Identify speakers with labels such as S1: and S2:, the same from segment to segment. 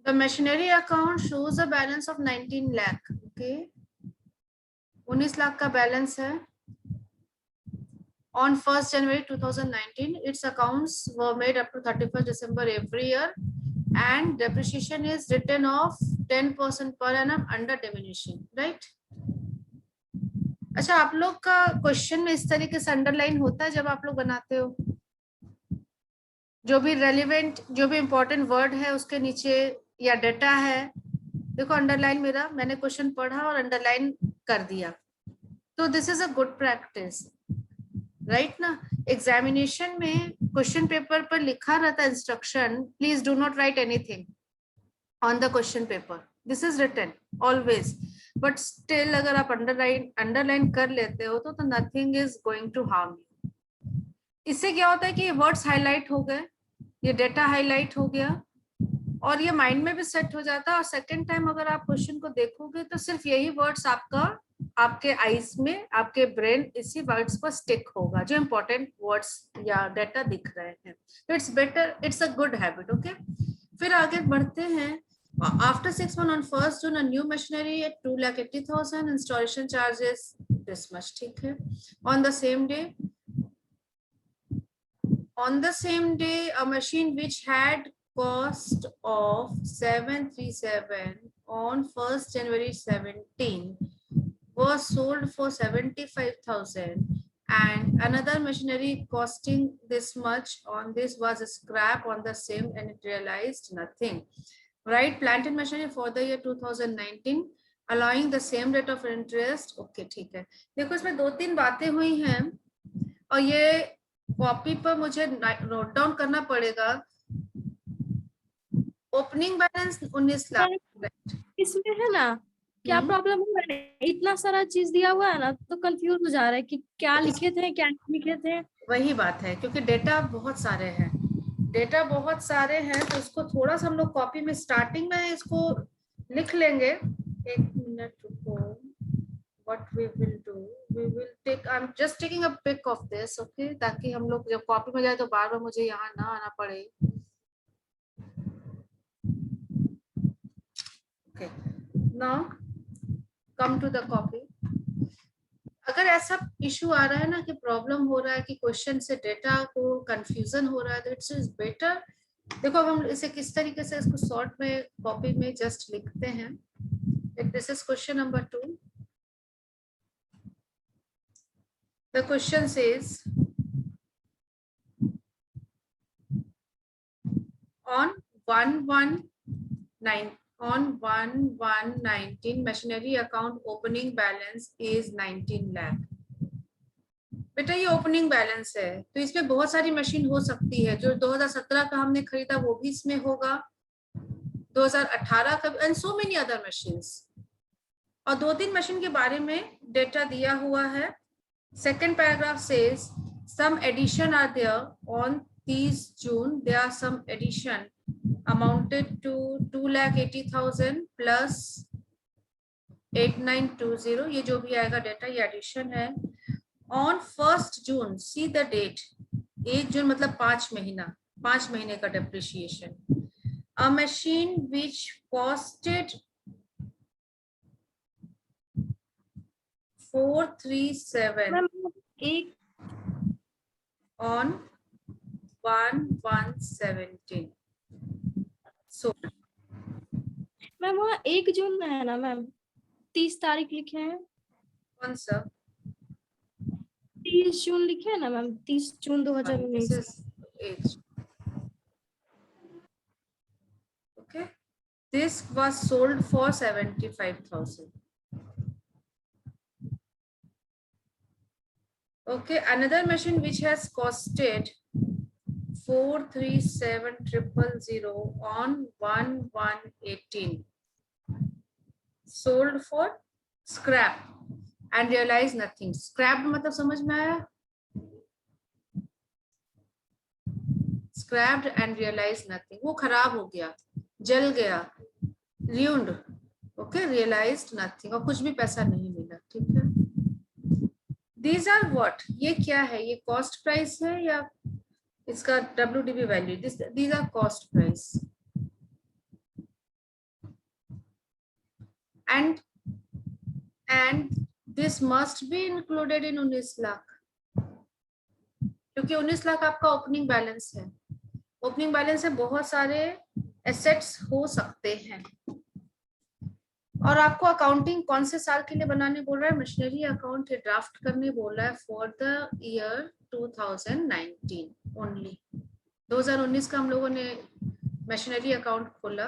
S1: The machinery account shows a balance of 19 lakh. Okay, 19 lakh का balance है. On 1st January 2019, its accounts were made up to 31st December every year, and depreciation is written off 10% per annum under diminution, right? अच्छा, आप लोग का question में इस तरीके से अंडरलाइन होता है जब आप लोग बनाते हो? जो भी रेलिवेंट, जो भी इंपॉर्टेंट वर्ड है उसके नीचे या डेटा है, देखो अंडरलाइन मेरा, मैंने क्वेश्चन पढ़ा और अंडरलाइन कर दिया, तो this is a good practice, right ना? एग्जामिनेशन में क्वेश्चन पेपर पर लिखा रहता है instruction, please do not write anything on the question paper, this is written always, but still अगर आप अंडरलाइन कर लेते हो तो nothing is going to harm you. इससे क्या होता है कि ये वर्ड्स हाईलाइट हो गए, ये डेटा हाईलाइट हो गया और ये माइंड में भी सेट हो जाता है, और सेकेंड टाइम अगर आप क्वेश्चन को देखोगे तो सिर्फ यही वर्ड्स आपके आईज में, आपके ब्रेन इसी वर्ड्स पर स्टिक होगा जो इंपॉर्टेंट वर्ड्स या डेटा दिख रहे हैं. तो it's better, it's a good habit. Okay, फिर आगे बढ़ते हैं. After 6 months on 1st June, a new machinery at 2,80,000, installation charges this much. ठीक है. On the same day, a machine which had cost of 737 on 1st January 17 was sold for 75,000, and another machinery costing this much on this was scrap on the same, and it realized nothing. Right, plant and machinery for the year 2019 allowing the same rate of interest. Okay, ठीक है. देखो इसमें 2-3 बातें हुई हैं और ये copy पर मुझे नोट डाउन करना पड़ेगा. Opening balance 19 lakh.
S2: इसमें है ना क्या प्रॉब्लम हो रहा है, इतना सारा चीज दिया हुआ है ना तो कंफ्यूज हो जा रहा है कि क्या लिखे थे क्या नहीं लिखे थे.
S1: वही बात है, क्योंकि डेटा बहुत सारे हैं, तो उसको थोड़ा सा हम लोग कॉपी में स्टार्टिंग में इसको लिख लेंगे. एक मिनट रुको. What we will do, we will take, I'm just taking a pic of this, okay, ताकि हम लोग जब कॉपी में जाए तो बार बार मुझे यहाँ ना आना पड़े. Okay, now come to the copy. अगर ऐसा इशू आ रहा है ना कि प्रॉब्लम हो रहा है कि क्वेश्चन से डेटा को कंफ्यूजन हो रहा है, तो इट्स इज बेटर. देखो अब हम इसे किस तरीके से इसको शॉर्ट में कॉपी में जस्ट लिखते हैं. This is question number 2. The question says, on 1/1/19 machinery account opening balance is 19 lakh. बेटा ये ओपनिंग बैलेंस है, तो इसमें बहुत सारी मशीन हो सकती है. जो 2017 का हमने खरीदा वो भी इसमें होगा, 2018 का, and so many other machines. और 2-3 मशीन के बारे में डेटा दिया हुआ है. Second paragraph says some addition are there on 30 June. There are some addition amounted to 2,80,000 plus 8920. ये जो भी आएगा डेटा ये एडिशन है. On 1st June, see the date. 1 जून मतलब 5 महीने का depreciation. A machine which costed 437 on 1/1/17. So
S2: ma'am वहाँ 1 जून में है ना मैम, 30 तारीख लिखे हैं.
S1: कौन सा?
S2: 30 जून लिखे है ना ma'am, 30 June 2019.
S1: Okay, this was sold for 75,000. Okay, another machine which has costed 437,000 on 1/1/18 sold for scrap and realized nothing. Scrap मतलब समझ में आया? Scrapped and realized nothing. वो खराब हो गया, जल गया, ruined. Okay, realized nothing, और कुछ भी पैसा नहीं मिला. ठीक है. These are what? ये क्या है? ये cost price है या इसका WDV value? These are cost price. And this must be included in 19 lakh, क्योंकि 19 लाख आपका ओपनिंग बैलेंस है। ओपनिंग बैलेंस से बहुत सारे एसेट्स हो सकते हैं। और आपको अकाउंटिंग कौन से साल के लिए बनाने बोल रहा है? मशीनरी अकाउंट ड्राफ्ट करने बोल रहा है फॉर द ईयर 2019 ओनली। 2019 का हम लोगों ने मशीनरी अकाउंट खोला।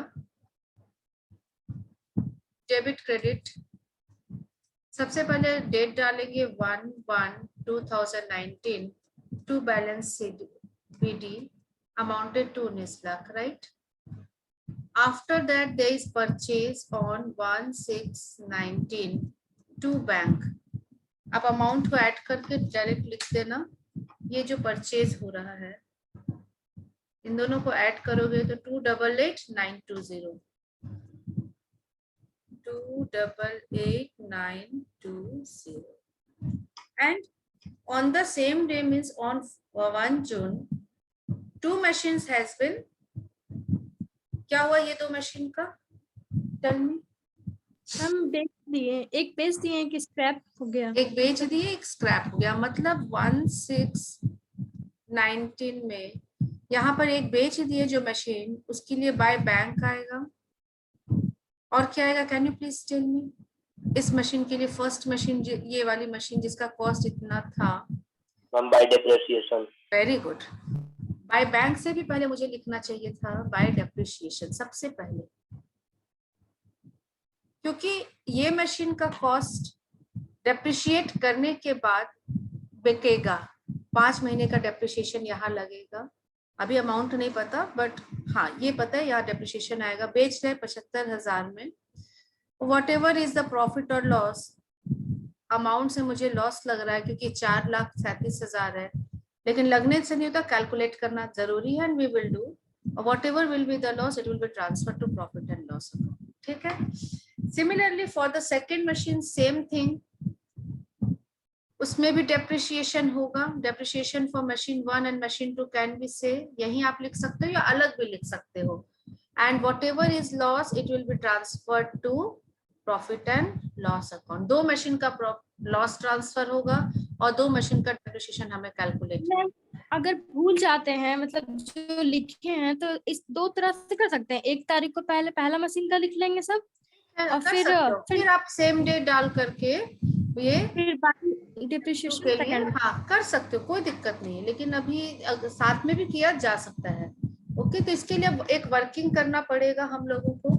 S1: डेबिट क्रेडिट, सबसे पहले डेट डालेंगे 1/1/2019 to balance BD amounted to 19 lakh, right? After that there is purchase on 1/6/19 to bank. आप अमाउंट को ऐड करके डायरेक्ट लिख देना। ये जो परचेज हो रहा है इन दोनों को ऐड करोगे तो 288,920 288,920 and on the same day means on 1 June 2 machines has been, क्या हुआ ये 2 मशीन का? Tell me.
S2: हम बेच दिए, एक बेच दिए, एक स्क्रैप हो गया।
S1: एक बेच दिए, एक स्क्रैप हो गया, मतलब 1/6/19 में यहाँ पर एक बेच दिए जो मशीन, उसके लिए बाय बैंक आएगा। और क्या आएगा? Can you please tell me? इस मशीन के लिए फर्स्ट मशीन, ये वाली मशीन जिसका कॉस्ट इतना था,
S3: bye depreciation.
S1: Very good. By bank से भी पहले मुझे लिखना चाहिए था बाय डेप्रिसिएशन सबसे पहले, क्योंकि ये मशीन का कॉस्ट डेप्रिशिएट करने के बाद बिकेगा। 5 महीने का डेप्रिशिएशन यहाँ लगेगा। अभी अमाउंट नहीं पता, बट हाँ ये पता है यहाँ डेप्रिशिएशन आएगा। बेच रहे 75,000 में। वॉट इज द प्रॉफिट और लॉस, अमाउंट से मुझे लॉस लग रहा है क्योंकि 4,37,000 है, लेकिन लगने से नहीं होता, कैलकुलेट करना जरूरी है। And we will do whatever will be the loss, it will be transferred to profit and loss account. ठीक है। Similarly for the second machine same thing, उसमें भी डेप्रिशिएशन होगा। Depreciation for machine 1 and machine 2 can be से, यही आप लिख सकते हो या अलग भी लिख सकते हो। And whatever is loss it will be transferred to profit and loss account। 2 machine का लॉस ट्रांसफर होगा और 2 मशीन का डेप्रिशिएशन हमें कैलकुलेट।
S2: अगर भूल जाते हैं, मतलब जो लिखे हैं, तो इस 2 तरह से कर सकते हैं। 1 तारीख को पहले पहला मशीन का लिख लेंगे सब, और
S1: फिर आप सेम डे डाल करके ये
S2: डिप्रिशिएशन
S1: के लिए
S2: सेकंड,
S1: हाँ कर सकते हो, कोई दिक्कत नहीं है। लेकिन अभी साथ में भी किया जा सकता है। ओके, तो इसके लिए एक वर्किंग करना पड़ेगा हम लोगों को।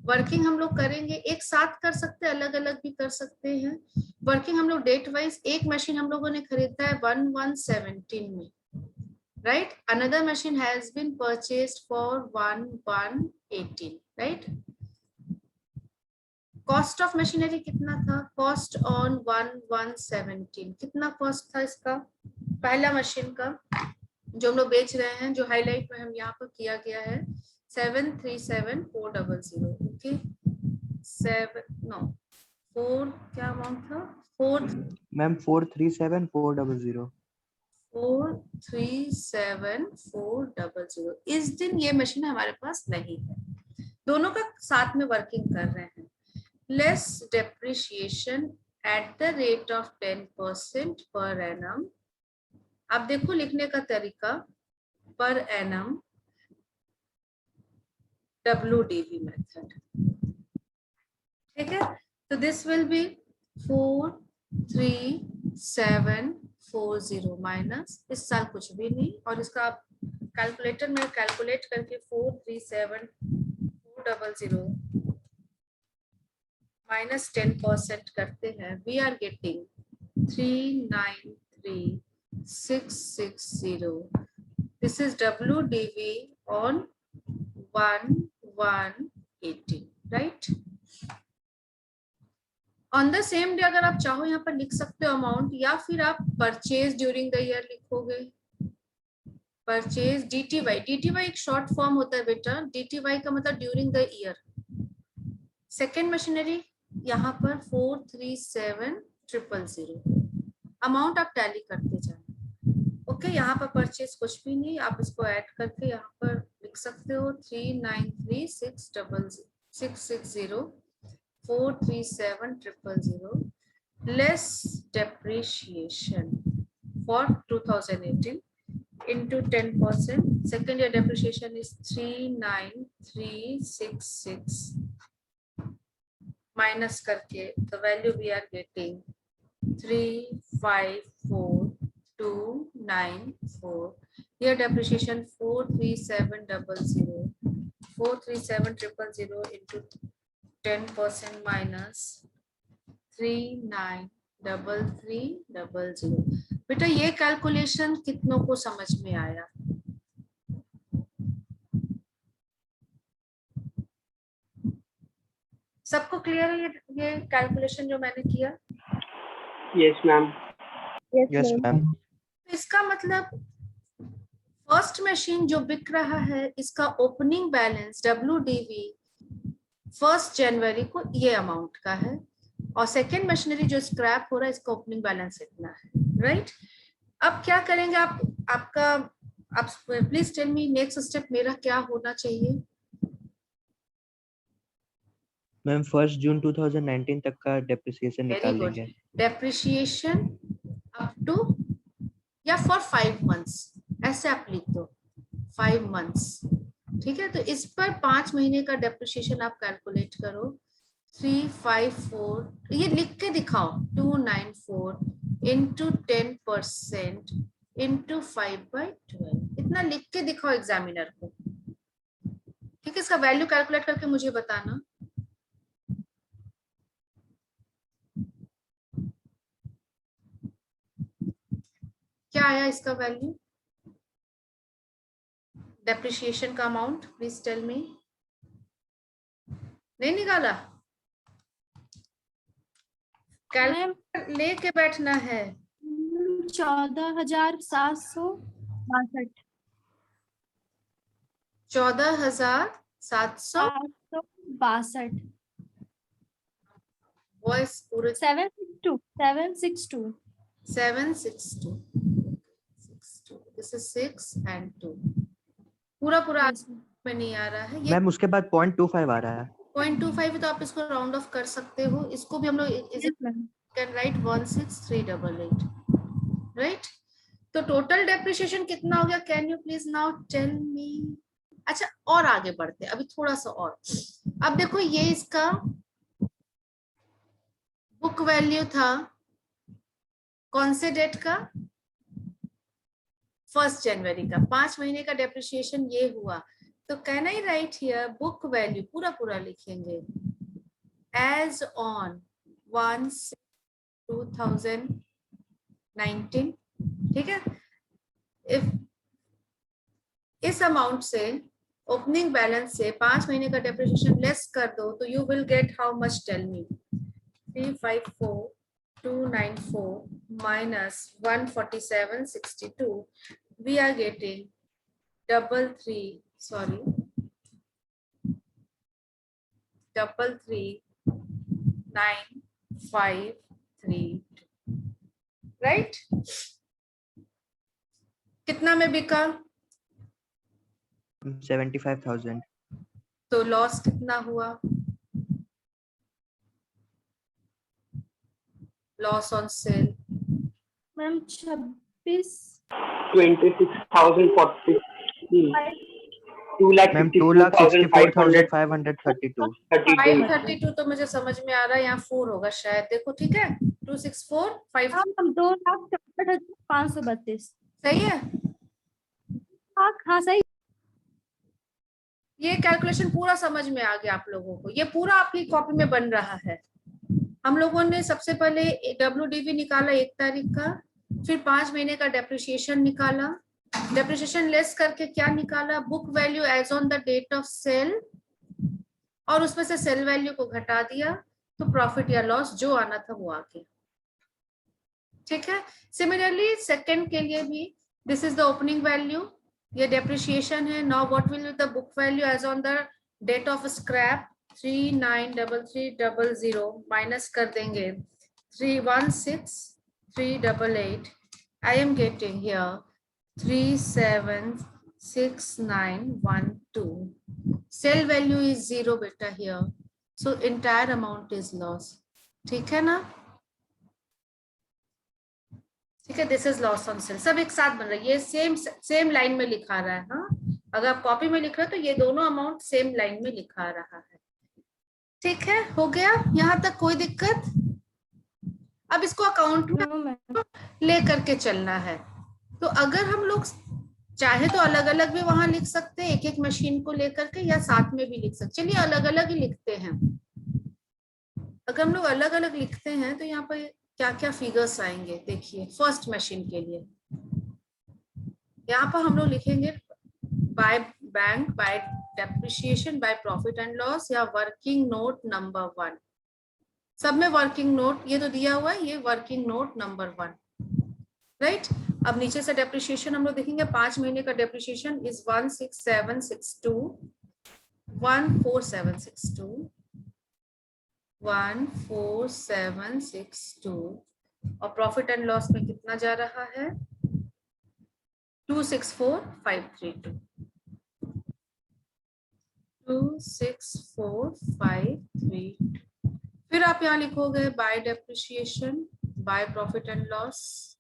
S1: वर्किंग हम लोग करेंगे, एक साथ कर सकते हैं, अलग अलग भी कर सकते हैं। वर्किंग हम लोग डेट वाइज, एक मशीन हम लोगों ने खरीदा है 1/1/17 में, right. Another machine has been purchased for 1/1/18, right. Cost of machinery कितना था? कॉस्ट ऑन 1/1/17 कितना कॉस्ट था इसका? पहला मशीन का जो हम लोग बेच रहे हैं, जो हाईलाइट में हम यहाँ पर किया गया है, 737,400। ओके, 4 क्या अमाउंट था?
S3: 437,400।
S1: 437,400। इस दिन ये मशीन हमारे पास नहीं है। दोनों का साथ में वर्किंग कर रहे हैं। Less depreciation at the rate of 10% per annum. अब देखो लिखने का तरीका, पर एनम WDV मेथड। ठीक है, तो दिस विल बी 43740 माइनस, इस साल कुछ भी नहीं, और इसका आप कैलकुलेटर में कैलकुलेट करके 437,400 माइनस 10% करते हैं, we are getting 393,660। This is WDV on 1/1/18, right. On the same day अगर आप चाहो यहाँ पर लिख सकते हो अमाउंट, या फिर आप परचेज ड्यूरिंग द ईयर लिखोगे। परचेज DTY, DTY एक शॉर्ट फॉर्म होता है बेटा। DTY का मतलब during the year. Second machinery यहाँ पर 437,000। अमाउंट आप टैली करते जाए। ओके, यहाँ पर परचेज कुछ भी नहीं, आप इसको ऐड करके यहाँ पर लिख सकते हो 393,660 437,000 less depreciation for 2018 into 10%. Second year depreciation is 39,366 minus करके the value we are getting 354,294. Here depreciation 437,000. 437,000 into 10% minus 39,300. बेटा ये कैलकुलेशन कितनों को समझ में आया? सबको क्लियर है ये कैलकुलेशन जो मैंने किया?
S3: Yes, ma'am.
S2: Yes, ma'am.
S1: इसका मतलब फर्स्ट मशीन जो बिक रहा है इसका ओपनिंग बैलेंस WDV 1 जनवरी को ये अमाउंट का है और सेकेंड मशीनरी जो स्क्रैप हो रहा है इसका ओपनिंग बैलेंस इतना है, राइट? अब क्या करेंगे आप please tell me next step मेरा क्या होना चाहिए?
S4: मैम 1 जून 2019 तक का डेप्रिसिएशन निकाल लेंगे।
S1: डेप्रिसिएशन अप टू या फॉर 5 मंथ्स ऐसे आप लिख दो 5 मंथ्स, ठीक है? तो इस पर 5 महीने का डेप्रिसिएशन आप कैलकुलेट करो 354, ये लिख के दिखाओ 294 इंटू 10% इंटू 5/12, इतना लिख के दिखाओ एग्जामिनर को, ठीक है? इसका वैल्यू कैलकुलेट करके मुझे बताना। क्या आया इसका वैल्यू, डेप्रिसिएशन का अमाउंट? Please tell me. नहीं निकाला? कैलकुलेटर लेके बैठना है।
S2: 14,762।
S1: 14,762 वॉइस पूरे
S2: 762
S1: दिस इज 6 and 2 पूरा में नहीं आ रहा है ये।
S4: मैम उसके बाद 0.25 आ रहा है।
S1: 0.25 तो आप इसको राउंड ऑफ कर सकते हो, इसको भी हम लोग कैन राइट 16388, राइट? तो टोटल डेप्रिसिएशन कितना हो गया? Can you please now tell me? अच्छा और आगे बढ़ते हैं अभी थोड़ा सा और। अब देखो ये इसका बुक वैल्यू था कौन से डेट का? 1 जनवरी का। 5 महीने का डेप्रिसिएशन ये हुआ, तो can I right here book value पूरा लिखेंगे एज ऑन 1/6/2019, ठीक है? इफ इस अमाउंट से ओपनिंग बैलेंस से 5 महीने का डेप्रिसिएशन लेस कर दो तो you will get how much? Tell me. 354,294 minus 147,62, we are getting 33,953, right? कितना में बिका?
S4: 75,000।
S1: तो लॉस कितना हुआ? Loss on sale
S2: ma'am
S3: 26,040।
S4: 2,64,532।
S1: 532 तो मुझे समझ में आ रहा है, यहाँ 4 होगा शायद, देखो ठीक है? 264,500
S2: हम 2,64,532
S1: सही है?
S2: हाँ सही।
S1: ये कैलकुलेशन पूरा समझ में आ गया आप लोगों को? ये पूरा आपकी कॉपी में बन रहा है। हम लोगों ने सबसे पहले WDV निकाला 1 तारीख का, फिर 5 महीने का डेप्रिसिएशन निकाला, डेप्रिसिएशन लेस करके क्या निकाला? Book value as on the date of sale, और उसमें से सेल वैल्यू को घटा दिया तो प्रॉफिट या लॉस जो आना था वो आ गया, ठीक है? सिमिलरली सेकंड के लिए भी this is the opening value, ये डेप्रिसिएशन है। Now what will be the book value as on the date of scrap? 39,300 minus कर देंगे 316,388, I am getting here 376912. Sell value is 0 beta here, so entire amount is loss, ठीक है ना? ठीक है, this is loss on sale, सब एक साथ बन रहा है, ये सेम लाइन में लिखा रहा है। हाँ, अगर आप कॉपी में लिख रहे हो तो ये दोनों अमाउंट सेम लाइन में लिखा रहा है। ठीक है, हो गया यहाँ तक, कोई दिक्कत? अब इसको अकाउंट में
S2: नो मैम।
S1: ले करके चलना है। तो अगर हम लोग चाहे तो अलग अलग भी वहां लिख सकते हैं, एक एक मशीन को लेकर के, या साथ में भी लिख सकते। चलिए अलग अलग ही लिखते हैं। अगर हम लोग अलग अलग लिखते हैं तो यहाँ पर क्या क्या फिगर्स आएंगे देखिए। फर्स्ट मशीन के लिए यहाँ पर हम लोग लिखेंगे by bank, bye depreciation, bye profit and loss, या वर्किंग नोट नंबर 1। सब में वर्किंग नोट ये तो दिया हुआ है, ये वर्किंग नोट नंबर 1, राइट। अब नीचे से डेप्रिसिएशन हम लोग देखेंगे। 5 महीने का डेप्रिसिएशन इज 16762, 14762, 14762, और प्रॉफिट एंड लॉस में कितना जा रहा है? 264532, 264532। फिर आप यहाँ लिखोगे bye depreciation, bye profit and loss,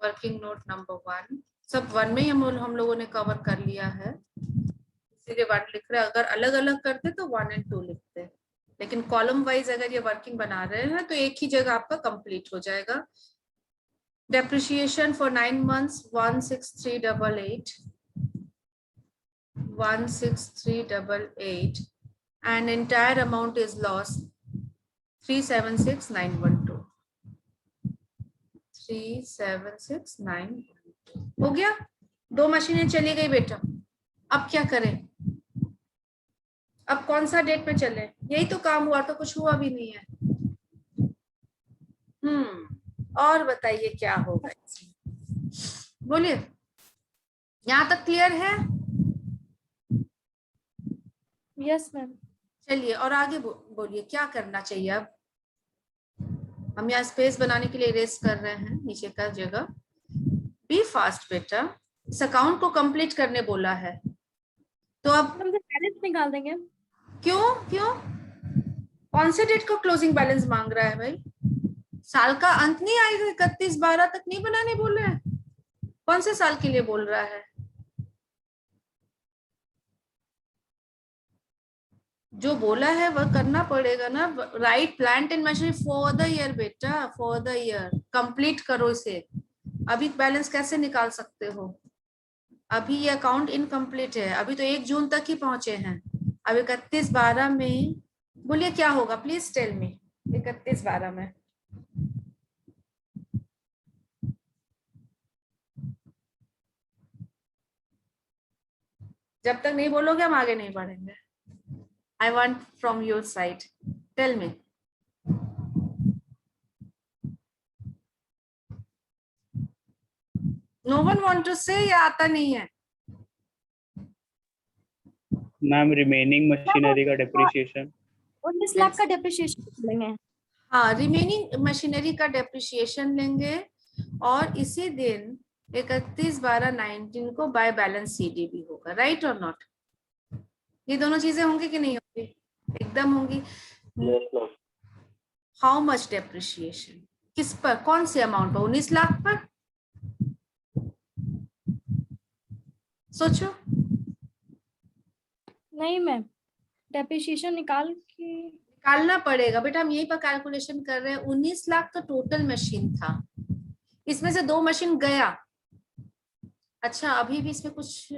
S1: working note number 1। सब 1 में ही हम लोगों ने कवर कर लिया है, इसीलिए 1 लिख रहे हैं। अगर अलग अलग करते तो 1 और 2 लिखते, लेकिन कॉलम वाइज अगर ये वर्किंग बना रहे हैं तो एक ही जगह आपका कंप्लीट हो जाएगा। Depreciation for 9 months 16388, 16388, and entire amount is lost 376912, 376912। हो गया, 2 मशीनें चली गई बेटा। अब क्या करें? अब कौन सा डेट पे चले? यही तो काम हुआ, तो कुछ हुआ भी नहीं है। और बताइए क्या होगा इसमें, बोलिए। यहाँ तक क्लियर है?
S2: Yes ma'am.
S1: चलिए और आगे बोलिए क्या करना चाहिए। अब हम यहाँ स्पेस बनाने के लिए इरेज कर रहे हैं नीचे का जगह। बी फास्ट बेटा, इस अकाउंट को कंप्लीट करने बोला है, तो अब
S2: हम बैलेंस निकाल देंगे।
S1: क्यों क्यों? कौन से डेट को क्लोजिंग बैलेंस मांग रहा है भाई? साल का अंत नहीं आएगा, 31/12 तक नहीं बनाने बोल रहा है? कौन से साल के लिए बोल रहा है? जो बोला है वह करना पड़ेगा ना। Right plant and machinery for the year बेटा, फॉर द ईयर कंप्लीट करो इसे। अभी बैलेंस कैसे निकाल सकते हो? अभी ये अकाउंट इनकम्प्लीट है, अभी तो 1 जून तक ही पहुंचे हैं। अब 31/12 में बोलिए क्या होगा, प्लीज टेल मी। 31/12 में जब तक नहीं बोलोगे हम आगे नहीं बढ़ेंगे। I want from your side. Tell me. No one want to say या आता नहीं है?
S3: मैम रिमेनिंग मशीनरी का डेप्रिसिएशन
S2: 19 लाख का डेप्रिसिएशन लेंगे।
S1: हाँ, रिमेनिंग मशीनरी का डेप्रिसिएशन लेंगे, और इसी दिन 31/12/19 को बाय बैलेंस सीडी भी होगा, राइट और नॉट? ये दोनों चीजें होंगी कि नहीं होंगी? एकदम होंगी। हाउ मच डेप्रिसिएशन, किस पर, कौन से अमाउंट पर? 19 लाख पर। सोचो।
S2: नहीं मैम, डेप्रिसिएशन
S1: निकालना पड़ेगा बेटा, हम यही पर कैलकुलेशन कर रहे हैं। 19 लाख तो टोटल मशीन था, इसमें से 2 मशीन गया। अच्छा अभी भी इसमें कुछ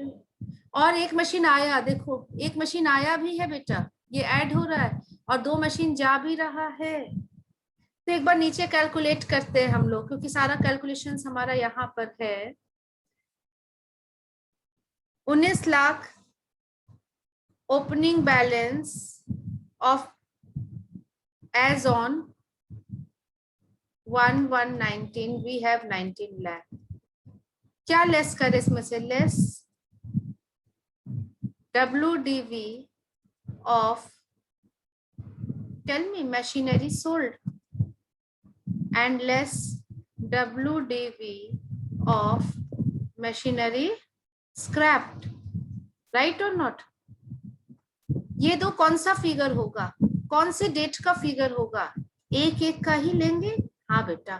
S1: और, एक मशीन आया, देखो एक मशीन आया भी है बेटा, ये ऐड हो रहा है, और 2 मशीन जा भी रहा है। तो एक बार नीचे कैलकुलेट करते हैं हम लोग, क्योंकि सारा कैलकुलेशन हमारा यहाँ पर है। 19 lakh opening balance of as on 1/1/19 we have 19 lakh. क्या लेस करे इसमें से? Less WDV of, tell me, machinery sold, and less WDV of machinery scrapped, right or not? ये दो कौन सा फिगर होगा? कौन से डेट का फिगर होगा? एक एक का ही लेंगे। हाँ बेटा,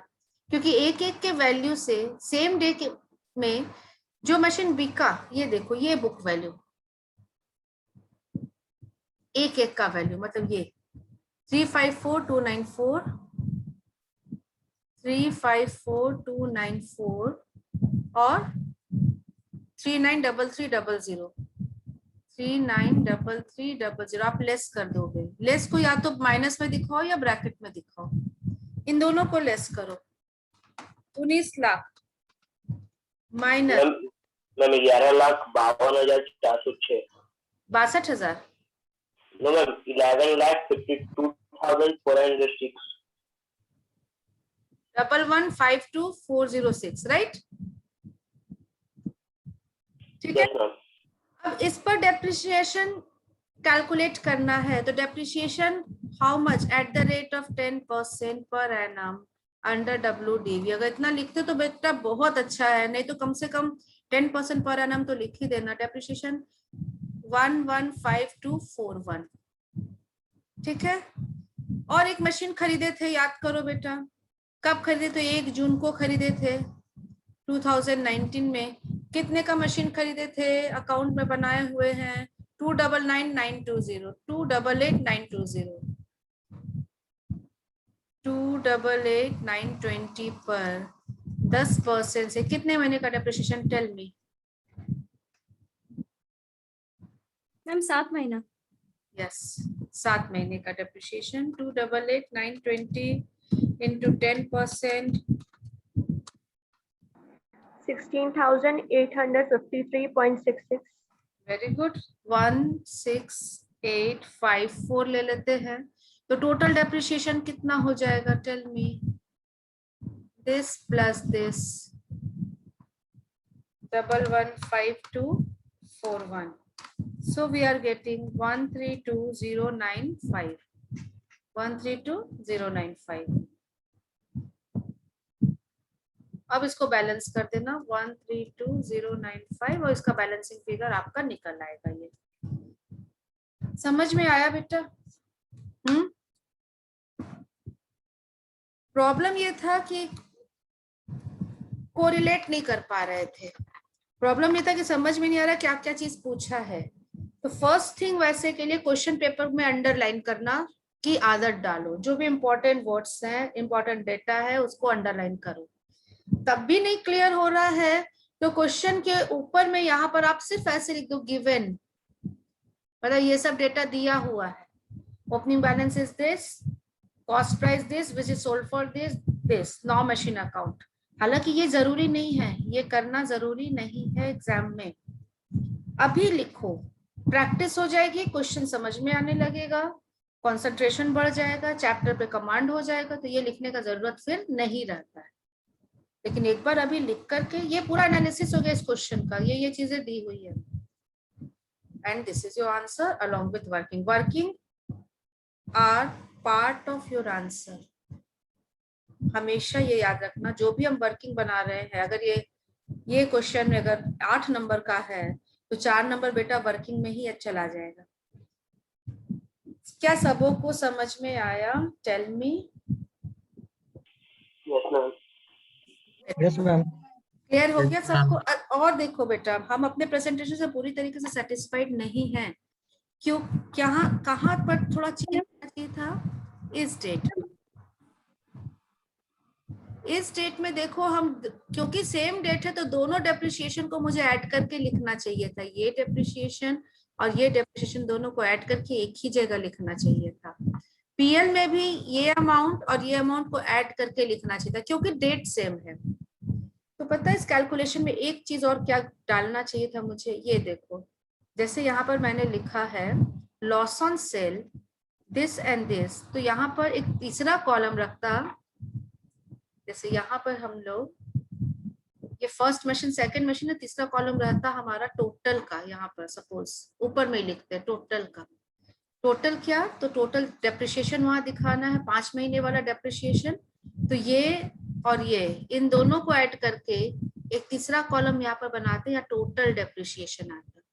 S1: क्योंकि एक एक के वैल्यू से सेम डे के में जो मशीन बिका, ये देखो ये बुक वैल्यू, एक एक का वैल्यू मतलब ये 354294, 354294 और 393300, 393300। आप लेस कर दोगे, लेस को या तो माइनस में दिखाओ या ब्रैकेट में दिखाओ, इन दोनों को लेस करो। 19 lakh minus
S5: 11,52,406,
S1: 62,000,
S5: no ma'am, 11,52,406,
S1: 11,52,406, right? ठीक है।
S5: yes ma'am,
S1: अब इस पर डेप्रिसिएशन कैलकुलेट करना है, तो depreciation how much at the rate of 10% per annum under WDV। अगर इतना लिखते तो बेटा बहुत अच्छा है, नहीं तो कम से कम 10% पर एनम तो लिख ही देना। डेप्रिसिएशन 115241, ठीक है। और एक मशीन खरीदे थे, याद करो बेटा, कब खरीदे थे? 1 जून को खरीदे थे 2019 में। कितने का मशीन खरीदे थे? अकाउंट में बनाए हुए हैं 2,99,920, 2,88,920, 2,88,920 पर 10% से कितने महीने का डेप्रिसिएशन? टेल मी
S2: मैम 7 महीना।
S1: यस, 7 महीने का डेप्रिसिएशन। 2,88,920 into 10%,
S6: 16,853.66.
S1: Very good. 16854 ले लेते हैं, तो टोटल डेप्रिसिएशन कितना हो जाएगा? Tell me, this plus this, 115241, so we are getting 132,095, 132,095। अब इसको बैलेंस कर देना 132,095 और इसका बैलेंसिंग फिगर आपका निकल आएगा। ये समझ में आया बेटा? प्रॉब्लम ये था कि कोरिलेट नहीं कर पा रहे थे। प्रॉब्लम ये था कि समझ में नहीं आ रहा क्या क्या चीज पूछा है। तो फर्स्ट थिंग वैसे के लिए क्वेश्चन पेपर में अंडरलाइन करना की आदत डालो। जो भी इंपॉर्टेंट वर्ड्स हैं, इंपॉर्टेंट डेटा है, उसको अंडरलाइन करो। तब भी नहीं क्लियर हो रहा है तो क्वेश्चन के ऊपर में यहाँ पर आप सिर्फ ऐसे लिख दो गिवन, मतलब ये सब डेटा दिया हुआ है। Opening balance is this, cost price this, which is sold for this, no machine account. हालांकि ये जरूरी नहीं है, ये करना जरूरी नहीं है एग्जाम में। अभी लिखो, प्रैक्टिस हो जाएगी, क्वेश्चन समझ में आने लगेगा, कंसंट्रेशन बढ़ जाएगा, चैप्टर पे कमांड हो जाएगा, तो ये लिखने का जरूरत फिर नहीं रहता है। लेकिन एक बार अभी लिख करके, ये पूरा एनालिसिस हो गया इस क्वेश्चन का, ये चीजें दी हुई है, and this is your answer along with working. Working are part of your answer. हमेशा ये याद रखना, जो भी हम वर्किंग बना रहे हैं, अगर ये क्वेश्चन में अगर 8 नंबर का है तो 4 नंबर बेटा वर्किंग में ही चला जाएगा। क्या सबों को समझ में आया? Tell me.
S5: yes ma'am,
S4: Yes, ma'am.
S1: Clear हो गया सबको? और देखो बेटा, हम अपने प्रेजेंटेशन से पूरी तरीके से सेटिस्फाइड नहीं हैं। क्यों? कहाँ पर थोड़ा चेंज चाहिए था? इस डेट में देखो, हम क्योंकि सेम डेट है तो दोनों डेप्रिसिएशन को मुझे ऐड करके लिखना चाहिए था। ये डेप्रिसिएशन और ये डेप्रिसिएशन दोनों को ऐड करके एक ही जगह लिखना चाहिए था। पीएल में भी ये अमाउंट और ये अमाउंट को ऐड करके लिखना चाहिए था, क्योंकि डेट सेम है। तो पता है इस कैलकुलेशन में एक चीज और क्या डालना चाहिए था मुझे? ये देखो, जैसे यहाँ पर मैंने लिखा है loss on sale this and this, तो यहाँ पर एक तीसरा कॉलम रखता। जैसे यहाँ पर हम लोग, ये फर्स्ट मशीन, सेकंड मशीन है, तीसरा कॉलम रहता हमारा टोटल का। यहाँ पर सपोज ऊपर में लिखते हैं टोटल का। टोटल क्या? तो टोटल डेप्रिसिएशन वहां दिखाना है, 5 महीने वाला डेप्रिसिएशन। तो ये और ये, इन दोनों को ऐड करके एक तीसरा कॉलम यहाँ पर बनाते हैं, या टोटल डेप्रिसिएशन आता है।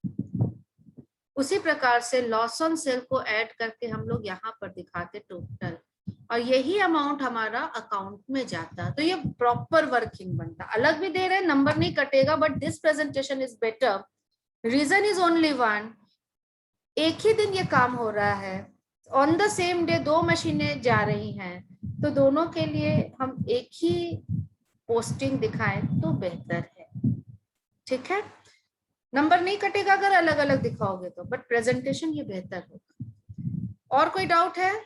S1: उसी प्रकार से लॉस ऑन सेल को ऐड करके हम लोग यहाँ पर दिखाते टोटल, और यही अमाउंट हमारा अकाउंट में जाता। तो ये प्रॉपर वर्किंग बनता। अलग भी दे रहे हैं, नंबर नहीं कटेगा, but this presentation is better. Reason is only one, एक ही दिन ये काम हो रहा है, ऑन द सेम डे 2 मशीनें जा रही हैं, तो दोनों के लिए हम एक ही पोस्टिंग दिखाएं तो बेहतर है। ठीक है, नंबर नहीं कटेगा अगर अलग अलग दिखाओगे तो, बट प्रेजेंटेशन ये बेहतर होगा। और कोई डाउट है?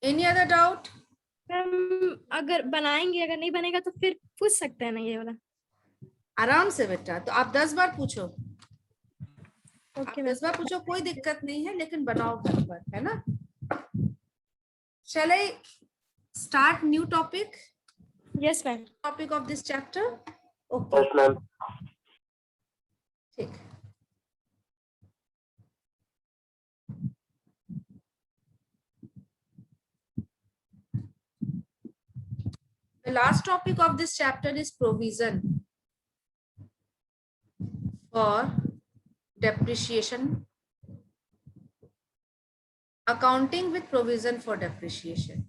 S1: Any other doubt?
S2: मैम अगर बनाएंगे, अगर नहीं बनेगा तो फिर पूछ सकते हैं ना ये वाला?
S1: आराम से बेटा, तो आप 10 बार पूछो।
S2: ओके
S1: 10 बार पूछो, कोई दिक्कत नहीं है, लेकिन बनाओ घर पर, है ना? Shall I start new topic?
S2: Yes ma'am.
S1: Topic of this chapter? Okay.
S5: Yes, ma'am.
S1: ठीक। The last topic of this chapter is provision for depreciation. Accounting with provision for depreciation.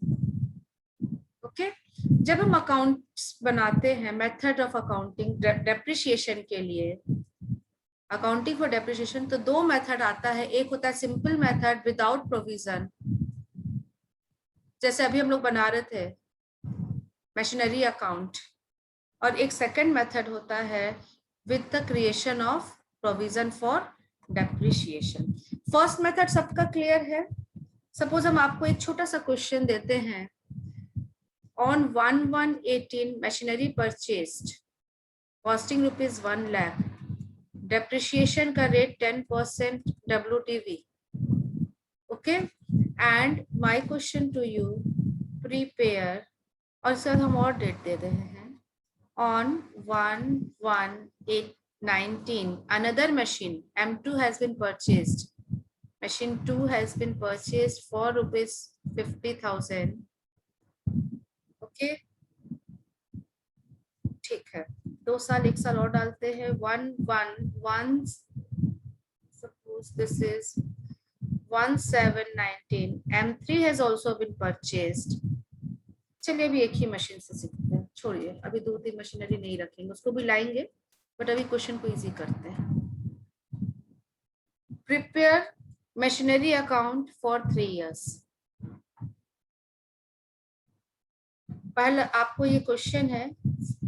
S1: Okay? जब हम अकाउंट्स बनाते हैं, method of accounting depreciation के लिए, accounting for depreciation, तो 2 method आता है। एक होता है सिंपल मेथड विदाउट प्रोविजन, जैसे अभी हम लोग बना रहे थे मशीनरी अकाउंट, और एक सेकंड मेथड होता है with the creation of provision for depreciation. First method सबका क्लियर है? सपोज हम आपको एक छोटा सा क्वेश्चन देते हैं, on 1/1/18 machinery purchased costing rupees 1 lakh, depreciation का rate 10% WDV. Okay, and my question to you, prepare, और सर हम और डेट दे रहे हैं, on 1/1/19 another machine M2 has been purchased. Machine 2 has been purchased for rupees 50,000. Okay, ठीक है। 2 साल 1 साल और डालते हैं। 1/1/1, suppose this is 1/7/19. M3 has also been purchased. चलिए अभी एक ही मशीन से सीखते हैं, छोड़िए अभी 2-3 मशीनरी नहीं रखेंगे, उसको भी लाएंगे, बट अभी क्वेश्चन को इजी करते हैं। Prepare machinery account for 3 years. पहले आपको ये क्वेश्चन है,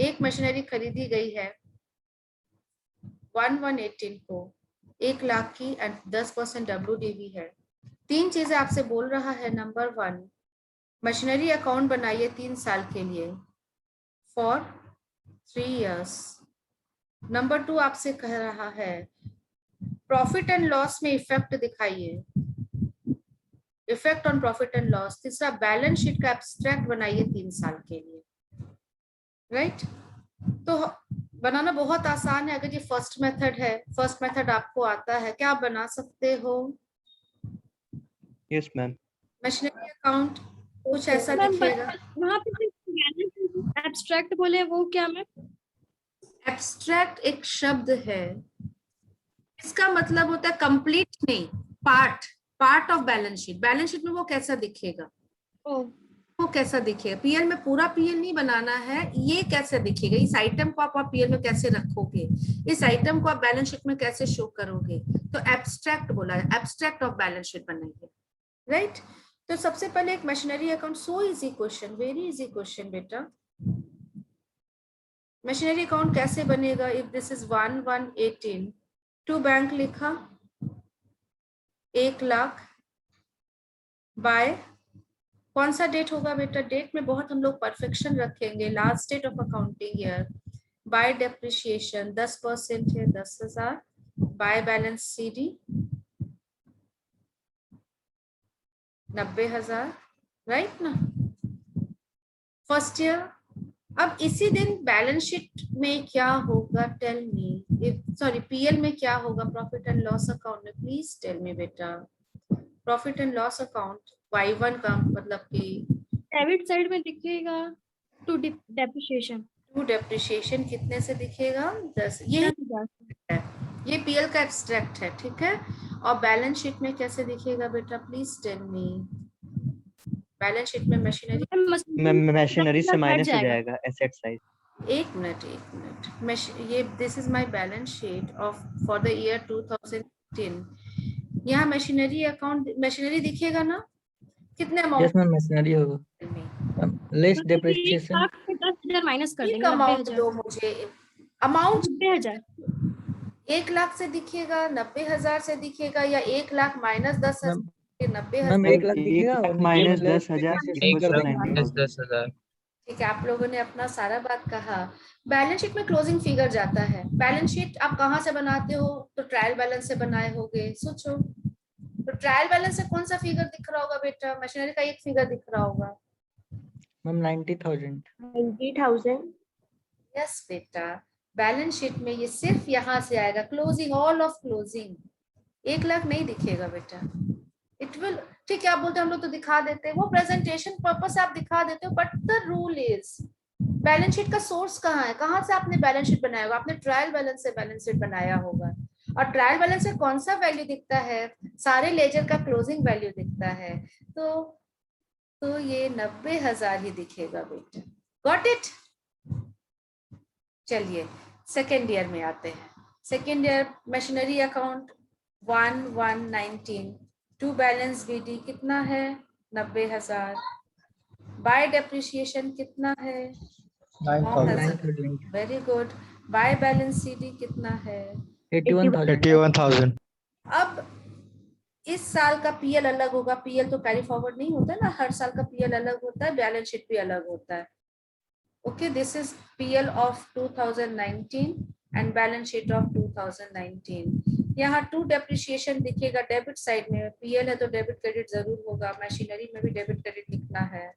S1: एक मशीनरी खरीदी गई है 1/1/18 को 1 लाख की एंड 10% WDV है। 3 चीजें आपसे बोल रहा है। नंबर 1, मशीनरी अकाउंट बनाइए 3 साल के लिए फॉर 3 years. नंबर 2 आपसे कह रहा है प्रॉफिट एंड लॉस में इफेक्ट दिखाइए, effect on profit and loss. तीसरा, बैलेंस शीट का एब्स्ट्रैक्ट बनाइए 3 साल के लिए। राइट, तो बनाना बहुत आसान है। अगर ये फर्स्ट मेथड है, फर्स्ट मेथड आपको आता है, क्या आप बना सकते हो?
S4: Yes ma'am.
S1: मशीनरी अकाउंट कुछ ऐसा दिखेगा।
S2: वहाँ पे एब्स्ट्रैक्ट बोले, वो क्या मैम?
S1: एब्स्ट्रैक्ट एक शब्द है, इसका मतलब होता है कंप्लीट नहीं, part of balance sheet. Balance sheet में वो कैसा दिखेगा, वो कैसा दिखेगा। पीएल में पूरा पीएल नहीं बनाना है, ये कैसे दिखेगा, इस आइटम को आप पीएल में कैसे रखोगे, इस आइटम को आप बैलेंस शीट में कैसे शो करोगे, तो एब्स्ट्रैक्ट बोला है, एब्स्ट्रैक्ट ऑफ बैलेंस शीट बनाइए। राइट, तो सबसे पहले एक machinery account, so easy question, very easy question बेटा। मशीनरी अकाउंट कैसे बनेगा? If this is 1/1/18, to bank लिखा 1 लाख बाय, कौन सा डेट होगा बेटा? डेट में बहुत हम लोग परफेक्शन रखेंगे, last date of accounting year. By depreciation 10% है, 10,000 बाय बैलेंस CD 90,000, राइट ना, फर्स्ट ईयर। अब इसी दिन बैलेंस शीट में क्या होगा, टेल मी, सॉरी पीएल में क्या होगा, प्रॉफिट एंड लॉस अकाउंट में, प्लीज टेल मी बेटा। Profit and loss account Y1 का मतलब कि
S2: डेबिट साइड में दिखेगा टू डेप्रिसिएशन।
S1: टू डेप्रिसिएशन कितने से दिखेगा? 10। ये ये पीएल का एब्स्ट्रैक्ट है, ठीक है। और बैलेंस शीट में कैसे दिखेगा बेटा, please tell me. Balance sheet में मशीनरी,
S4: मशीनरी से
S2: हट
S4: माइनस हो
S2: जाएगा।
S4: जाएगा एसेट साइड।
S1: एक मिनट ये this is my balance sheet of for the year 2010। यहाँ मशीनरी अकाउंट, मशीनरी दिखेगा ना, कितने
S7: यस
S1: अमाउंट
S7: मैम, मशीनरी होगा। लेस डेप्रिसिएशन
S2: 1,10,000 माइनस कर देंगे,
S1: अमाउंट
S2: 90,000।
S1: दो मुझे, अमाउंट
S2: 90,000
S1: 1 लाख से दिखेगा, 90,000 से दिखेगा, या 1 lakh minus 10,000
S7: ma'am.
S1: 90,000?
S7: Ma'am 1 lakh दिखेगा और नीचे
S4: माइनस
S7: मतलब
S4: 10,000
S7: depreciation कर देंगे।
S8: 10,000।
S1: ठीक है, आप लोगों ने अपना सारा बात कहा। बैलेंस शीट में क्लोजिंग फिगर जाता है। बैलेंस शीट आप कहाँ से बनाते हो, तो ट्रायल बैलेंस से बनाए होगे, सोचो। तो ट्रायल बैलेंस से कौन सा फिगर दिख रहा होगा बेटा, मशीनरी का एक फिगर दिख रहा होगा।
S7: मैम 90,000।
S6: 90,000.
S1: यस बेटा, बैलेंस शीट में ये सिर्फ यहाँ से आएगा, closing, all of closing. 1 lakh नहीं दिखेगा बेटा, इट विल, ठीक है। आप बोलते हैं हम लोग तो दिखा देते हैं, वो प्रेजेंटेशन पर्पस से आप दिखा देते हो, but the rule is, balance sheet का सोर्स कहाँ है, कहाँ से आपने बैलेंस शीट बनाया होगा, आपने ट्रायल बैलेंस से बैलेंस शीट बनाया होगा। और ट्रायल बैलेंस से कौन सा वैल्यू दिखता है, सारे लेजर का क्लोजिंग वैल्यू दिखता है। तो ये 90,000 ही दिखेगा बेटा, गॉट इट। चलिए सेकेंड ईयर में आते हैं। Second year machinery account 1/1/19, to balance BD कितना है, 90,000। बाय डेप्रिसिएशन कितना है,
S7: 9,000।
S1: Very good. By balance CD कितना है,
S7: 81,000।
S8: 81,000।
S1: अब इस साल का पीएल अलग होगा, पीएल तो कैरी फॉरवर्ड नहीं होता ना, हर साल का पीएल अलग होता है, बैलेंस शीट भी अलग होता है। Okay, this is PL of 2019 and balance sheet of 2019। यहाँ टू डेप्रिसिएशन दिखेगा डेबिट साइड में, पीएल है तो डेबिट क्रेडिट जरूर होगा, मशीनरी में भी डेबिट क्रेडिट लिखना है।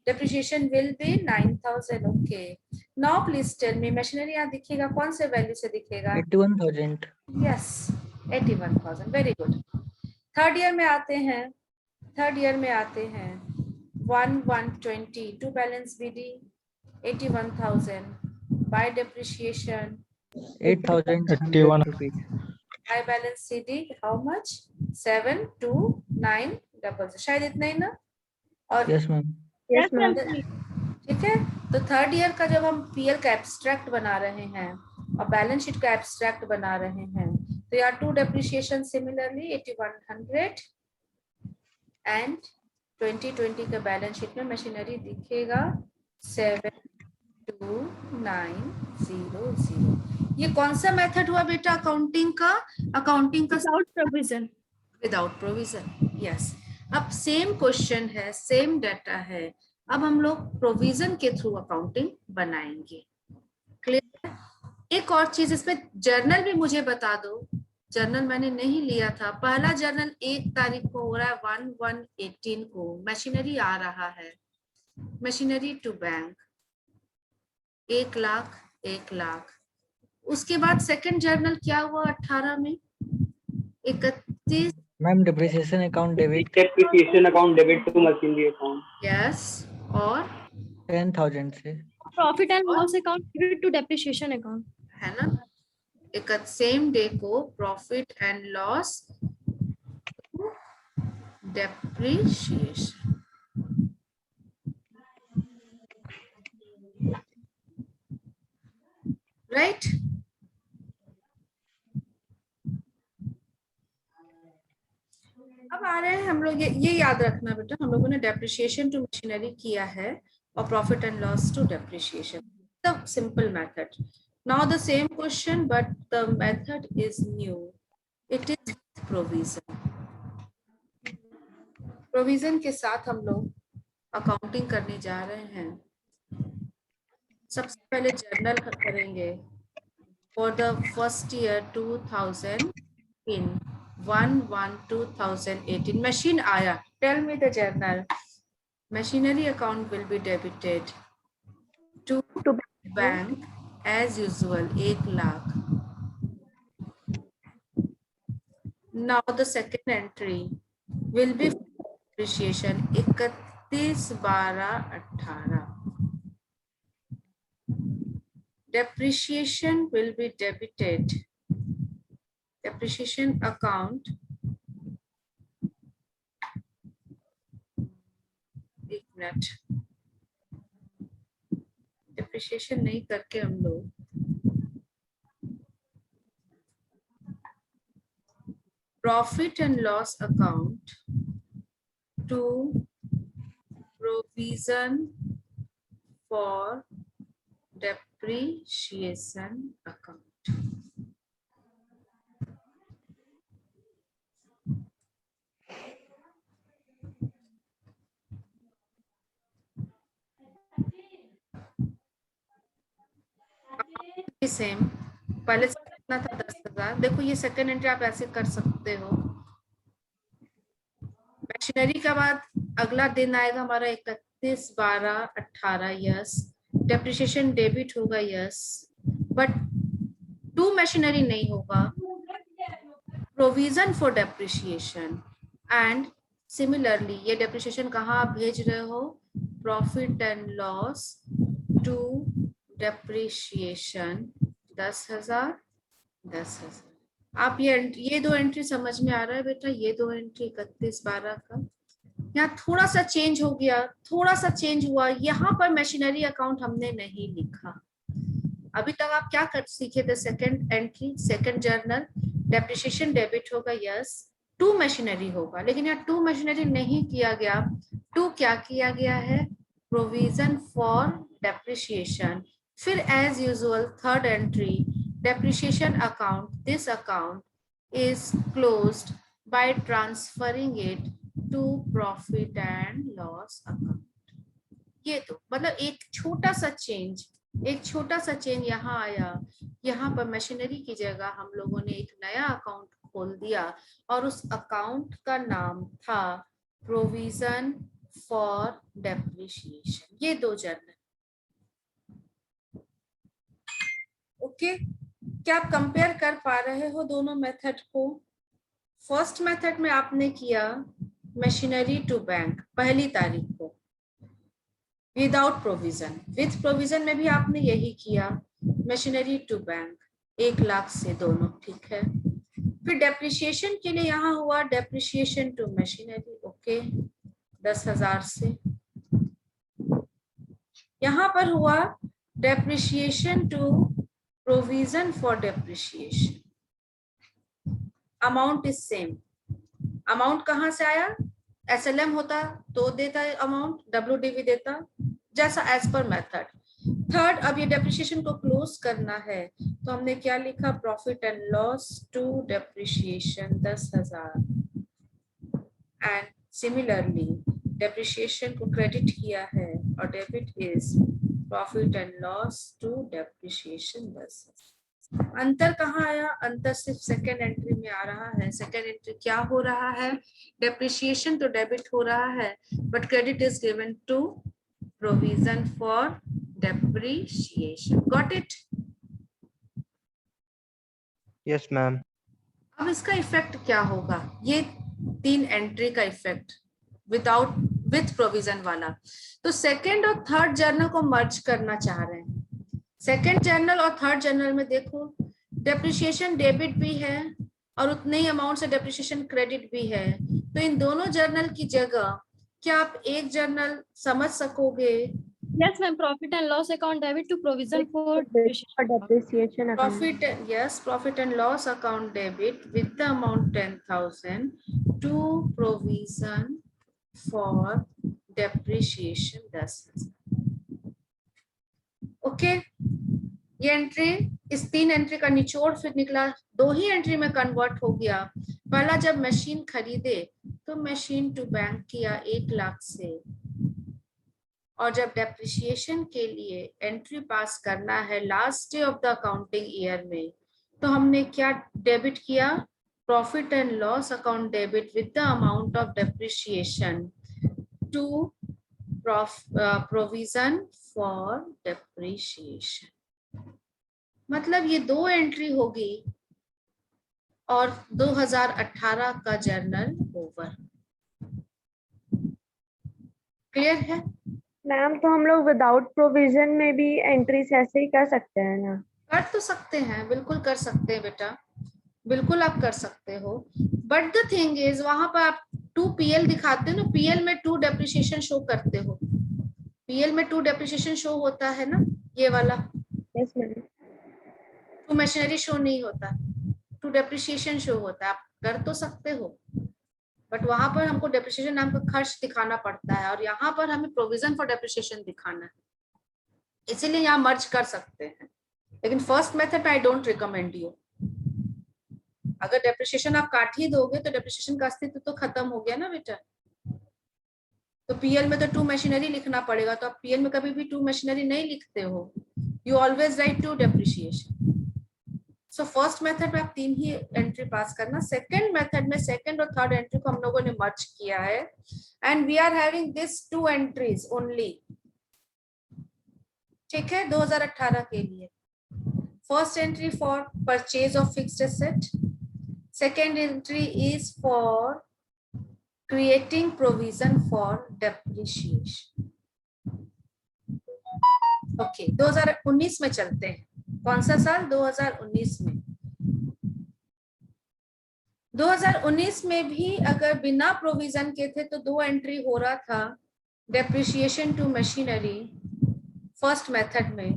S1: Depreciation will be 9,000। Okay, now please tell me, machinery यहाँ दिखेगा कौन से वैल्यू से दिखेगा,
S7: 81,000।
S1: Yes 81,000, very good. Third year में आते हैं, थर्ड ईयर में आते हैं 1/1/20, to balance BD 81,000, by depreciation
S7: 8,100 rupees।
S1: By balance CD how much, 7,2,9,000, शायद इतना ही ना। और
S7: यस मैम।
S6: Yes, ma'am.
S1: ठीक है, तो थर्ड ईयर का जब हम पीएल का एब्स्ट्रैक्ट बना रहे हैं और बैलेंस शीट का एब्स्ट्रैक्ट बना रहे हैं, तो यार टू डेप्रिसिएशन सिमिलरली 8100 एंड 2020 का बैलेंस शीट में मशीनरी दिखेगा 7,2,9,000। ये कौन सा मेथड हुआ बेटा अकाउंटिंग का, अकाउंटिंग का
S2: without provision.
S1: Without provision, yes. अब सेम क्वेश्चन है, सेम डाटा है, अब हम लोग प्रोविजन के थ्रू अकाउंटिंग बनाएंगे। क्लियर? एक और चीज इसमें, जर्नल भी मुझे बता दो, जर्नल मैंने नहीं लिया था, पहला जर्नल 1 तारीख को हो रहा है 1/1/18 को, मशीनरी आ रहा है, machinery to bank 1 lakh 1 lakh. उसके बाद सेकंड जर्नल क्या हुआ 18 में, 31,
S7: ma'am depreciation account debit
S3: depreciation account debit to machinery account.
S1: Yes, और
S7: 10,000 से।
S2: Profit and loss account credit to depreciation account,
S1: है ना, एक सेम डे को profit and loss depreciation. Right, अब आ रहे हैं हम लोग, ये याद रखना बेटा, हम लोगों ने डेप्रिसिएशन टू मशीनरी किया है और profit and loss to depreciation, the simple method. Now the same question but the method is new, it is provision. Provision के साथ हम लोग अकाउंटिंग करने जा रहे हैं। सबसे पहले जर्नल करेंगे for the first year 2000 in 1/1/2018 machine आया, tell me the journal, machinery account will be debited to bank as usual 1 lakh. Now the second entry will be depreciation 31/12/18, depreciation will be debited depreciation account, एक minute, depreciation नहीं करके हम लोग profit and loss account to provision for depreciation account. Same पहले से कितना था 10,000। देखो ये सेकंड एंट्री आप ऐसे कर सकते हो। मशीनरी के बाद अगला दिन आएगा हमारा 31/12/18, यस। डेप्रिसिएशन डेबिट होगा, यस, बट टू मशीनरी नहीं होगा, provision for depreciation. And similarly ये डेप्रिसिएशन कहाँ आप भेज रहे हो, profit and loss to depreciation 10,000 10,000। आप ये दो एंट्री समझ में आ रहा है बेटा? ये दो एंट्री 31/12 का। यहाँ थोड़ा सा चेंज हो गया, थोड़ा सा चेंज हुआ। यहाँ पर मशीनरी अकाउंट हमने नहीं लिखा। अभी तक आप क्या कर सीखे थे? Second entry, second journal, depreciation debit होगा, यस, टू मशीनरी होगा, लेकिन यहाँ टू मशीनरी नहीं किया गया। टू क्या किया गया है? Provision for depreciation. फिर as usual third entry, depreciation account, this account is closed by transferring it to profit and loss account। ये तो मतलब एक छोटा सा चेंज यहाँ आया। यहाँ पर मशीनरी की जगह हम लोगों ने एक नया अकाउंट खोल दिया और उस अकाउंट का नाम था प्रोविजन फॉर डेप्रिसिएशन। ये दो जर्नल, ओके। क्या आप कंपेयर कर पा रहे हो दोनों मेथड को? फर्स्ट मेथड में आपने किया मशीनरी टू बैंक पहली तारीख को विदाउट प्रोविजन, विथ प्रोविजन में भी आपने यही किया, मशीनरी टू बैंक 1 लाख से दोनों, ठीक है। फिर डेप्रिसिएशन के लिए यहाँ हुआ डेप्रिसिएशन टू मशीनरी, ओके, 10,000 से। यहाँ पर हुआ depreciation to provision for depreciation, amount is same। Amount कहाँ से आया? SLM होता तो देता है अमाउंट, WDV देता, जैसा एज पर मेथड। थर्ड, अब ये डेप्रिसिएशन को क्लोज करना है तो हमने क्या लिखा? Profit and loss to depreciation 10,000। And similarly depreciation को क्रेडिट किया है और debit is profit and loss to depreciation 10,000। अंतर कहाँ आया? अंतर सिर्फ सेकेंड एंट्री में आ रहा है। सेकेंड एंट्री क्या हो रहा है? डेप्रिसिएशन तो डेबिट हो रहा है but credit is given to provision for depreciation. Got it?
S4: Yes ma'am.
S1: अब इसका इफेक्ट क्या होगा? ये 3 एंट्री का इफेक्ट विथ प्रोविजन वाला। तो सेकेंड और थर्ड जर्नल को मर्ज करना चाह रहे हैं। सेकेंड जर्नल और थर्ड जर्नल में देखो डेप्रिसिएशन डेबिट भी है और उतने ही अमाउंट से डेप्रिसिएशन क्रेडिट भी है। तो इन दोनों जर्नल की जगह क्या आप एक जर्नल समझ सकोगे?
S2: Yes, ma'am. Profit and loss account debit to provision for
S6: depreciation account.
S1: Profit, yes, profit and loss account debit with the amount 10,000 to provision for depreciation 10,000। Okay, ये एंट्री, इस 3 एंट्री का निचोड़ फिर निकला, 2 ही एंट्री में convert हो गया। पहला जब मशीन खरीदे तो मशीन टू बैंक किया 1 लाख से, और जब डेप्रिसिएशन के लिए एंट्री पास करना है last day of the accounting year में तो हमने क्या डेबिट किया? Profit and loss account debit with the amount of depreciation to provision for depreciation. मतलब ये 2 एंट्री होगी और 2018 का जर्नल ओवर। क्लियर है
S6: मैम? तो हम लोग विदाउट प्रोविजन में भी एंट्रीज ऐसे ही कर सकते हैं ना?
S1: कर तो सकते हैं, बिल्कुल कर सकते हैं बेटा। बिल्कुल आप कर सकते हो, बट द थिंग इज वहां पर आप 2 PL दिखाते हो ना, PL में 2 डेप्रिसिएशन शो करते हो, PL में 2 डेप्रिसिएशन शो होता है ना, ये वाला
S6: यस मैम।
S1: 2 मशीनरी शो नहीं होता, 2 डेप्रिसिएशन शो होता है। आप कर तो सकते हो, बट वहां पर हमको डेप्रिसिएशन नाम का खर्च दिखाना पड़ता है, और यहाँ पर हमें प्रोविजन फॉर डेप्रिसिएशन दिखाना है, इसीलिए यहाँ मर्ज कर सकते हैं। लेकिन first method I don't recommend you. अगर डेप्रिसिएशन आप काट ही दोगे तो डेप्रिसिएशन का अस्तित्व तो खत्म हो गया ना बेटा। तो पीएल में तो 2 मशीनरी लिखना पड़ेगा, तो आप पीएल में कभी भी 2 मशीनरी नहीं लिखते हो, you always write 2 depreciation. So first method में आप 3 ही एंट्री पास करना। सेकंड मेथड में सेकंड और थर्ड एंट्री को हम लोगों ने मर्ज किया है, and we are having this 2 entries only, ठीक है, 2018 के लिए। First entry for purchase of fixed asset, second entry is for creating provision for depreciation. Okay, 2019 में चलते हैं। कौन सा साल? 2019 में। 2019 में भी अगर बिना प्रोविजन के थे तो 2 एंट्री हो रहा था, depreciation to machinery first method में,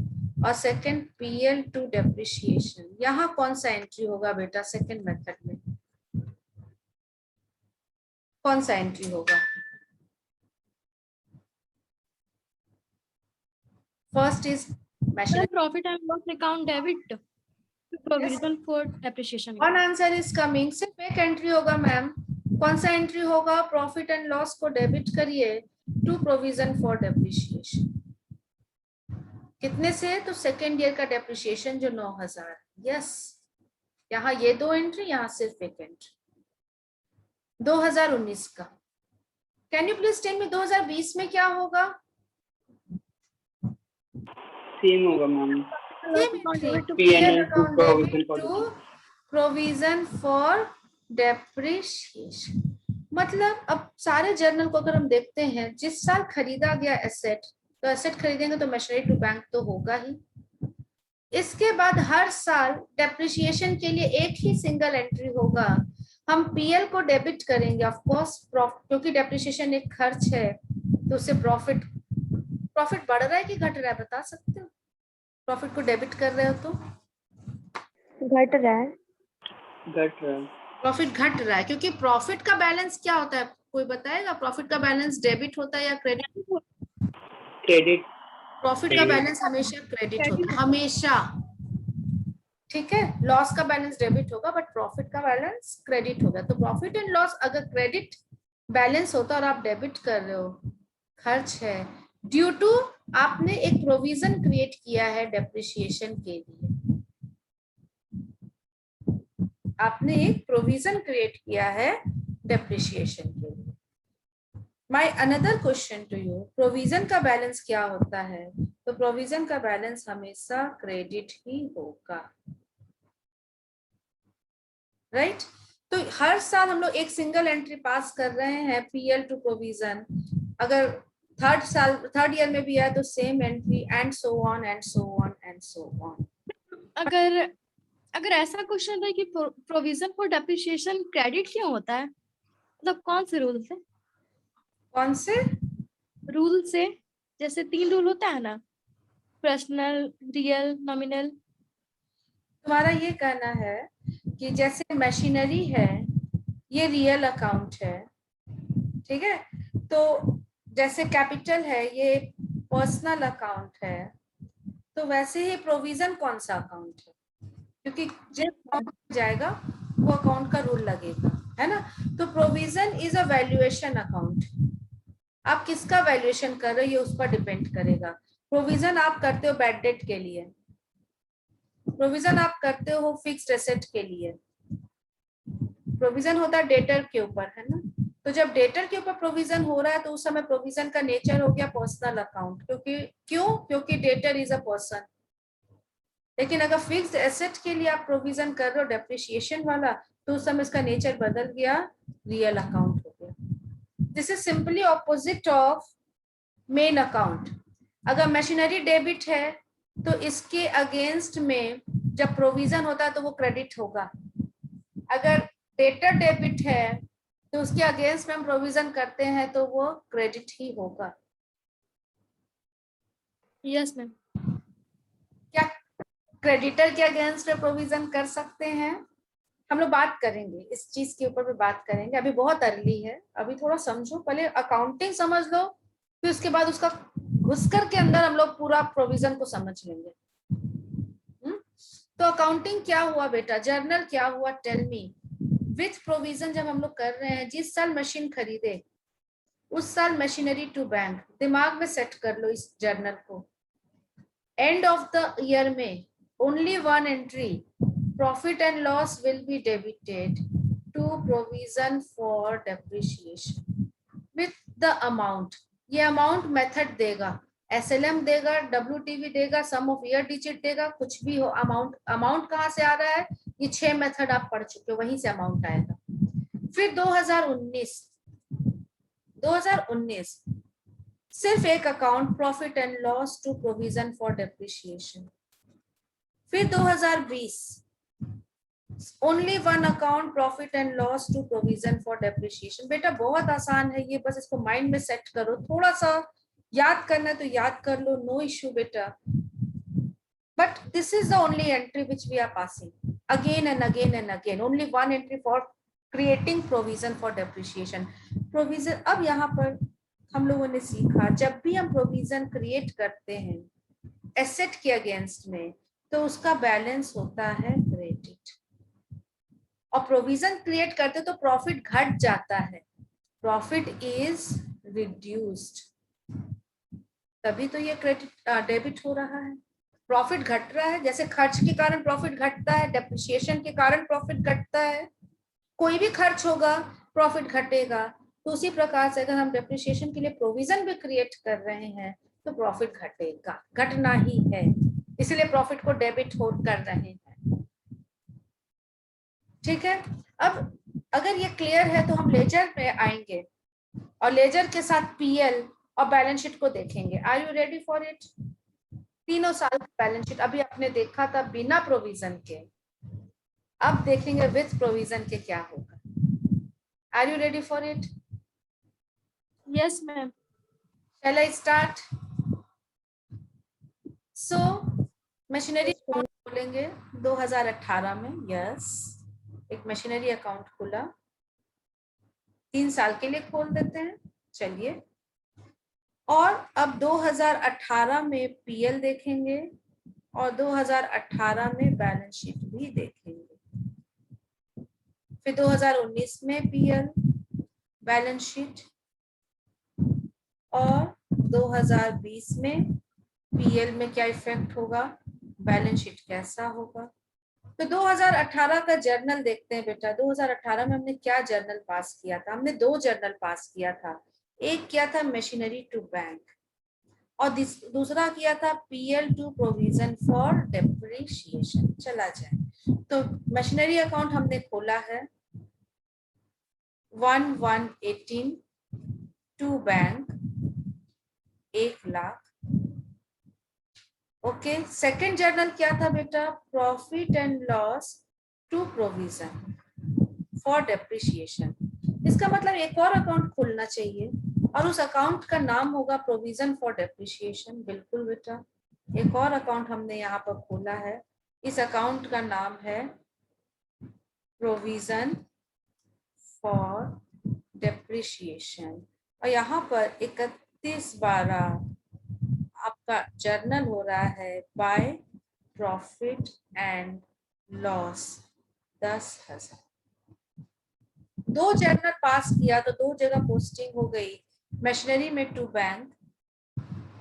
S1: और सेकंड PL टू डेप्रिसिएशन। यहाँ कौन सा एंट्री होगा बेटा सेकंड मेथड में? कौन सा एंट्री होगा? First is machinery.
S2: Profit and loss account debit provision for depreciation.
S1: One answer is coming. सिर्फ एक एंट्री होगा मैम। कौन सा एंट्री होगा? प्रॉफिट एंड लॉस को डेबिट करिए टू प्रोविजन फॉर डेप्रिसिएशन। कितने से? तो सेकेंड ईयर का डेप्रिसिएशन जो 9000। यस, यहाँ ये 2 एंट्री, यहाँ सिर्फ एक एंट्री 2019 का। Can you please tell me 2020 में क्या होगा?
S3: सेम होगा मैम,
S1: प्रोविजन फॉर डेप्रिसिएशन। मतलब अब सारे जर्नल को अगर हम देखते हैं, जिस साल खरीदा गया एसेट, तो एसेट खरीदेंगे तो मशीनरी टू बैंक तो होगा ही। इसके बाद हर साल डेप्रिसिएशन के लिए एक ही सिंगल एंट्री होगा। हम पीएल को डेबिट करेंगे ऑफ कोर्स, क्योंकि डेप्रिसिएशन एक खर्च है, तो उससे प्रॉफिट बढ़ रहा है कि घट रहा है, बता सकते हो? प्रॉफिट को डेबिट कर रहे हो तो
S6: घट रहा है।
S1: प्रॉफिट घट रहा है, क्योंकि प्रॉफिट का बैलेंस क्या होता है, कोई बताएगा? प्रॉफिट का बैलेंस डेबिट होता है या क्रेडिट?
S3: क्रेडिट।
S1: प्रॉफिट का बैलेंस हमेशा क्रेडिट होता है, हमेशा, ठीक है। लॉस का बैलेंस डेबिट होगा, बट प्रॉफिट का बैलेंस क्रेडिट होगा। तो प्रॉफिट एंड लॉस अगर क्रेडिट बैलेंस होता और आप डेबिट कर रहे हो, खर्च है, ड्यू टू आपने एक प्रोविजन क्रिएट किया है डेप्रिसिएशन के लिए। आपने एक प्रोविजन क्रिएट किया है डेप्रिसिएशन के लिए। My another question to you, provision का बैलेंस क्या होता है? तो प्रोविजन का बैलेंस हमेशा क्रेडिट ही होगा, राइट? तो हर साल हम लोग एक सिंगल एंट्री पास कर रहे हैं पीएल टू प्रोविजन। अगर थर्ड ईयर में भी आए तो same entry, and so on and so on and so on.
S2: अगर ऐसा क्वेश्चन है कि प्रोविजन फॉर डेप्रिसिएशन क्रेडिट क्यों होता है, मतलब कौन से रूल से?
S1: कौन से
S2: रूल से? जैसे 3 रूल होता है ना, पर्सनल, रियल, नॉमिनल।
S1: तुम्हारा ये कहना है कि जैसे मशीनरी है, ये रियल अकाउंट है, ठीक है, तो जैसे कैपिटल है ये पर्सनल अकाउंट है, तो वैसे ही प्रोविजन कौन सा अकाउंट है? क्योंकि जिस अकाउंट जाएगा वो अकाउंट का रूल लगेगा, है ना। तो provision is a valuation account. आप किसका वैल्यूएशन कर रहे हो ये उस पर डिपेंड करेगा। प्रोविजन आप करते हो बैड डेट के लिए, प्रोविजन आप करते हो फिक्स्ड एसेट के लिए, प्रोविजन होता है डेटर के ऊपर, है ना। तो जब डेटर के ऊपर प्रोविजन हो रहा है तो उस समय प्रोविजन का नेचर हो गया पर्सनल अकाउंट, क्योंकि डेटर इज अ पर्सन। लेकिन अगर फिक्स्ड एसेट के लिए आप प्रोविजन कर रहे हो डेप्रिसिएशन वाला, तो उस समय इसका नेचर बदल गया, रियल अकाउंट हो गया। This is simply opposite of main account. अगर मशीनरी डेबिट है तो इसके अगेंस्ट में जब प्रोविजन होता है तो वो क्रेडिट होगा, अगर डेटर डेबिट है तो उसके अगेंस्ट में हम प्रोविजन करते हैं तो वो क्रेडिट ही होगा।
S2: Yes ma'am.
S1: क्या क्रेडिटर के अगेंस्ट में प्रोविजन कर सकते हैं? हम लोग बात करेंगे इस चीज के ऊपर भी बात करेंगे, अभी बहुत अर्ली है, अभी थोड़ा समझो, पहले अकाउंटिंग समझ लो, फिर उसके बाद उसका घुसकर के अंदर हम लोग पूरा प्रोविजन को समझ लेंगे। तो अकाउंटिंग क्या हुआ बेटा, जर्नल क्या हुआ, टेल मी। विथ प्रोविजन जब हम लोग कर रहे हैं, जिस साल मशीन खरीदे उस साल मशीनरी टू बैंक, दिमाग में सेट कर लो इस जर्नल को। एंड ऑफ द ईयर में only one entry, profit and loss will be debited to provision for depreciation with the amount. ये अमाउंट मेथड देगा, SLM देगा, WTV देगा, सम ऑफ ईयर डिजिट देगा, कुछ भी हो। अमाउंट कहाँ से आ रहा है? ये 6 मेथड आप पढ़ चुके हो, वहीं से अमाउंट आएगा। फिर 2019 सिर्फ एक account, profit and loss to provision for depreciation. फिर 2020 only one account, profit and loss to provision for depreciation. बेटा बहुत आसान है ये, बस इसको माइंड में सेट करो, थोड़ा सा याद करना है तो याद कर लो, नो इश्यू बेटा। But this is the only entry which we are passing again and again and again, only one entry for creating provision for depreciation. Provision, अब यहाँ पर हम लोगों ने सीखा, जब भी हम प्रोविजन क्रिएट करते हैं एसेट के अगेंस्ट में, तो उसका बैलेंस होता है क्रेडिट। और प्रोविजन क्रिएट करते तो प्रॉफिट घट जाता है, प्रॉफिट इज रिड्यूस्ड, तभी तो ये क्रेडिट डेबिट हो रहा है। प्रॉफिट घट रहा है, जैसे खर्च के कारण प्रॉफिट घटता है, डेप्रिसिएशन के कारण प्रॉफिट घटता है। कोई भी खर्च होगा प्रॉफिट घटेगा, तो उसी प्रकार से अगर हम डेप्रिसिएशन के लिए प्रोविजन भी क्रिएट कर रहे हैं तो प्रॉफिट घटेगा, घटना ही है, इसलिए प्रॉफिट को डेबिट हो कर रहे हैं। ठीक है, अब अगर ये क्लियर है तो हम लेजर में आएंगे और लेजर के साथ PL और बैलेंस शीट को देखेंगे। Are you ready for it? तीनों साल का बैलेंस शीट अभी आपने देखा था बिना प्रोविजन के, अब देखेंगे विथ प्रोविजन के क्या होगा। Are you ready for it?
S2: Yes ma'am.
S1: Shall I start? So machinery account खोलेंगे 2018 में, यस एक मशीनरी अकाउंट खुला, 3 साल के लिए खोल देते हैं, चलिए। और अब 2018 में PL देखेंगे और 2018 में बैलेंस शीट भी देखेंगे। फिर 2019 में PL, बैलेंस शीट, और 2020 में PL में क्या इफेक्ट होगा, बैलेंस शीट कैसा होगा। तो 2018 का जर्नल देखते हैं बेटा। 2018 में हमने क्या जर्नल पास किया था? हमने 2 जर्नल पास किया था, एक किया था मशीनरी टू बैंक और दूसरा किया था PL to provision for depreciation. चला जाए तो मशीनरी अकाउंट हमने खोला है 1/1/18 to bank 1 lakh. Okay, second journal क्या था बेटा? Profit and loss to provision for depreciation. इसका मतलब एक और अकाउंट खोलना चाहिए और उस अकाउंट का नाम होगा प्रोविजन फॉर डेप्रिसिएशन। बिल्कुल बेटा, एक और अकाउंट हमने यहाँ पर खोला है, इस अकाउंट का नाम है प्रोविजन फॉर डेप्रिसिएशन। और यहाँ पर 31/12 आपका जर्नल हो रहा है by profit and loss 10,000। 2 journal pass किया तो 2 जगह पोस्टिंग हो गई, मशीनरी में टू बैंक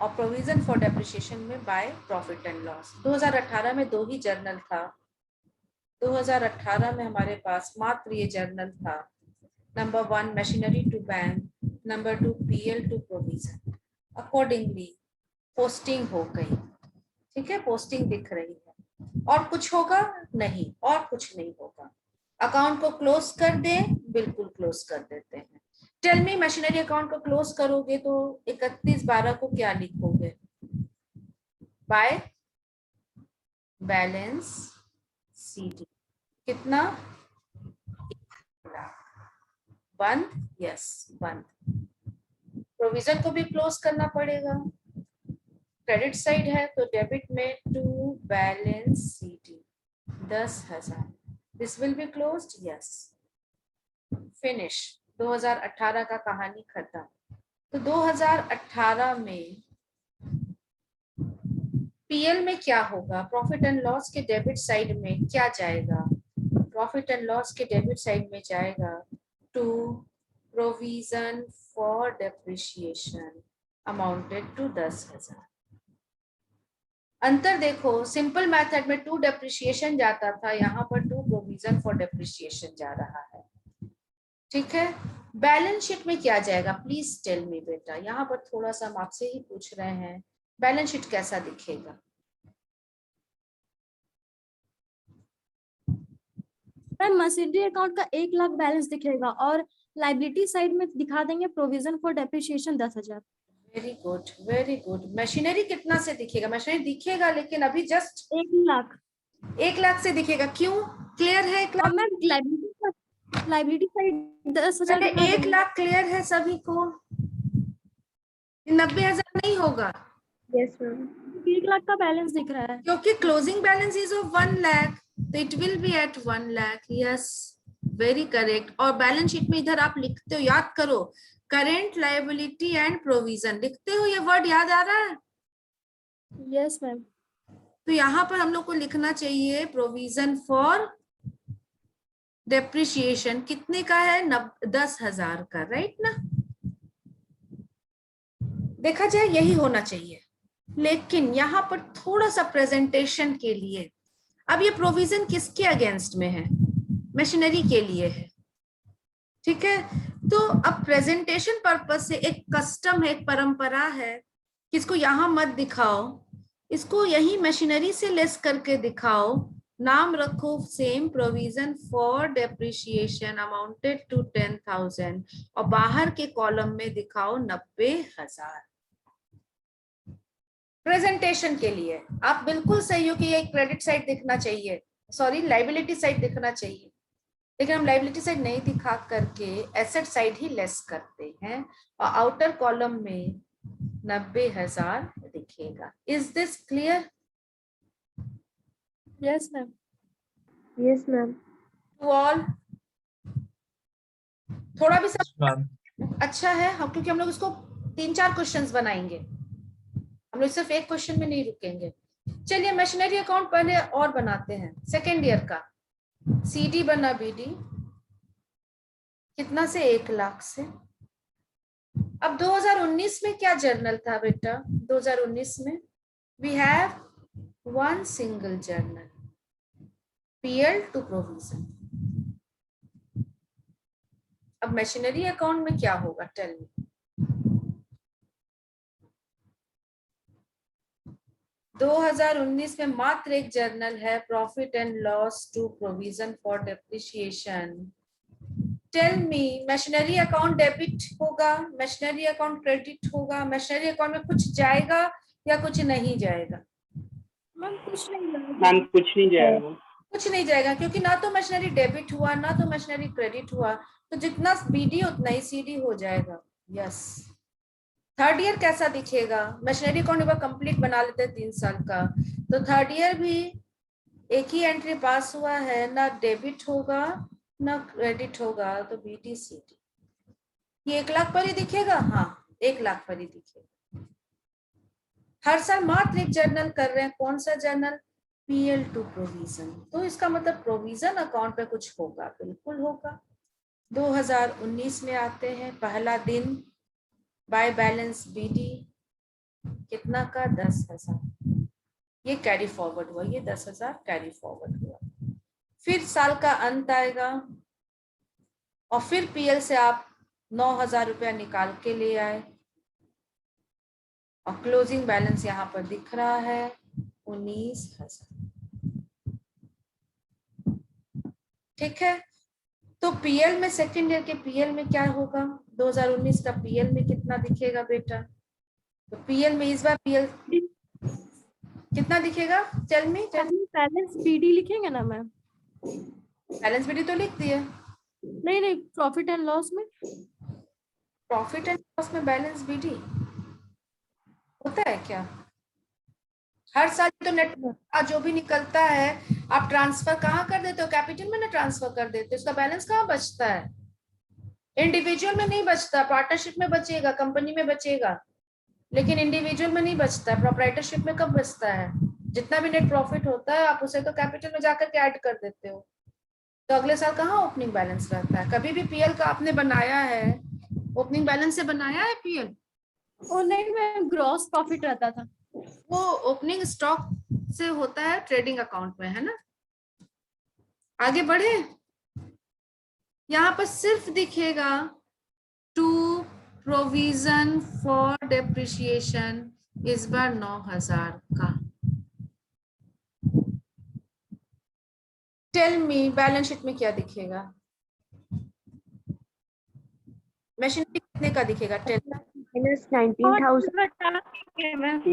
S1: और प्रोविजन फॉर डेप्रिसिएशन में बाय प्रॉफिट एंड लॉस। 2018 में 2 ही जर्नल था, 2018 में हमारे पास मात्र ये जर्नल था, number 1 machinery to bank, number 2 PL to provision. Accordingly posting हो गई, ठीक है, पोस्टिंग दिख रही है। और कुछ होगा नहीं, और कुछ नहीं होगा। अकाउंट को क्लोज कर दें, बिल्कुल क्लोज कर देते हैं। टेल मी, मशीनरी अकाउंट को क्लोज करोगे तो 31/12 को क्या लिखोगे? बाय बैलेंस CD कितना बंद, यस बंद। प्रोविजन को भी क्लोज करना पड़ेगा। क्रेडिट साइड है तो डेबिट में to balance CD 10,000, this will be closed, yes finish. 2018 का कहानी खत्म। तो 2018 में पीएल में क्या होगा? प्रॉफिट एंड लॉस के डेबिट साइड में क्या जाएगा? प्रॉफिट एंड लॉस के डेबिट साइड में जाएगा to provision for depreciation amounted to 10,000। अंतर देखो, सिंपल मेथड में टू डेप्रिसिएशन जाता था, यहाँ पर टू प्रोविजन फॉर डेप्रिसिएशन जा रहा है। ठीक है, बैलेंस शीट में क्या जाएगा? प्लीज टेल मी बेटा, यहाँ पर थोड़ा सा हम आपसे ही पूछ रहे हैं, बैलेंस शीट कैसा दिखेगा?
S2: मैम मशीनरी अकाउंट का 1 लाख बैलेंस दिखेगा और लाइबिलिटी साइड में दिखा देंगे provision for depreciation 10,000।
S1: Very good, very good. Machinery कितना से दिखेगा? मशीनरी दिखेगा लेकिन अभी जस्ट
S2: 1 लाख।
S1: 1 लाख से दिखेगा, क्यों? क्लियर है 1 लाख?
S2: और मैम लाइबिलिटी साइड 10,000
S1: पहले 1 लाख क्लियर है सभी को? 90,000 नहीं होगा
S6: Yes, ma'am.
S2: 1 लाख का बैलेंस दिख रहा है।
S1: क्योंकि closing balance is of 1 lakh, तो it will be at 1 lakh. Yes, very correct. और बैलेंस शीट में इधर आप लिखते हो, याद करो, करेंट लायबिलिटी एंड प्रोविजन लिखते हो, ये वर्ड याद आ रहा है?
S2: Yes ma'am.
S1: तो यहाँ पर हम लोग को लिखना चाहिए प्रोविजन फॉर डेप्रिसिएशन कितने का है? 10,000 का, राइट ना? देखा जाए यही होना चाहिए, लेकिन यहाँ पर थोड़ा सा प्रेजेंटेशन के लिए, अब ये प्रोविजन किसके अगेंस्ट में है? मशीनरी के लिए है। ठीक है, तो अब प्रेजेंटेशन पर्पस से एक कस्टम है, एक परंपरा है कि इसको यहाँ मत दिखाओ, इसको यही मशीनरी से लेस करके दिखाओ, नाम रखो same provision for depreciation amounted to 10,000 और बाहर के कॉलम में दिखाओ 90,000। प्रेजेंटेशन के लिए आप बिल्कुल सही हो कि ये क्रेडिट साइड दिखना चाहिए, सॉरी लाइबिलिटी साइड दिखना चाहिए, लेकिन हम लाइबिलिटी साइड नहीं दिखा करके एसेट साइड ही लेस करते हैं और आउटर कॉलम में 90,000 दिखेगा। Is this clear?
S2: Yes ma'am.
S6: Yes, ma'am.
S1: To all? थोड़ा भी सब
S7: Ma'am.
S1: अच्छा है हम, क्योंकि हम लोग इसको 3-4 क्वेश्चंस बनाएंगे, हम लोग सिर्फ एक क्वेश्चन में नहीं रुकेंगे। चलिए मशीनरी अकाउंट पहले और बनाते हैं। सेकेंड ईयर का सीडी बना बीडी कितना से? 1 लाख से। अब 2019 में क्या जर्नल था बेटा? 2019 में we have 1 single journal, PL to provision. अब मशीनरी अकाउंट में क्या होगा? Tell me. 2019 में मात्र एक जर्नल है, profit and loss to provision for depreciation. Tell me, machinery account debit होगा, मशीनरी अकाउंट क्रेडिट होगा, मशीनरी अकाउंट में कुछ जाएगा या कुछ नहीं जाएगा?
S2: मैम कुछ नहीं जाएगा।
S3: मैम कुछ नहीं जाएगा।
S1: कुछ नहीं जाएगा, क्योंकि ना तो मशीनरी डेबिट हुआ ना तो मशीनरी क्रेडिट हुआ, तो जितना बीडी उतना ही सीडी हो जाएगा। यस। थर्ड ईयर कैसा दिखेगा? मशीनरी अकाउंट एक बार कंप्लीट बना लेते हैं 3 साल का, तो थर्ड ईयर भी एक ही एंट्री पास हुआ है, ना डेबिट होगा ना क्रेडिट होगा, तो बीडी सीडी। ये 1 लाख पर ही दिखेगा? हाँ 1 लाख पर ही दिखेगा। हर साल मात्र एक जर्नल कर रहे हैं, कौन सा जर्नल? PL to provision. तो इसका मतलब प्रोविजन अकाउंट पे कुछ होगा, बिल्कुल होगा। 2019 में आते हैं, पहला दिन बाय बैलेंस बीडी कितना का? 10,000। ये कैरी फॉरवर्ड हुआ, ये 10,000 कैरी फॉरवर्ड हुआ। फिर साल का अंत आएगा और फिर पीएल से आप 9,000 रुपया निकाल के ले आए और क्लोजिंग बैलेंस यहाँ पर दिख रहा है 19,000। ठीक है, तो पीएल में सेकेंड ईयर के पीएल में क्या होगा? 2019 का पीएल में कितना दिखेगा बेटा? तो पीएल में इस बार पीएल कितना दिखेगा? Tell me.
S2: बैलेंस बीडी लिखेंगे ना मैम?
S1: बैलेंस बीडी तो लिख दिया,
S2: नहीं नहीं, प्रॉफिट एंड लॉस में
S1: प्रॉफिट एंड लॉस में बैलेंस बीडी होता है क्या? हर साल तो नेट जो भी निकलता है आप ट्रांसफर कहाँ कर देते हो? कैपिटल में ना ट्रांसफर कर देते हो, उसका बैलेंस कहाँ बचता है? इंडिविजुअल में नहीं बचता, पार्टनरशिप में बचेगा, कंपनी में बचेगा, लेकिन इंडिविजुअल में नहीं बचता है। प्रोप्राइटरशिप में कब बचता है? जितना भी नेट प्रॉफिट होता है आप उसे तो कैपिटल में जाकर के ऐड कर देते हो, तो अगले साल कहाँ ओपनिंग बैलेंस रहता है? कभी भी पीएल का आपने बनाया है, ओपनिंग बैलेंस से बनाया है पीएल?
S2: वो नहीं, मैं ग्रॉस प्रॉफिट रहता था।
S1: वो ओपनिंग स्टॉक से होता है ट्रेडिंग अकाउंट में, है ना। आगे बढ़े, यहाँ पर सिर्फ दिखेगा टू प्रोविजन फॉर डेप्रिसिएशन, इस बार 9,000 का। टेल मी बैलेंस शीट में क्या दिखेगा? मशीनरी कितने का दिखेगा? Tell
S6: minus 19,000.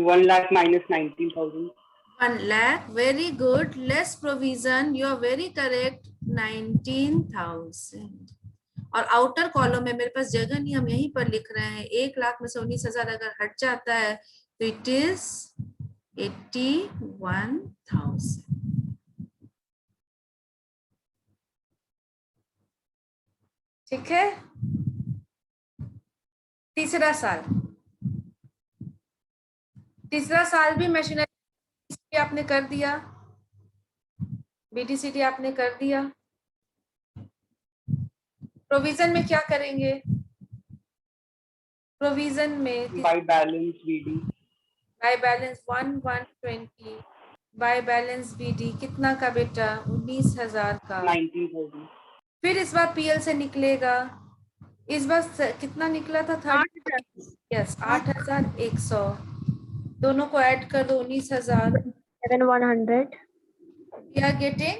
S3: 1 lakh minus 19,000.
S1: 1 lakh, very good. Less provision, you are very correct. 19,000. और आउटर कॉलम में मेरे पास जगह नहीं, हम यहीं पर लिख रहे हैं। 1 लाख में से 19,000 अगर हट जाता है तो इट इज 81,000। ठीक है। तीसरा साल भी मशीनरी आपने कर दिया, बीटीसीटी आपने कर दिया। प्रोविजन में क्या करेंगे? प्रोविजन में
S3: By balance BD.
S1: By balance 1,120 by balance BD कितना का बेटा? 19,000 का।
S3: 19,000.
S1: फिर इस बार पीएल से निकलेगा, इस बार कितना निकला था? 8,000। 8,100, दोनों को ऐड कर दो, 19,000।
S6: 7,100.
S1: We are getting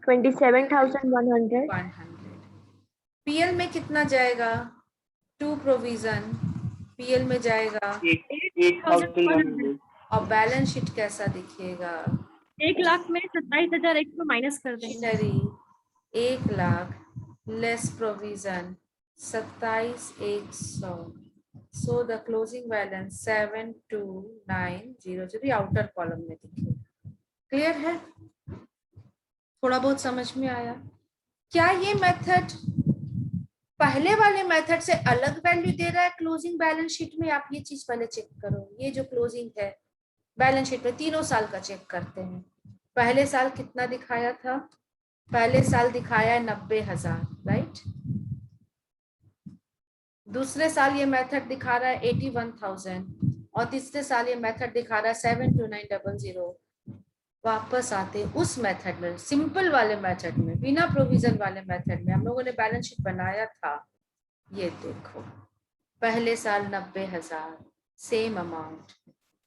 S6: 27,100.
S1: 100। पीएल में कितना जाएगा? टू प्रोविजन पीएल में जाएगा
S3: 8,100.
S1: और बैलेंस शीट कैसा दिखेगा?
S2: 1 लाख में 27,100 माइनस कर देंगे।
S1: Machinery 1 lakh less provision 27,100, so the closing balance 72,900 outer column में दिखेगा। क्लियर है? थोड़ा बहुत समझ में आया? क्या ये मेथड पहले वाले मेथड से अलग वैल्यू दे रहा है क्लोजिंग बैलेंस शीट में? आप ये चीज पहले चेक करो। ये जो क्लोजिंग है बैलेंस शीट में तीनों साल का चेक करते हैं। पहले साल कितना दिखाया था? पहले साल दिखाया है 90,000, राइट। दूसरे साल ये मेथड दिखा रहा है 81,000 और तीसरे साल ये मेथड दिखा रहा है 72900। वापस आते उस मेथड में, सिंपल वाले मेथड में, बिना प्रोविजन वाले मेथड में हम लोगों ने बैलेंस शीट बनाया था। ये देखो, पहले साल 90,000 सेम अमाउंट,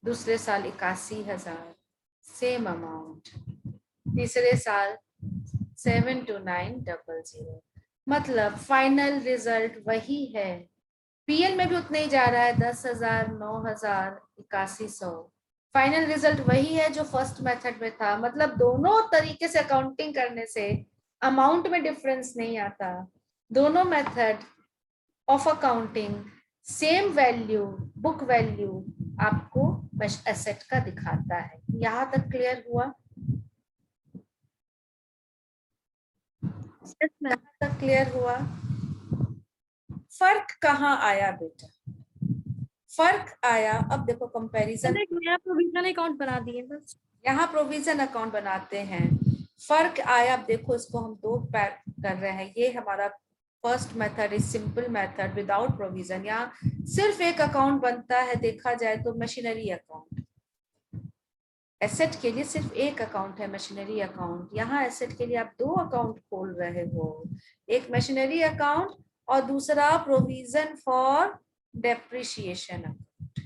S1: दूसरे साल 81,000 सेम अमाउंट, तीसरे साल 72900। मतलब फाइनल रिजल्ट वही है। पीएल में भी उतना ही जा रहा है, 10,000, 9,000, 8100। फाइनल रिजल्ट वही है जो फर्स्ट मेथड में था। मतलब दोनों तरीके से अकाउंटिंग करने से अमाउंट में डिफरेंस नहीं आता। दोनों method of accounting same value, book value आपको एसेट का दिखाता है। यहाँ तक क्लियर हुआ? यहाँ तक क्लियर हुआ? फर्क कहाँ आया बेटा? फर्क आया, अब देखो कंपैरिजन,
S2: नया प्रोविजन अकाउंट बना दिए बस।
S1: यहाँ प्रोविजन अकाउंट बनाते हैं। फर्क आया, अब देखो इसको हम दो पैक कर रहे हैं। ये हमारा first method is simple method without provision. यहाँ सिर्फ एक अकाउंट बनता है, देखा जाए तो मशीनरी अकाउंट। एसेट के लिए सिर्फ एक अकाउंट है, मशीनरी अकाउंट। यहाँ एसेट के लिए आप दो अकाउंट खोल रहे हो, एक मशीनरी अकाउंट और दूसरा प्रोविजन फॉर डेप्रिसिएशन अकाउंट।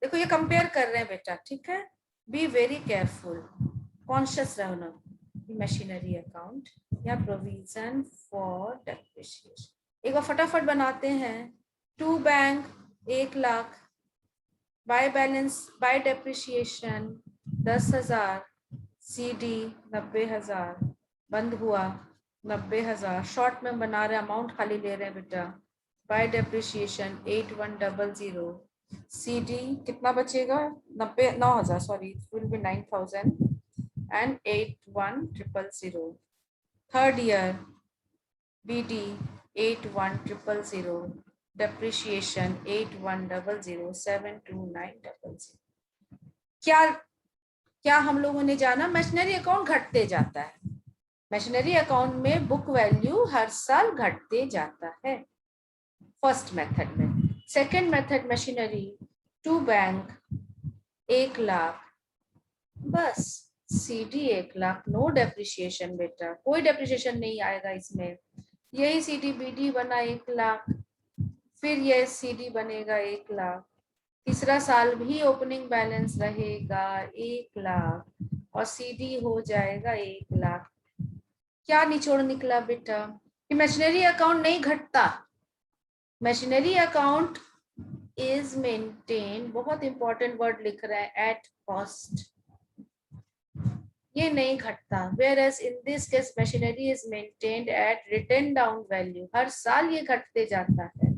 S1: देखो ये कंपेयर कर रहे हैं बेटा, ठीक है। बी वेरी केयरफुल, कॉन्शियस रहना। मशीनरी अकाउंट या प्रोविजन फॉर डेप्रिसिएशन। एक बार फटाफट बनाते हैं। To bank 1 lakh, by balance by depreciation 10,000, CD 90,000, बंद हुआ 90,000 शॉर्ट में बना रहे, अमाउंट खाली ले रहे हैं बेटा। बाय डेप्रिसिएशन 8100, CD कितना बचेगा? 9,000 sorry, will be 9,000 and 8100। Third year BD 8100, depreciation 8100, 72900। क्या हम लोगों ने जाना? मशीनरी अकाउंट घटते जाता है। मशीनरी अकाउंट में बुक वैल्यू हर साल घटते जाता है, फर्स्ट मेथड में। Second method machinery to bank 1 lakh, बस CD 1 लाख, नो डेप्रिसिएशन बेटा, कोई डेप्रिसिएशन नहीं आएगा इसमें। यही CD BD बना 1 लाख, फिर ये CD बनेगा 1 लाख, तीसरा साल भी ओपनिंग बैलेंस रहेगा 1 लाख और CD हो जाएगा 1 लाख। क्या निचोड़ निकला बेटा? कि मशीनरी अकाउंट नहीं घटता, मशीनरी अकाउंट इज मेंटेन, बहुत इंपॉर्टेंट वर्ड लिख रहा है, एट कॉस्ट, ये नहीं घटता। whereas in this case machinery is maintained at written down value, हर साल ये घटते जाता है।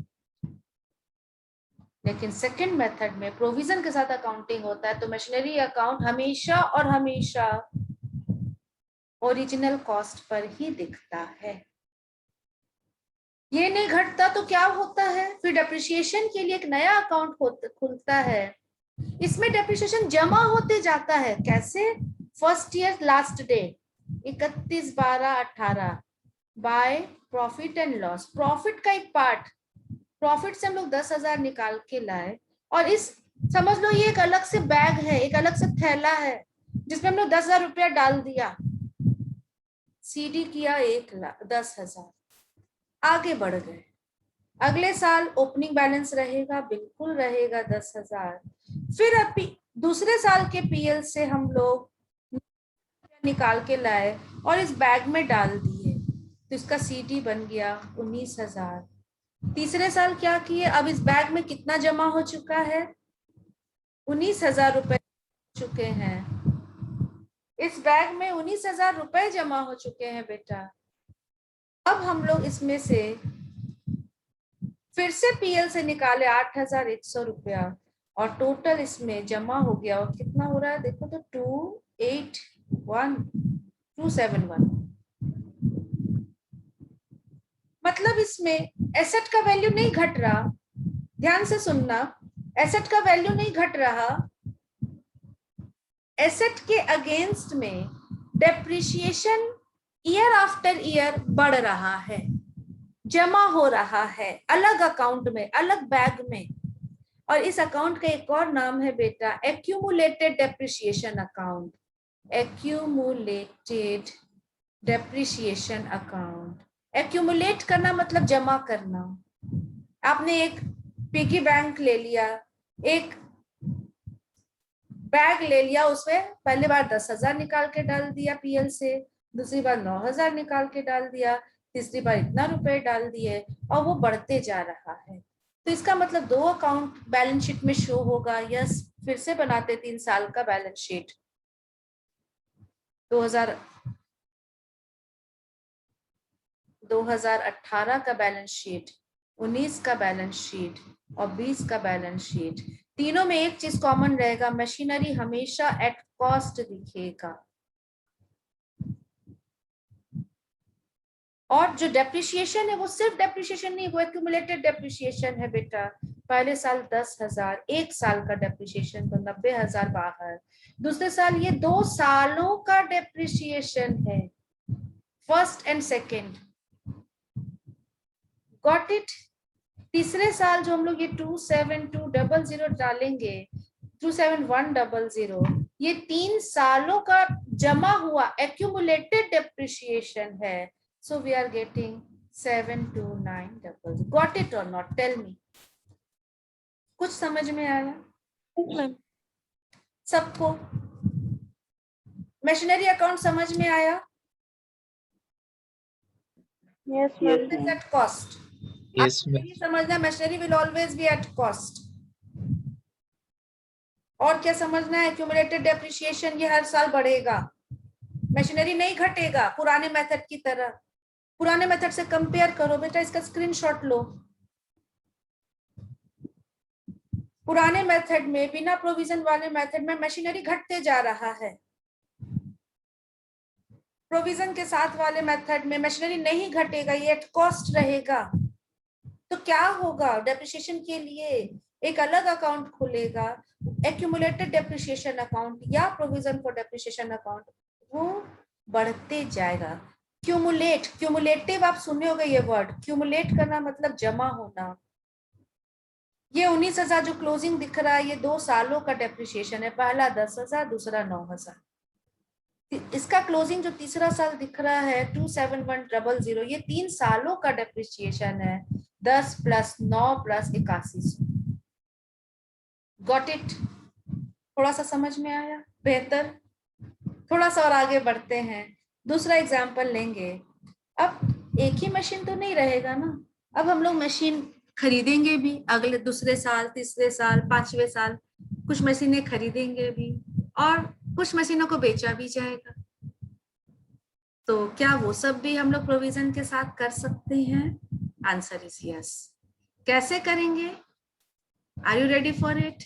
S1: लेकिन सेकंड मेथड में प्रोविजन के साथ अकाउंटिंग होता है, तो मशीनरी अकाउंट हमेशा और हमेशा ओरिजिनल कॉस्ट पर ही दिखता है। ये नहीं घटता तो क्या होता है? फिर डेप्रिसिएशन के लिए एक नया अकाउंट खुलता है, इसमें डेप्रिसिएशन जमा होते जाता है। कैसे? First year last day 31/12/18 bye profit and loss. Profit का एक पार्ट, प्रॉफिट से हम लोग 10,000 निकाल के लाए, और इस समझ लो ये एक अलग से बैग है, एक अलग से थैला है जिसमें हम लोग 10,000 रुपया डाल दिया, CD किया 10,000, आगे बढ़ गए। अगले साल ओपनिंग बैलेंस रहेगा, बिल्कुल रहेगा 10,000। फिर अब दूसरे साल के PL से हम लोग निकाल के लाए और इस बैग में डाल दिए, तो इसका CD बन गया 19,000। तीसरे साल क्या किए? अब इस बैग में कितना जमा हो चुका है? 19,000 रुपए चुके हैं, इस बैग में 19,000 रुपए जमा हो चुके हैं बेटा। अब हम लोग इसमें से फिर से PL से निकाले 8,100 रुपया, और टोटल इसमें जमा हो गया, और कितना हो रहा है देखो तो 271। मतलब इसमें एसेट का वैल्यू नहीं घट रहा, ध्यान से सुनना, एसेट का वैल्यू नहीं घट रहा, एसेट के अगेंस्ट में डेप्रिसिएशन ईयर आफ्टर ईयर बढ़ रहा है, जमा हो रहा है अलग अकाउंट में, अलग बैग में। और इस अकाउंट का एक और नाम है बेटा accumulated depreciation account, accumulated depreciation account. Accumulate करना मतलब जमा करना। आपने एक पिगी बैंक ले लिया, एक बैग ले लिया, उसमें पहली बार 10,000 निकाल के डाल दिया PL से, दूसरी बार 9,000 निकाल के डाल दिया, तीसरी बार इतना रुपए डाल दिए, और वो बढ़ते जा रहा है। तो इसका मतलब 2 अकाउंट बैलेंस शीट में शो होगा। यस, फिर से बनाते 3 साल का बैलेंस शीट, 2018 का बैलेंस शीट, 19 का बैलेंस शीट और 20 का बैलेंस शीट। तीनों में एक चीज कॉमन रहेगा, मशीनरी हमेशा एट कॉस्ट दिखेगा, और जो डेप्रिसिएशन है वो सिर्फ डेप्रिसिएशन नहीं, वो एक्यूमुलेटेड डेप्रिसिएशन है बेटा। पहले साल 10,000, एक साल का डेप्रिसिएशन तो 90,000 बाहर, दूसरे साल ये 2 सालों का डेप्रिसिएशन है, first and second, got it. तीसरे साल जो हम लोग ये 27200 डालेंगे, 27100, ये 3 सालों का जमा हुआ एक्यूमुलेटेड डेप्रिसिएशन है। So we are getting 72900. Got it or not? Tell me. कुछ समझ में आया सबको? मशीनरी अकाउंट समझ में आया?
S6: Yes, ma'am.
S1: Is at cost.
S7: Yes, ma'am.
S1: ये समझना, machinery will always be at cost. और क्या समझना है? एक्यूमुलेटेड डेप्रिसिएशन ये हर साल बढ़ेगा, मशीनरी नहीं घटेगा पुराने मेथड की तरह। पुराने मेथड से कंपेयर करो बेटा, इसका स्क्रीनशॉट लो। पुराने मेथड में, बिना प्रोविजन वाले मेथड में मशीनरी घटते जा रहा है। प्रोविजन के साथ वाले मेथड में मशीनरी नहीं घटेगा, ये एट कॉस्ट रहेगा। तो क्या होगा, डेप्रिसिएशन के लिए एक अलग अकाउंट खुलेगा, एक्यूमुलेटेड डेप्रिसिएशन अकाउंट या प्रोविजन फॉर डेप्रिसिएशन अकाउंट, वो बढ़ते जाएगा। क्यूमुलेट, क्यूमुलेटिव आप सुने होंगे ये वर्ड, क्यूमुलेट करना मतलब जमा होना। ये 19,000 जो क्लोजिंग दिख रहा है, ये 2 सालों का डेप्रिसिएशन है, पहला 10,000, दूसरा 9,000। इसका क्लोजिंग जो तीसरा साल दिख रहा है 27100, ये 3 सालों का डेप्रिसिएशन है, 10 + 9 + 8100। Got it? थोड़ा सा समझ में आया? बेहतर। थोड़ा सा और आगे बढ़ते हैं, दूसरा एग्जाम्पल लेंगे। अब एक ही मशीन तो नहीं रहेगा ना, अब हम लोग मशीन खरीदेंगे भी, अगले दूसरे साल, तीसरे साल, 5वें साल कुछ मशीनें खरीदेंगे भी, और कुछ मशीनों को बेचा भी जाएगा। तो क्या वो सब भी हम लोग प्रोविजन के साथ कर सकते हैं? Answer is yes. कैसे करेंगे? Are you ready for it?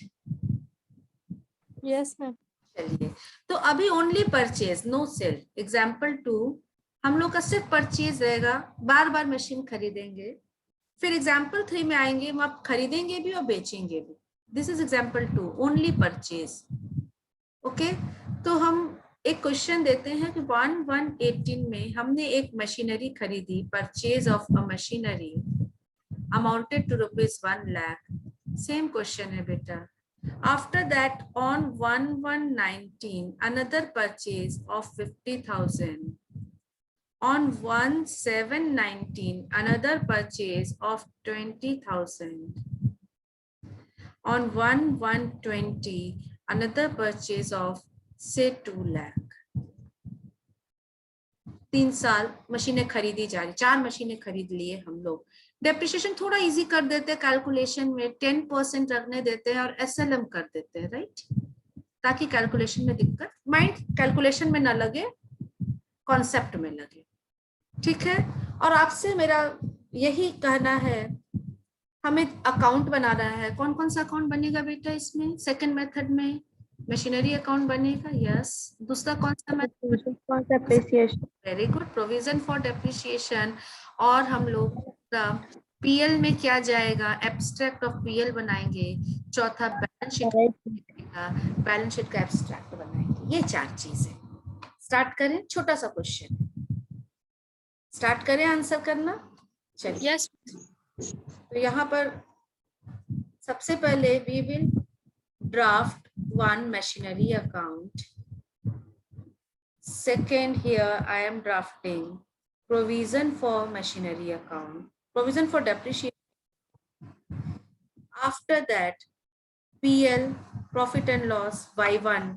S2: Yes ma'am.
S1: चलिए, तो अभी only purchase, no sale. Example 2 हम लोग का सिर्फ परचेज रहेगा, बार बार मशीन खरीदेंगे। फिर एग्जाम्पल 3 में आएंगे, हम आप खरीदेंगे भी और बेचेंगे भी। This is example 2, only purchase. Okay, तो हम एक क्वेश्चन देते हैं कि 1118 में हमने एक मशीनरी खरीदी, purchase of a machinery amounted to ₹1 lakh. Same question है बेटा। After that, on 1119, another purchase of 50,000. On 1719, another purchase of 20,000. On 1120, another purchase of say 2 lakh. 3 साल मशीनें खरीदी जा रही, 4 मशीनें खरीद लिए हम लोग। डेप्रिसिएशन थोड़ा इजी कर देते हैं कैलकुलेशन में, 10% रखने देते हैं और एसएलएम कर देते हैं, राइट, ताकि कैलकुलेशन में दिक्कत, माइंड कैलकुलेशन में ना लगे, कॉन्सेप्ट में लगे। ठीक है, और आपसे मेरा यही कहना है, हमें अकाउंट बनाना है। कौन कौन सा अकाउंट बनेगा बेटा इसमें? सेकेंड मेथड में मशीनरी अकाउंट बनेगा, यस। दूसरा कौन सा method? Very good, provision for depreciation. और हम लोग पीएल में क्या जाएगा? एब्स्ट्रैक्ट ऑफ पीएल बनाएंगे। चौथा बैलेंस शीट, बैलेंस शीट का एब्स्ट्रैक्ट बनाएंगे। ये 4 चीजें। स्टार्ट करें, छोटा सा क्वेश्चन स्टार्ट करें आंसर करना। चलिए,
S2: यस।
S1: तो यहाँ पर सबसे पहले we will draft 1 machinery account. Second, here I am drafting provision for machinery account, provision for depreciation. After that, PL, profit and loss, Y1,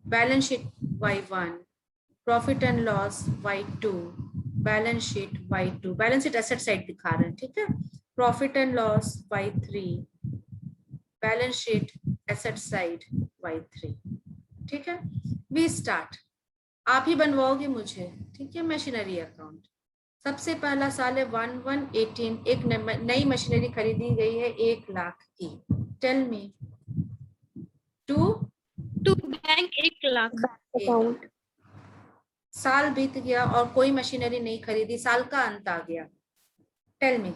S1: balance sheet Y1, profit and loss Y2, balance sheet Y2, balance sheet asset side दिखा रहे हैं, ठीक है। Profit and loss Y3, balance sheet asset side Y3, ठीक है। We start, आप ही बनवाओगे मुझे, ठीक है। मशीनरी अकाउंट, सबसे पहला साल है 1118, एक नई मशीनरी खरीदी गई है 1 लाख की। Tell me, to
S2: bank 1 lakh.
S6: Account
S1: साल बीत गया और कोई मशीनरी नहीं खरीदी, साल का अंत आ गया। टेल मी,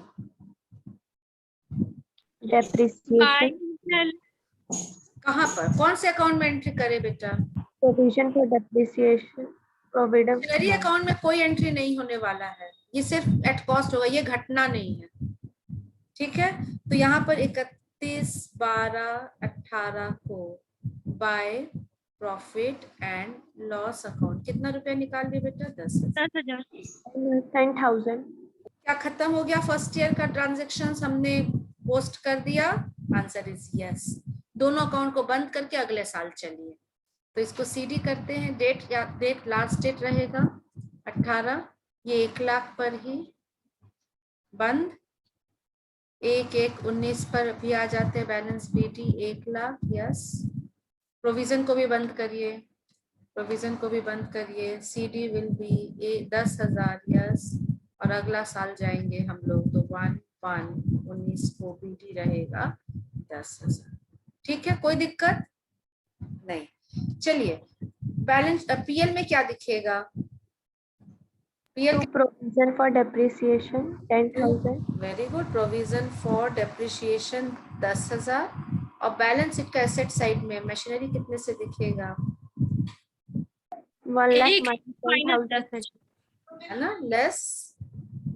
S6: डेप्रिसिएशन
S1: कहाँ पर, कौन से अकाउंट में एंट्री करे बेटा?
S6: Provision for depreciation provident
S1: machinery account में कोई एंट्री नहीं होने वाला है, ये सिर्फ एट कॉस्ट होगा, ये घटना नहीं है, ठीक है। तो यहाँ पर 31/12/18 को bye profit and loss account कितना रुपया निकाल लिया बेटा? 10,000।
S6: 10,000।
S1: क्या खत्म हो गया फर्स्ट ईयर का ट्रांजेक्शन? हमने पोस्ट कर दिया, आंसर इज यस। दोनों अकाउंट को बंद करके अगले साल चलिए, तो इसको सीडी करते हैं। डेट या डेट लास्ट डेट रहेगा 18, ये 1 लाख पर ही बंद। 1/1/19 पर भी आ जाते हैं balance BT 1 lakh, yes. Provision को भी बंद करिए, प्रोविजन को भी बंद करिए। CD will be 10,000, yes. और अगला साल जाएंगे हम लोग तो 1/1/19 को बीडी रहेगा 10,000। ठीक है, कोई दिक्कत नहीं। चलिए बैलेंस पीएल में क्या दिखेगा? PL
S6: To provision for depreciation 10,000.
S1: Very good, provision for depreciation 10,000। और बैलेंस शीट का एसेट साइड में मशीनरी कितने से दिखेगा?
S6: 1 lakh
S2: एक
S6: minus 10,000.
S1: है ना,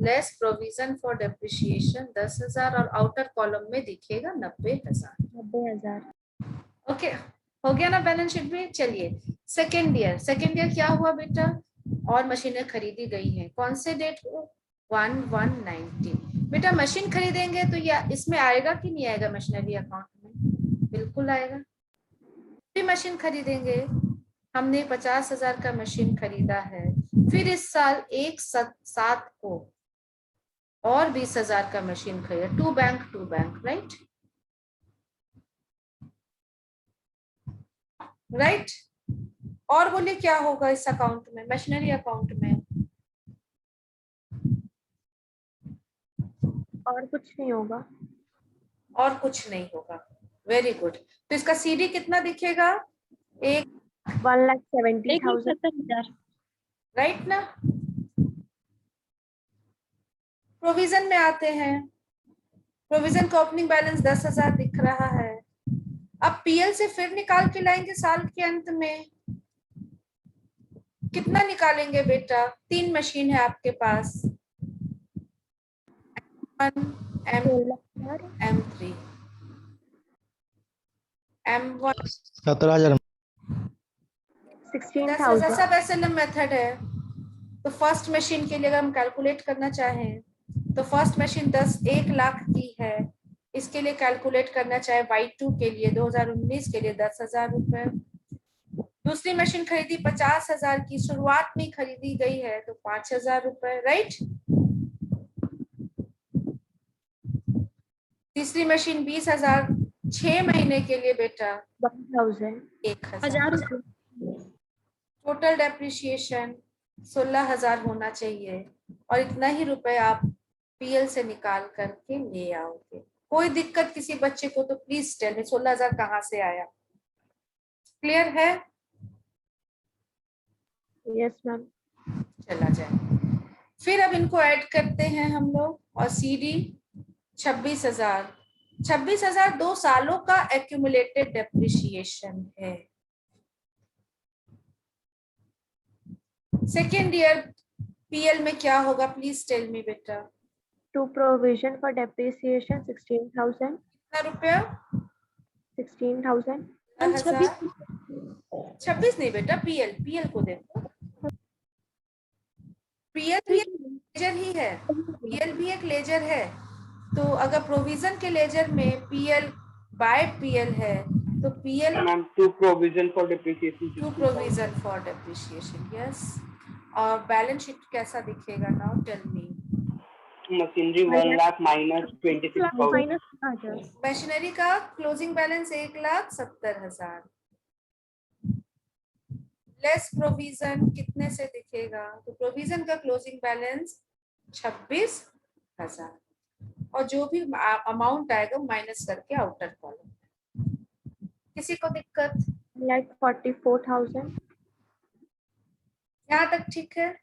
S1: लेस प्रोविजन फॉर डेप्रिसिएशन 10,000 और आउटर कॉलम में दिखेगा 90,000।
S6: 90,000.
S1: ओके, हो गया ना बैलेंस शीट भी। चलिए सेकेंड ईयर क्या हुआ बेटा? और मशीनें खरीदी गई हैं, कौन से डेट को? 1/1/19। बेटा मशीन खरीदेंगे तो या इसमें आएगा कि नहीं आएगा मशीनरी अकाउंट में? बिल्कुल आएगा। भी मशीन खरीदेंगे, हमने 50,000 का मशीन खरीदा है, फिर इस साल 1/7 को और 20,000 का मशीन खरीदा। To bank right. और बोलिए क्या होगा इस अकाउंट में, मशीनरी अकाउंट में?
S6: और कुछ नहीं होगा.
S1: और कुछ नहीं होगा। Very good. तो इसका सीडी कितना दिखेगा?
S6: 1,70,000.
S2: 1,70,000।
S1: राइट ना। प्रोविजन में आते हैं, प्रोविजन का ओपनिंग बैलेंस 10,000 दिख रहा है। अब पीएल से फिर निकाल के लाएंगे साल के अंत में। कितना निकालेंगे बेटा? 3 मशीन है आपके पास, M1 M3 M1
S7: 17,000.
S6: 16,000.
S1: सब एसएलएम मेथड है। तो फर्स्ट मशीन के लिए अगर हम कैलकुलेट करना चाहें तो फर्स्ट मशीन 1 लाख की है, इसके लिए कैलकुलेट करना चाहे Y2 के लिए 2019 के लिए 10,000 रुपए। दूसरी मशीन खरीदी 50,000 की, शुरुआत में खरीदी गई है तो 5,000 रुपए, राइट। तीसरी मशीन 20,000 6 महीने के लिए बेटा
S6: 1,000.
S1: 1,000। टोटल डेप्रिसिएशन 16,000 होना चाहिए और इतना ही रुपए आप पीएल से निकाल करके ले आओगे। कोई दिक्कत किसी बच्चे को तो प्लीज टेल मी 16,000 कहाँ से आया? क्लियर है?
S6: Yes ma'am.
S1: चला जाए। फिर अब इनको ऐड करते हैं हम लोग और सीडी 26,000। 26,000 2 सालों का एक्यूमुलेटेड डेप्रिसिएशन है। सेकेंड ईयर पीएल में क्या होगा प्लीज टेल मी बेटा?
S6: To provision for depreciation 16,000.
S1: कितना रुपया?
S6: 16,000.
S1: 26 नहीं बेटा, पीएल को देखो, पीएल भी एक लेजर ही है, पीएल भी एक लेजर है। तो अगर प्रोविजन के लेजर में पीएल बाय पीएल है तो PL
S3: ma'am to provision for depreciation
S1: yes. और बैलेंस शीट कैसा दिखेगा now tell me?
S3: Machinery 1 lakh minus 26,000।
S1: Machinery का क्लोजिंग बैलेंस 1,70,000 लेस प्रोविजन कितने से दिखेगा? तो प्रोविजन का क्लोजिंग बैलेंस 26,000 और जो भी अमाउंट आएगा माइनस करके आउटर कॉलम। किसी को दिक्कत?
S6: Like 44,000.
S1: यहाँ तक ठीक है?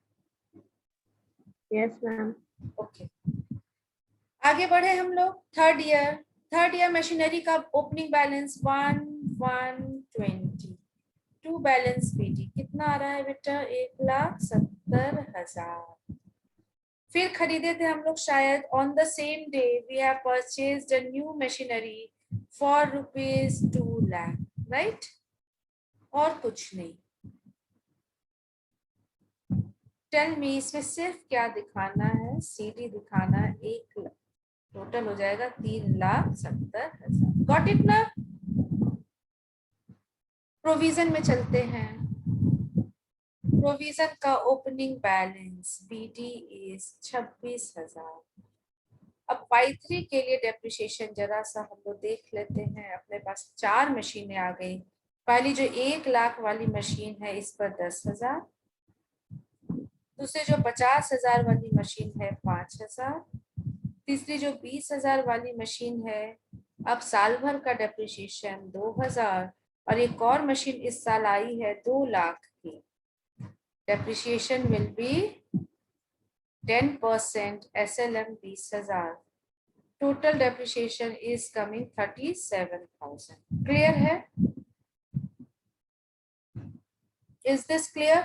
S6: Yes ma'am.
S1: ओके आगे बढ़े हम लोग। थर्ड ईयर मशीनरी का opening balance 1/1/20। To balance PD कितना आ रहा है बेटा? 1,70,000। फिर खरीदे थे हम लोग शायद on the same day we have purchased a new machinery for ₹2 lakh, right. और कुछ नहीं। टेल मी इसमें सिर्फ क्या दिखाना है? सीडी दिखाना है 1 लाख, टोटल हो जाएगा 3,70,000। गॉट इट ना? प्रोविजन में चलते हैं। प्रोविजन का ओपनिंग बैलेंस बीडी इज 26,000। अब Y3 के लिए डेप्रिसिएशन जरा सा हम लोग देख लेते हैं। अपने पास 4 मशीनें आ गई। पहली जो 1 लाख वाली मशीन है इस पर 10,000, दूसरी जो 50,000 वाली मशीन है 5,000, तीसरी जो 20,000 वाली मशीन है अब साल भर का डेप्रिसिएशन 2,000, और एक और मशीन इस साल आई है 2 लाख की, depreciation will be 10%, SLM 20,000, total depreciation is coming 37,000। Clear है? Is this clear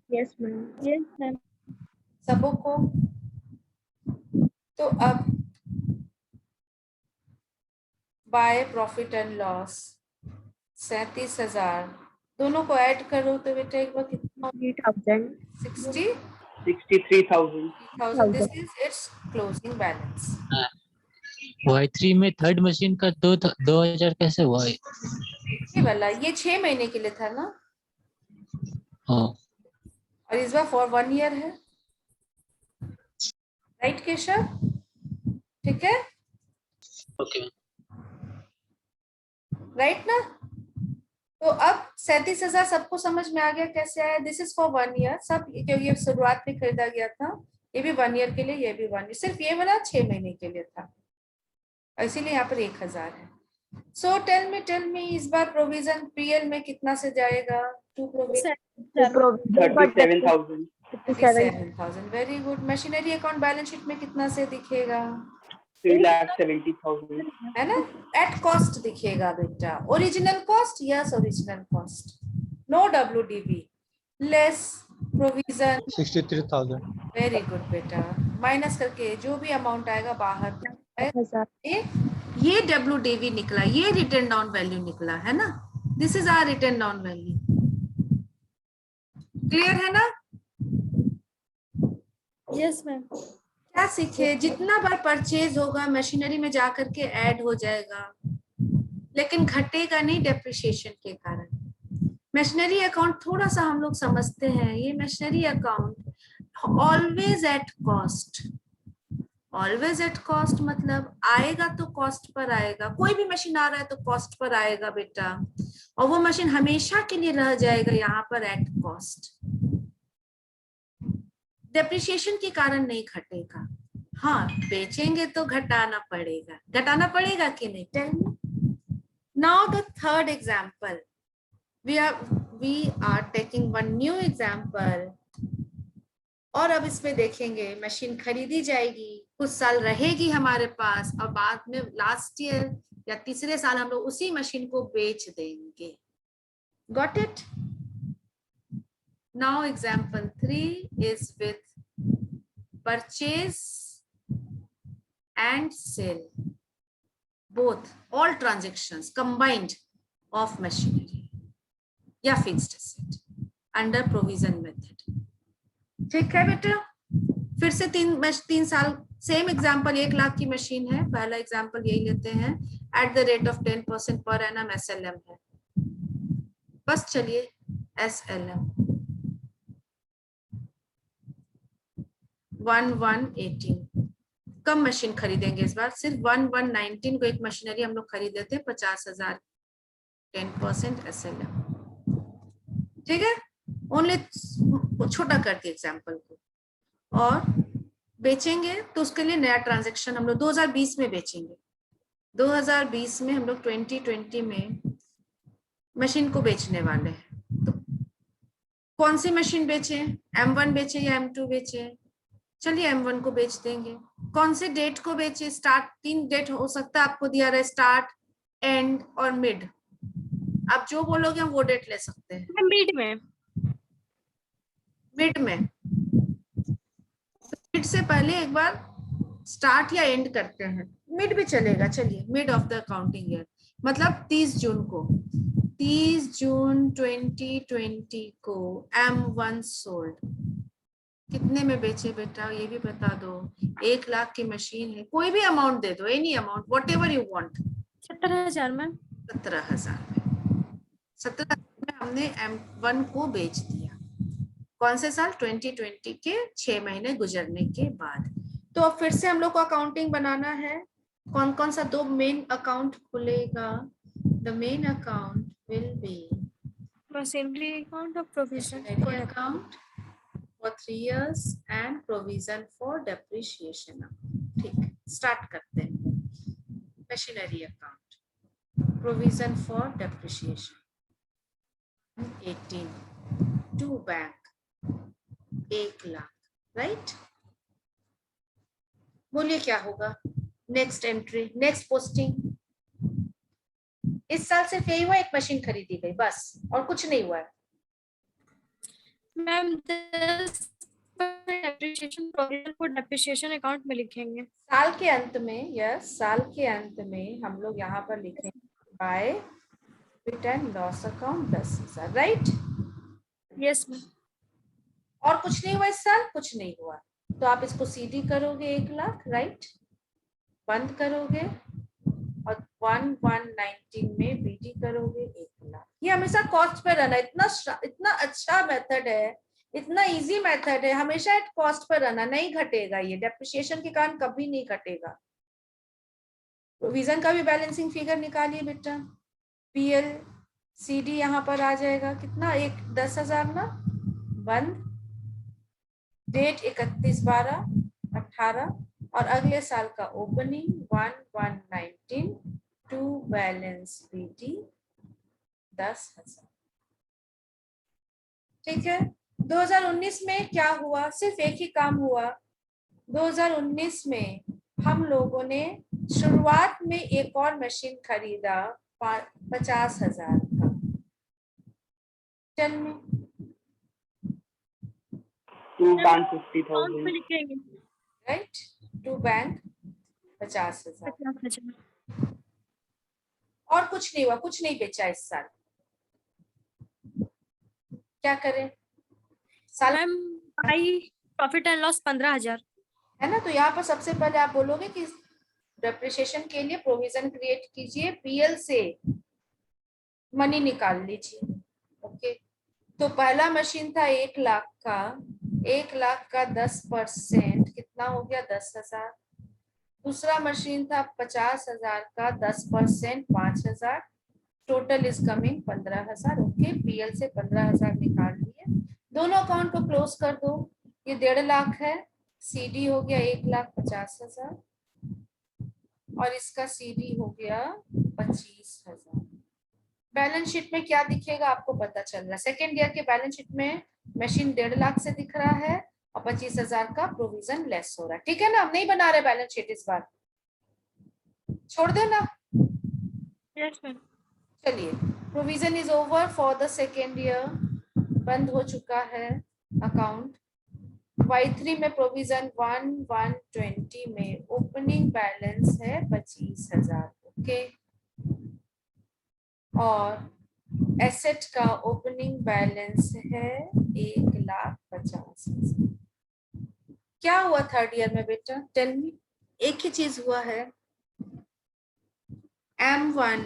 S6: Yes, ma'am.
S2: Yes, ma'am.
S1: सबों को? तो अब बाय प्रॉफिट एंड लॉस 37,000, दोनों को ऐड करो तो बेटा एक बार कितना?
S6: 3,000.
S3: 63,000।
S1: This is its closing balance.
S8: Y3 में थर्ड मशीन का 2,000 कैसे हुआ है?
S1: ये वाला ये 6 महीने के लिए था ना,
S8: हाँ,
S1: और इस बार फॉर 1 ईयर है, राइट केशव? ठीक है,
S8: ओके।
S1: राइट ना? तो अब 37,000 सबको समझ में आ गया कैसे आया? दिस इज फॉर 1 ईयर सब, क्योंकि ये शुरुआत में खरीदा गया था, ये भी 1 ईयर के लिए, ये भी 1 ईयर, सिर्फ ये वाला 6 महीने के लिए था, इसीलिए यहाँ पर 1,000 है। सो टेल मी इस बार प्रोविजन पीएल में कितना से जाएगा? To provision
S3: 37,000।
S1: 37,000। Very good. Machinery account balance sheet में कितना से दिखेगा?
S3: 3,70,000।
S1: है ना, एट कॉस्ट दिखेगा बेटा। Original cost, yes original cost, no WDV, less provision
S7: 63,000.
S1: Very good बेटा, माइनस करके जो भी अमाउंट आएगा बाहर, ये WDV निकला, ये रिटर्न डाउन वैल्यू निकला, है ना? This is our written down value. Clear है ना?
S2: Yes, ma'am.
S1: क्या सीखे? जितना बार परचेज होगा मशीनरी में जाकर के ऐड हो जाएगा, लेकिन घटेगा नहीं डेप्रिसिएशन के कारण। मशीनरी अकाउंट थोड़ा सा हम लोग समझते हैं, ये machinery account always at cost. Always at cost मतलब आएगा तो कॉस्ट पर आएगा, कोई भी मशीन आ रहा है तो कॉस्ट पर आएगा बेटा, और वो मशीन हमेशा के लिए रह जाएगा यहाँ पर एट कॉस्ट। डेप्रिसिएशन के कारण नहीं घटेगा। हाँ, बेचेंगे तो घटाना पड़ेगा कि नहीं? Tell me. Now the third example, we are taking one new example, और अब इसमें देखेंगे मशीन खरीदी जाएगी, कुछ साल रहेगी हमारे पास, और बाद में लास्ट ईयर या तीसरे साल हम लोग उसी मशीन को बेच देंगे। Got it? Now example 3 is with purchase and sale, both, all transactions combined of machinery या fixed asset under provision method। ठीक है बेटा? फिर से तीन साल सेम एग्जांपल, 1 लाख की मशीन है, पहला एग्जांपल यही लेते हैं, at the rate of 10% per annum SLM है, बस चलिए SLM 1118। कम मशीन खरीदेंगे इस बार, सिर्फ 1119 को एक मशीनरी हम लोग खरीदे थे, 50,000, 10% SLM। ठीक है, ओनली छोटा करके एग्जांपल को, और बेचेंगे तो उसके लिए नया ट्रांजैक्शन हम लोग 2020 में बेचेंगे। 2020 में हम लोग 2020 में मशीन को बेचने वाले हैं, तो कौन सी मशीन बेचें? M1 बेचें या M2 बेचें? चलिए M1 को बेच देंगे। कौन से डेट को बेचें? स्टार्ट, 3 डेट हो सकता है आपको दिया रहे, स्टार्ट, एंड और मिड। आप जो बोलोगे हम वो डेट ले सकते हैं। मिड में मिड से पहले एक बार स्टार्ट या एंड करते हैं, मिड भी चलेगा। चलिए, mid of the accounting year मतलब 30 जून को, 30 जून 2020 को M1 सोल्ड। कितने में बेचे बेटा ये भी बता दो। 1 लाख की मशीन है, कोई भी अमाउंट दे दो, any amount, what ever you want.
S2: 17,000 में
S1: 17,000 में 17,000 में हमने M1 को बेच दिया। कौन से साल? 2020 के 6 महीने गुजरने के बाद। तो अब फिर से हम लोग को अकाउंटिंग बनाना है। कौन कौन सा 2 मेन अकाउंट खुलेगा? The main account will be
S2: machinery account और provision
S1: account for 3 years and provision for depreciation account. ठीक, स्टार्ट करते हैं. Machinery account, provision for depreciation 18 to bank 1 lakh, right. बोलिए क्या होगा. Next entry, next posting. इस साल सिर्फ यही हुआ, एक मशीन खरीदी गई बस, और कुछ नहीं हुआ है.
S2: मैम डेप्रिसिएशन प्रोविजन को डेप्रिसिएशन अकाउंट में लिखेंगे.
S1: साल के अंत में, यस, साल के अंत में हम लोग यहाँ पर लिखेंगे bye profit and loss account 10,000, right.
S2: Yes ma'am.
S1: और कुछ नहीं हुआ इस साल, कुछ नहीं हुआ, तो आप इसको सीडी करोगे 1 लाख, राइट. बंद करोगे और 1119 में बीडी करोगे 1 लाख. ये हमेशा कॉस्ट पे रहना. इतना अच्छा मेथड है, इतना इजी मेथड है, हमेशा एट कॉस्ट पर रहना, नहीं घटेगा. ये डेप्रिसिएशन के कारण कभी नहीं घटेगा. प्रोविजन का भी बैलेंसिंग फिगर निकालिए बेटा. पीएल सीडी यहाँ पर आ जाएगा कितना, 10,000 ना. बंद, डेट 31/12/18 और अगले साल का ओपनिंग 1119 टू बैलेंस बीडी 10,000. ठीक है. 2019 में क्या हुआ, सिर्फ एक ही काम हुआ. 2019 में हम लोगों ने शुरुआत में एक और मशीन खरीदा 50,000 का. चल में
S3: टू बैंक
S2: अकाउंट में
S3: 50,000.
S2: लिखेंगे.
S1: राइट. To bank 50,000.
S2: 50,000.
S1: और कुछ नहीं हुआ, कुछ नहीं बेचा इस साल. क्या करें साल,
S2: ma'am by profit and loss 15,000.
S1: है ना. तो यहाँ पर सबसे पहले आप बोलोगे कि डेप्रिसिएशन के लिए प्रोविजन क्रिएट कीजिए, पीएल से मनी निकाल लीजिए. ओके. तो पहला मशीन था 1 लाख का, 1 लाख का 10% कितना हो गया, 10,000. दूसरा मशीन था 50,000 का, 10% 5,000. Total is coming 15,000. Okay. PL से 15,000 निकाल लिए. दोनों अकाउंट को क्लोज कर दो. ये 1.5 लाख है, सीडी हो गया 1,50,000 और इसका सीडी हो गया 25,000. बैलेंस शीट में क्या दिखेगा आपको पता चल रहा है. सेकेंड ईयर के बैलेंस शीट में मशीन 1.5 लाख से दिख रहा है और 25,000 का प्रोविजन लेस हो रहा है. ठीक है ना. हम नहीं बना रहे बैलेंस शीट इस बार, छोड़ देना.
S2: Yes ma'am.
S1: चलिए, provision is over for the second year. बंद हो चुका है अकाउंट. Y3 में प्रोविजन 1120 में ओपनिंग बैलेंस है 25,000. ओके. और एसेट का ओपनिंग बैलेंस है 1,50,000. क्या हुआ थर्ड ईयर में बेटा, टेल मी. एक ही चीज हुआ है. M1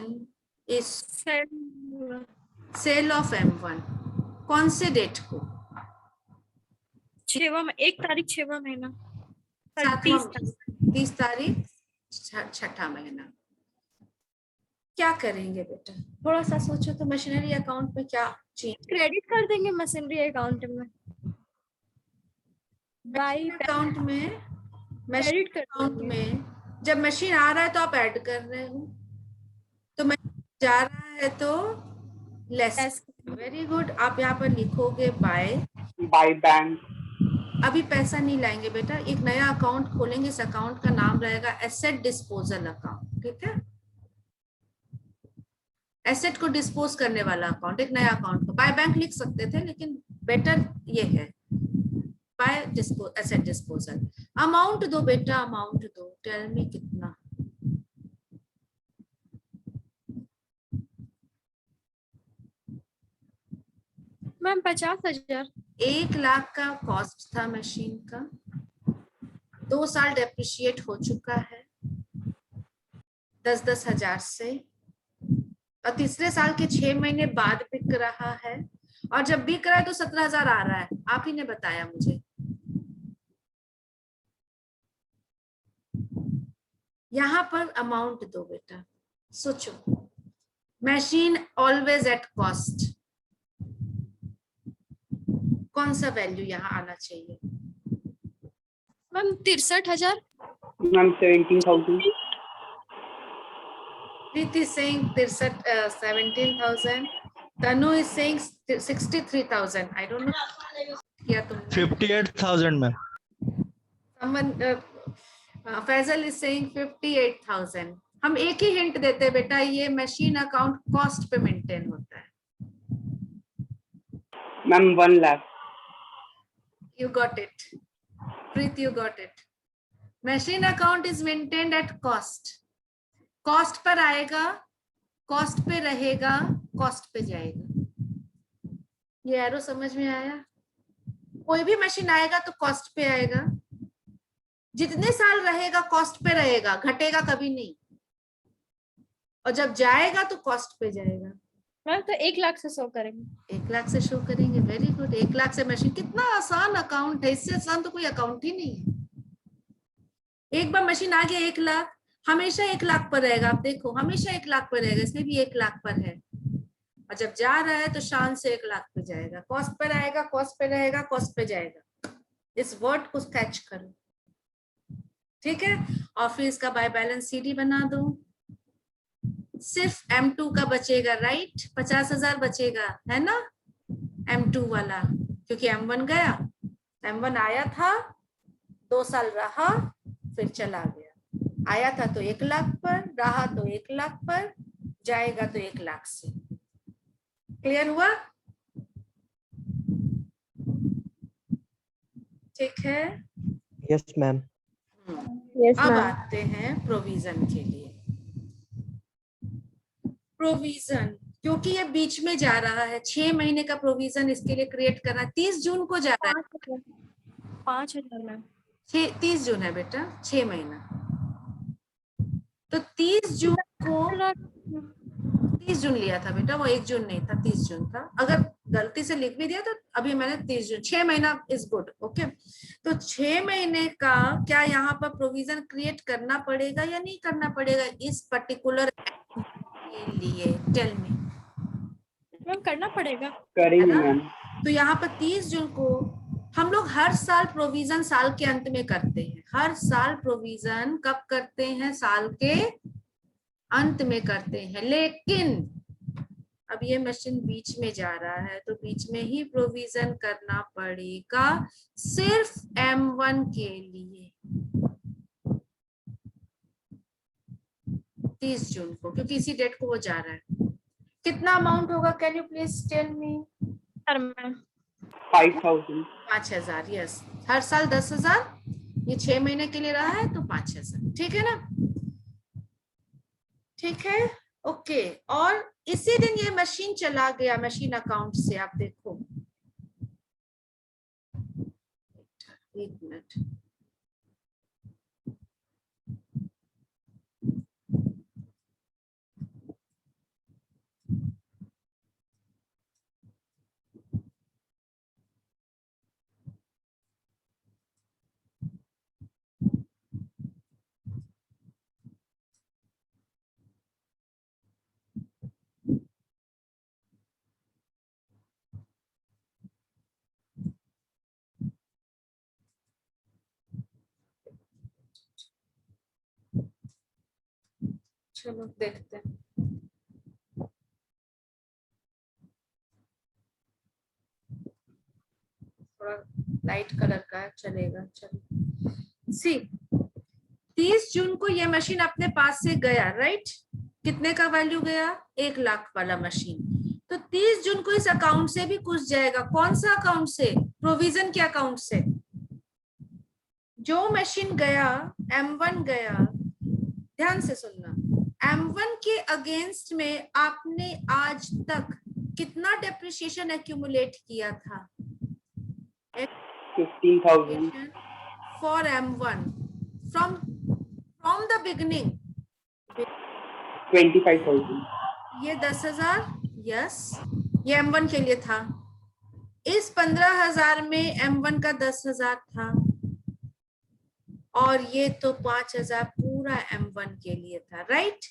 S1: is cell of M1 कौन से डेट को,
S2: 1 तारीख 6वां महीना
S1: 30 तारीख 6ठा महीना. क्या करेंगे बेटा, थोड़ा सा सोचो तो. मशीनरी अकाउंट में क्या चेंज,
S2: क्रेडिट कर देंगे मशीनरी अकाउंट में. बाई
S1: अकाउंट में,
S2: क्रेडिट कर
S1: अकाउंट
S2: देंगे.
S1: में जब मशीन आ रहा है तो आप ऐड कर रहे हो, तो मशीन जा रहा है तो लेस. Very good. आप यहाँ पर लिखोगे बाय
S3: बैंक.
S1: अभी पैसा नहीं लाएंगे बेटा, एक नया अकाउंट खोलेंगे. इस अकाउंट का नाम रहेगा एसेट डिस्पोजल अकाउंट. ठीक है. एसेट को डिस्पोज करने वाला अकाउंट, एक नया अकाउंट को बाय बैंक लिख सकते थे, लेकिन बेटर ये है बाय एसेट डिस्पोजल. अमाउंट दो बेटा, अमाउंट दो. टेल मी कितना.
S2: मैम 50,000.
S1: 1 लाख का कॉस्ट था मशीन का. 2 साल डेप्रिशिएट हो चुका है 10-10 हजार से, और तीसरे साल के 6 महीने बाद बिक रहा है. और जब बिक रहा है तो 17,000 आ रहा है. आप ही ने बताया मुझे. यहाँ पर अमाउंट दो बेटा. सोचो, मशीन ऑलवेज एट कॉस्ट. कौन सा वैल्यू यहाँ आना चाहिए?
S2: Ma'am 63,000।
S3: Ma'am 17,000.
S1: Preeti is saying 17,000. Tanu is saying 63,000. I don't know. क्या तुमने?
S7: 58,000 ma'am.
S1: Someone, Faisal is saying 58,000. हम एक ही हिंट देते हैं बेटा, ये मशीन अकाउंट कॉस्ट पे मेंटेन होता है.
S3: Ma'am 1 lakh.
S1: You got it. Preet, you got it. Machine account is maintained at cost. Cost per आएगा, कॉस्ट पे रहेगा, कॉस्ट पे जाएगा. ये एरो समझ में आया? कोई भी मशीन आएगा तो कॉस्ट पे आएगा. जितने साल रहेगा कॉस्ट पे रहेगा, घटेगा कभी नहीं. और जब जाएगा तो कॉस्ट पे जाएगा.
S2: मैम तो 1 लाख से शो करेंगे.
S1: 1 लाख से शो करेंगे. Very good. 1 लाख से मशीन, कितना आसान अकाउंट है. इससे आसान तो कोई अकाउंट ही नहीं है. एक बार मशीन आ गया 1 लाख, हमेशा 1 लाख पर रहेगा. आप देखो, हमेशा 1 लाख पर रहेगा. इसमें भी 1 लाख पर है. और जब जा रहा है तो शान से 1 लाख पे जाएगा. कॉस्ट पर आएगा, कॉस्ट पे रहेगा, कॉस्ट पे जाएगा. इस वर्ड को कैच करो. ठीक है. और फिर इसका बाय बैलेंस सीडी बना दो. सिर्फ M2 का बचेगा, राइट? 50,000 बचेगा, है ना? M2 वाला, क्योंकि M1 गया. M1 आया था, 2 साल रहा, फिर चला गया. आया था तो 1 लाख पर, रहा तो 1 लाख पर, जाएगा तो 1 लाख से. क्लियर हुआ? ठीक है.
S4: Yes ma'am.
S6: Yes,
S1: अब
S6: ma'am.
S1: आते हैं प्रोविजन के लिए. प्रोविजन, क्योंकि ये बीच में जा रहा है, 6 महीने का प्रोविजन इसके लिए क्रिएट करना. 30 जून को जा रहा है.
S2: 5,000 मैम.
S1: 30 जून है बेटा, 6 महीना. तो 30 जून को 30 जून लिया था बेटा, वो 1 जून नहीं था, 30 जून था. अगर गलती से लिख भी दिया तो अभी मैंने 30 जून. 6 महीना इज गुड. ओके. तो 6 महीने का क्या यहाँ पर प्रोविजन क्रिएट करना पड़ेगा या नहीं करना पड़ेगा इस पर्टिकुलर के लिए? Tell me.
S2: मैम करना पड़ेगा.
S3: करेंगे मैम.
S1: तो यहाँ पर 30 जून को हम लोग हर साल प्रोविजन साल के अंत में करते हैं. हर साल प्रोविजन कब करते हैं? साल के अंत में करते हैं. लेकिन अब ये मशीन बीच में जा रहा है तो बीच में ही प्रोविजन करना पड़ेगा सिर्फ M1 के लिए 30 जून को, क्योंकि इसी डेट को वो जा रहा है. कितना अमाउंट होगा? Can you please tell me?
S2: Sir ma'am
S3: 5,000.
S1: 5,000. Yes. हर साल 10,000. ये 6 महीने के लिए रहा है तो 5,000. ठीक है ना? ठीक है. ओके. और इसी दिन ये मशीन चला गया मशीन अकाउंट से. आप देखो, 1 मिनट. चलो देखते हैं. थोड़ा लाइट कलर का चलेगा. चलो सी. 30 जून को ये मशीन अपने पास से गया, राइट? कितने का वैल्यू गया? 1 लाख वाला मशीन. तो 30 जून को इस अकाउंट से भी कुछ जाएगा. कौन सा अकाउंट से? प्रोविजन के अकाउंट से. जो मशीन गया, M1 गया, ध्यान से सुनना. M1 के अगेंस्ट में आपने आज तक कितना डेप्रिसिएशन एक्यूमुलेट किया था?
S3: 15,000.
S1: For M1 from the beginning.
S3: 25,000.
S1: ये 10,000. यस, ये M1 के लिए था. इस 15,000 में M1 का 10,000 था और ये तो 5,000 पूरा M1 के लिए था. राइट?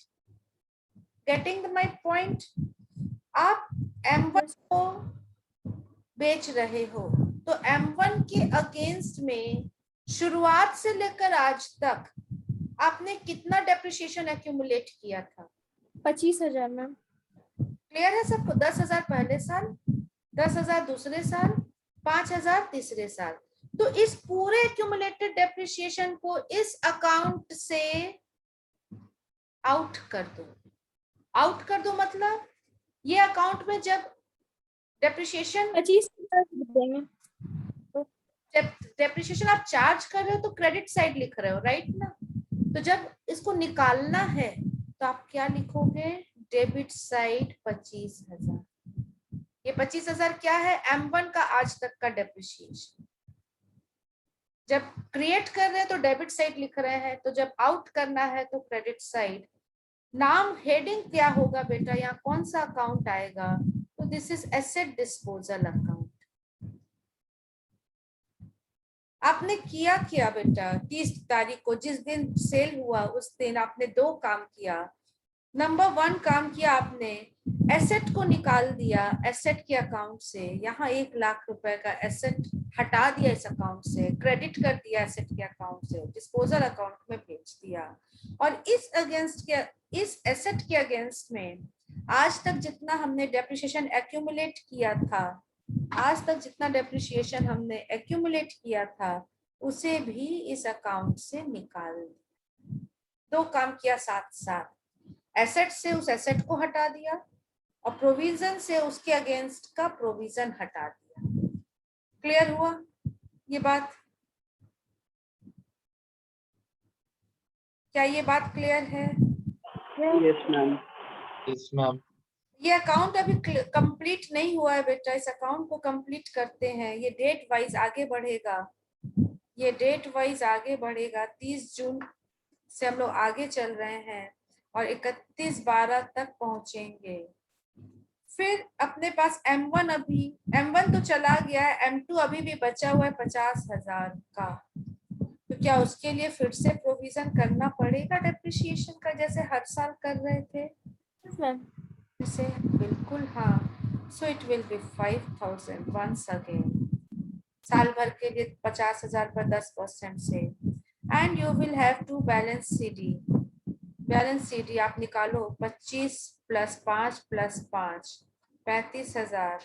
S1: Getting my point? आप M1 को बेच रहे हो, तो M1 के अगेंस्ट में शुरुआत से लेकर आज तक आपने कितना डेप्रिसिएशन एक्यूमुलेट किया था?
S2: 25,000 मैम।
S1: क्लियर है सबको? 10,000 पहले साल, 10,000 दूसरे साल, 5,000 तीसरे साल। तो इस पूरे एक्यूमुलेटेड डेप्रिसिएशन को इस अकाउंट से आउट कर दो। आउट कर दो मतलब ये अकाउंट में जब डेप्रिसिएशन
S2: 25,000 देंगे।
S1: डेप्रिसिएशन आप चार्ज कर रहे हो तो क्रेडिट साइड लिख रहे हो, राइट ना? तो जब इसको निकालना है तो आप क्या लिखोगे? Debit side 25,000। ये 25,000 क्या है? M1 का आज तक का डेप्रिसिएशन। जब क्रिएट कर रहे हैं तो डेबिट साइड लिख रहे हैं, तो जब आउट करना है तो क्रेडिट साइड। नाम हेडिंग क्या होगा बेटा? यहाँ कौन सा अकाउंट आएगा? तो this is asset disposal account. आपने किया क्या बेटा? 30 तारीख को जिस दिन सेल हुआ उस दिन आपने 2 काम किया। नंबर 1 काम किया, आपने एसेट को निकाल दिया एसेट के अकाउंट से। यहाँ 1 लाख रुपए का एसेट हटा दिया इस अकाउंट से, क्रेडिट कर दिया एसेट के अकाउंट से, डिस्पोजल अकाउंट में भेज दिया। और इस एसेट के अगेंस्ट में आज तक जितना हमने डेप्रिसिएशन एक्यूमुलेट किया था, आज तक जितना डेप्रिसिएशन हमने एक्यूमुलेट किया था उसे भी इस अकाउंट से निकाल दिया। 2 काम किया साथ साथ, एसेट से उस एसेट को हटा दिया और प्रोविजन से उसके अगेंस्ट का प्रोविजन हटा दिया। क्लियर हुआ ये बात? क्या ये बात क्लियर है?
S3: Yes ma'am.
S8: Yes ma'am.
S1: ये अकाउंट अभी कंप्लीट नहीं हुआ है बेटा, इस अकाउंट को कंप्लीट करते हैं। ये डेट वाइज आगे बढ़ेगा, ये डेट वाइज आगे बढ़ेगा। 30 जून से हम लोग आगे चल रहे हैं और 31/12 तक पहुंचेंगे। फिर अपने पास M1 M1 तो चला गया है, M2 अभी भी बचा हुआ है 50,000 का। तो क्या उसके लिए फिर से प्रोविजन करना पड़ेगा डेप्रिसिएशन का, जैसे हर साल कर रहे थे? से बिल्कुल हाँ। So it will be 5,000 once again, साल भर के लिए 50,000 पर 10% से। And you will have to balance CD। Balance CD आप निकालो, 25 + 5 + 5 35,000,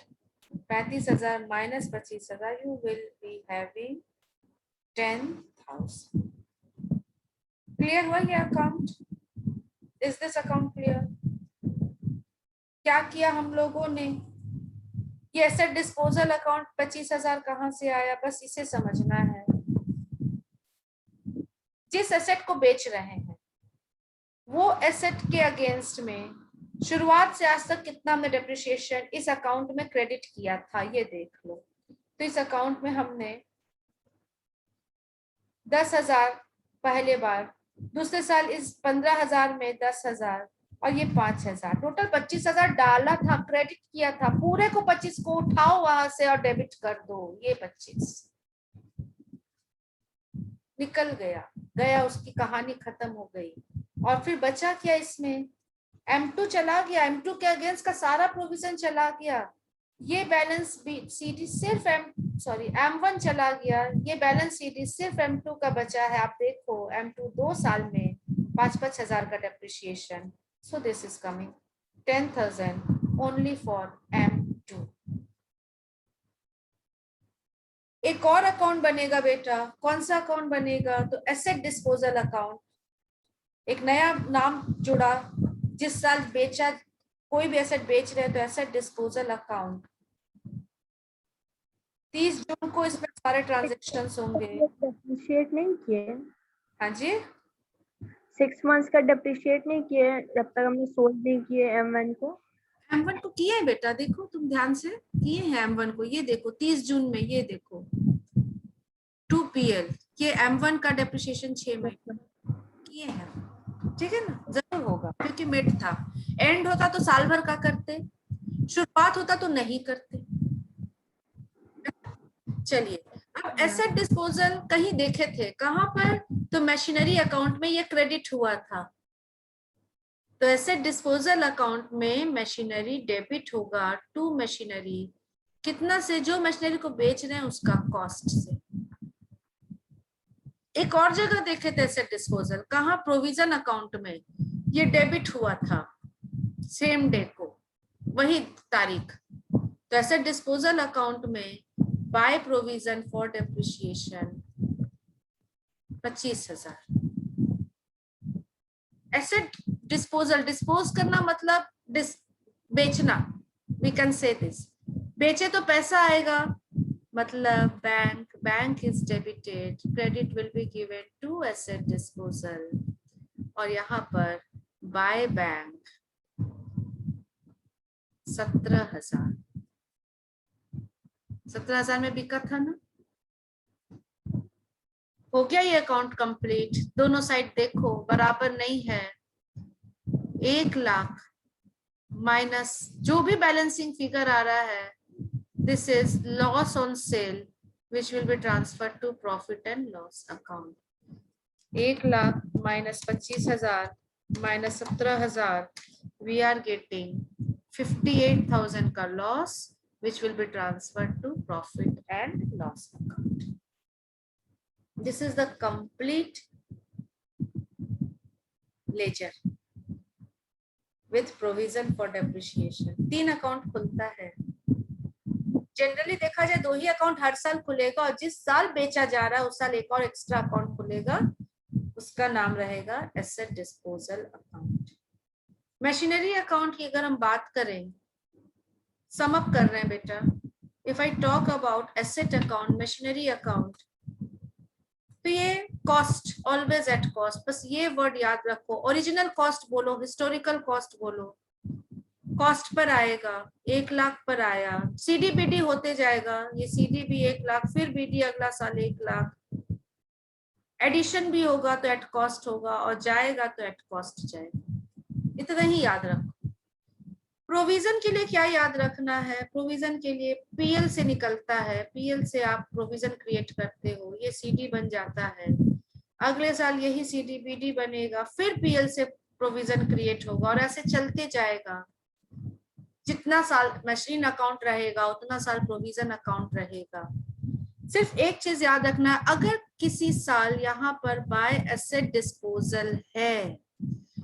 S1: 35,000 - 25,000, you will be having 10,000। Clear हुआ ये account? Is this account clear? क्या किया हम लोगों ने? ये एसेट डिस्पोजल अकाउंट 25,000 कहाँ से आया, बस इसे समझना है। जिस एसेट को बेच रहे हैं वो एसेट के अगेंस्ट में शुरुआत से आज तक कितना हमने डेप्रिसिएशन इस अकाउंट में क्रेडिट किया था, ये देख लो। तो इस अकाउंट में हमने 10,000 पहले बार, दूसरे साल इस 15,000 में 10,000 और ये 5,000, टोटल 25,000 डाला था, क्रेडिट किया था। पूरे को 25 को उठाओ वहां से और डेबिट कर दो। ये 25 निकल गया, उसकी कहानी खत्म हो गई। और फिर बचा क्या इसमें? M2 चला गया, M2 के अगेंस्ट का सारा प्रोविजन चला गया। ये बैलेंस CD सिर्फ M1 चला गया, ये बैलेंस CD सिर्फ M2 का बचा है। आप देखो M2 2 साल में 5-5 हजार का depreciation. So this is coming 10,000 only for M2। एक और अकाउंट बनेगा बेटा, कौन सा अकाउंट बनेगा? तो एसेट डिस्पोजल अकाउंट। एक नया नाम जुड़ा, जिस साल बेचा, कोई भी एसेट बेच रहे तो एसेट डिस्पोजल अकाउंट। 30 जून को इसमें सारे ट्रांजैक्शंस होंगे।
S6: डेप्रिशिएट नहीं किए।
S1: हाँ जी,
S6: 6 मंथ्स का डेप्रिशिएट नहीं किए जब तक हमने सोल्ड नहीं किए M1 को।
S1: M1 को किए हैं बेटा, देखो तुम ध्यान से किए हैं M1 को। ये देखो 30 जून में, ये देखो 2PL, ये M1 का डेप्रिसिएशन 6 महीने किए हैं। ठीक है ना? जरूर होगा क्योंकि मिड था। एंड होता तो साल भर का करते, शुरुआत होता तो नहीं करते। चलिए, अब एसेट डिस्पोजल कहीं देखे थे, कहां पर? तो मशीनरी अकाउंट में ये क्रेडिट हुआ था। तो एसेट डिस्पोजल अकाउंट में मशीनरी डेबिट होगा टू मशीनरी। कितना से? जो मशीनरी को बेच रहे हैं उसका कॉस्ट से। एक और जगह देखे थे एसेट डिस्पोजल, कहाँ? प्रोविजन अकाउंट में ये डेबिट हुआ था सेम डे को, वही तारीख। तो एसेट डिस्पोजल अकाउंट में by provision for depreciation 25,000। Asset disposal, dispose करना मतलब बेचना, वी कैन से दिस। बेचे तो पैसा आएगा, मतलब bank is debited, credit will be given to asset disposal. और यहाँ पर बाय बैंक 17,000, 17,000 में बिका था ना। हो गया ये अकाउंट कंप्लीट। दोनों साइड देखो बराबर नहीं है। 1 लाख माइनस जो भी बैलेंसिंग फिगर आ रहा है, this is loss on sale which will be transferred to profit and loss account. 1 lakh minus 25,000 minus 17,000, we are getting 58,000 का loss which will be transferred to profit and loss account. This is the complete ledger with provision for depreciation. 3 account खुलता है। Generally देखा जाए 2 ही account हर साल खुलेगा, और जिस साल बेचा जा रहा है उस साल एक और एक्स्ट्रा अकाउंट खुलेगा, उसका नाम रहेगा asset disposal account. Machinery account की अगर हम बात करें, सम अप कर रहे हैं बेटा, if I talk about asset account, machinery account, तो ये कॉस्ट ऑलवेज एट कॉस्ट, बस ये वर्ड याद रखो। ओरिजिनल कॉस्ट बोलो, हिस्टोरिकल कॉस्ट बोलो, कॉस्ट पर आएगा। 1 लाख पर आया, सीडी बीडी होते जाएगा, ये सीडी भी 1 लाख, फिर बीडी अगला साल 1 लाख, एडिशन भी होगा तो एट कॉस्ट होगा, और जाएगा तो एट कॉस्ट जाएगा। इतना ही याद रखो। प्रोविजन के लिए क्या याद रखना है? प्रोविजन के लिए पीएल से निकलता है, पीएल से आप प्रोविजन क्रिएट करते हो, ये सीडी बन जाता है, अगले साल यही सीडी बीडी बनेगा, फिर पीएल से प्रोविजन क्रिएट होगा, और ऐसे चलते जाएगा। जितना साल मशीन अकाउंट रहेगा उतना साल प्रोविजन अकाउंट रहेगा। सिर्फ एक चीज याद रखना, अगर किसी साल यहाँ पर बाय एसेट डिस्पोजल है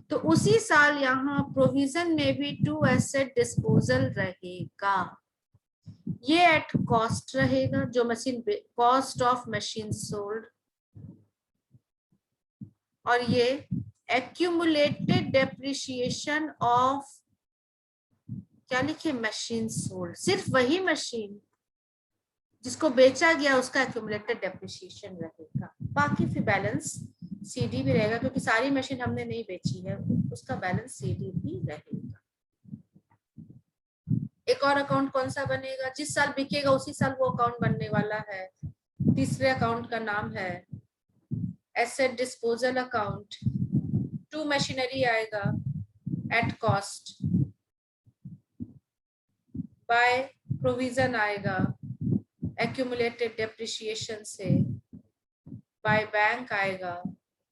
S1: तो उसी साल यहाँ प्रोविजन में भी टू एसेट डिस्पोजल रहेगा। ये एट कॉस्ट रहेगा, जो machine cost of machine sold, और ये एक्यूमुलेटेड डेप्रिसिएशन ऑफ, क्या लिखे? Machine sold. सिर्फ वही मशीन जिसको बेचा गया उसका एक्यूमुलेटेड डेप्रिसिएशन रहेगा, बाकी फिर बैलेंस सीडी भी रहेगा, क्योंकि सारी मशीन हमने नहीं बेची है, उसका बैलेंस सीडी भी रहेगा। एक और अकाउंट कौन सा बनेगा? जिस साल बिकेगा उसी साल वो अकाउंट बनने वाला है। तीसरे अकाउंट का नाम है asset disposal account. To machinery आएगा एट कॉस्ट, बाय प्रोविजन आएगा एक्यूमुलेटेड डेप्रिसिएशन से, बाय बैंक आएगा,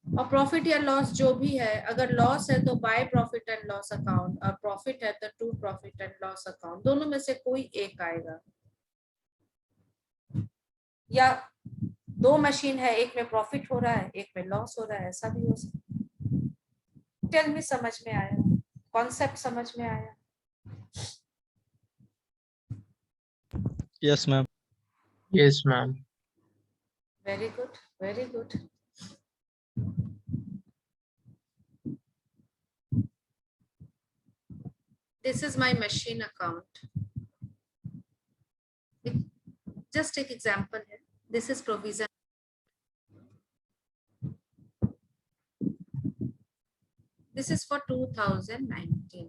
S1: और प्रॉफिट या लॉस जो भी है, अगर लॉस है तो by profit and loss account, और प्रॉफिट है तो to profit and loss account. दोनों में से कोई एक आएगा, या 2 मशीन है, एक में प्रॉफिट हो रहा है एक में लॉस हो रहा है, ऐसा भी हो सकता। टेल मी, समझ में आया? कॉन्सेप्ट समझ में आया?
S9: Yes, ma'am.
S8: Yes, ma'am.
S1: Very good, very good. This is my machine account. Just take example here. This is provision. This is for 2019.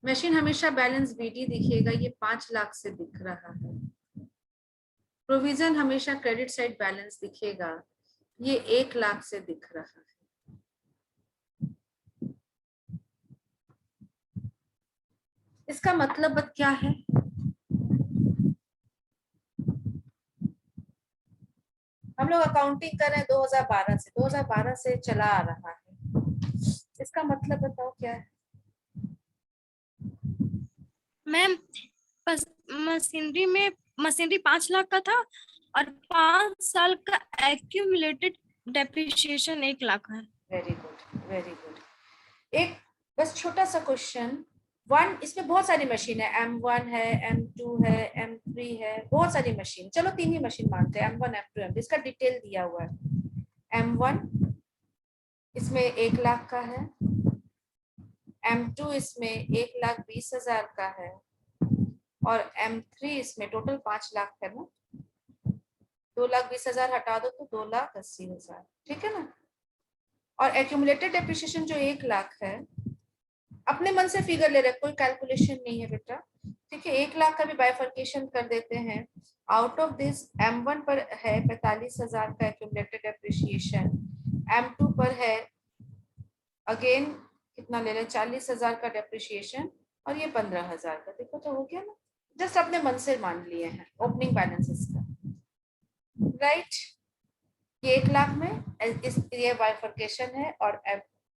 S1: Machine हमेशा बैलेंस बीडी दिखेगा, ये 5 लाख से दिख रहा है। प्रोविजन हमेशा क्रेडिट साइड बैलेंस दिखेगा, ये 1 लाख से दिख रहा है। इसका मतलब क्या है? हम लोग अकाउंटिंग कर रहे हैं 2012 से चला आ रहा है। इसका मतलब बताओ क्या है?
S2: मैम बस मशीनरी 5 लाख का था और 5 साल का एक्यूमुलेटेड डेप्रिसिएशन 1 लाख है।
S1: Very good, very good. एक बस छोटा सा क्वेश्चन, वन, इसमें बहुत सारी मशीन है, M1 है, M2 है, M3 है, बहुत सारी मशीन, चलो 3 ही मशीन मानते हैं, M1 M2 M3, इसका डिटेल दिया हुआ है। M1 इसमें 1 लाख का है, M2 इसमें 1,20,000 का है और M3 इसमें टोटल 5 लाख है ना, 2,20,000 हटा दो तो 2,80,000, ठीक है ना। और एक्यूमुलेटेड डेप्रिसिएशन जो 1 लाख है, अपने मन से फिगर ले रहे, कोई कैलकुलेशन नहीं है बेटा, ठीक है। 1 लाख का भी बाइफर्केशन कर देते हैं। आउट ऑफ दिस M1 पर है 45,000 का एक्यूमुलेटेड डेप्रिसिएशन, M2 पर है अगेन कितना ले रहे, 40,000 का डेप्रिसिएशन और ये 15,000 का, देखो तो हो गया ना, जस्ट अपने मन से मान लिए हैं ओपनिंग बैलेंसेस का, राइट। ये 1 लाख में ये बाइफर्केशन है और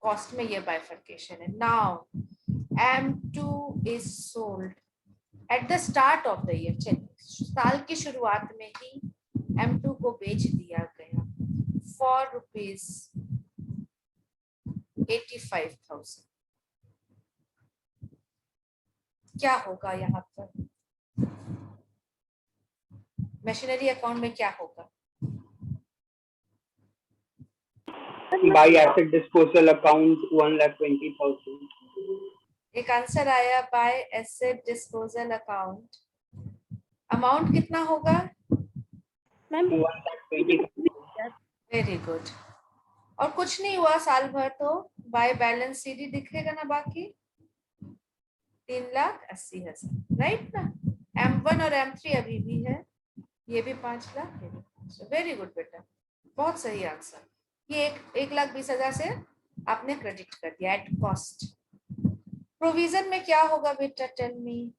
S1: कॉस्ट में ये बाइफर्केशन है। Now M2 is sold at the start of the year, चलिए साल की शुरुआत में ही M2 को बेच दिया गया फॉर ₹85,000। क्या होगा यहाँ पर मशीनरी अकाउंट में, क्या होगा?
S3: By asset disposal account 1,20,000.
S1: एक आंसर आया bye asset disposal account, amount कितना होगा?
S2: मैम
S3: 1,20,000.
S1: Very good. और कुछ नहीं हुआ साल भर तो बाय बैलेंस सीडी दिखेगा ना, बाकी 3,80,000, राइट ना। M1 और M3 अभी भी है, ये भी 5 लाख, वेरी गुड बेटा, बहुत सही आंसर। ये 1,20,000 से आपने क्रेडिट कर दिया एट कॉस्ट। प्रोविजन में क्या होगा बेटा, tell me.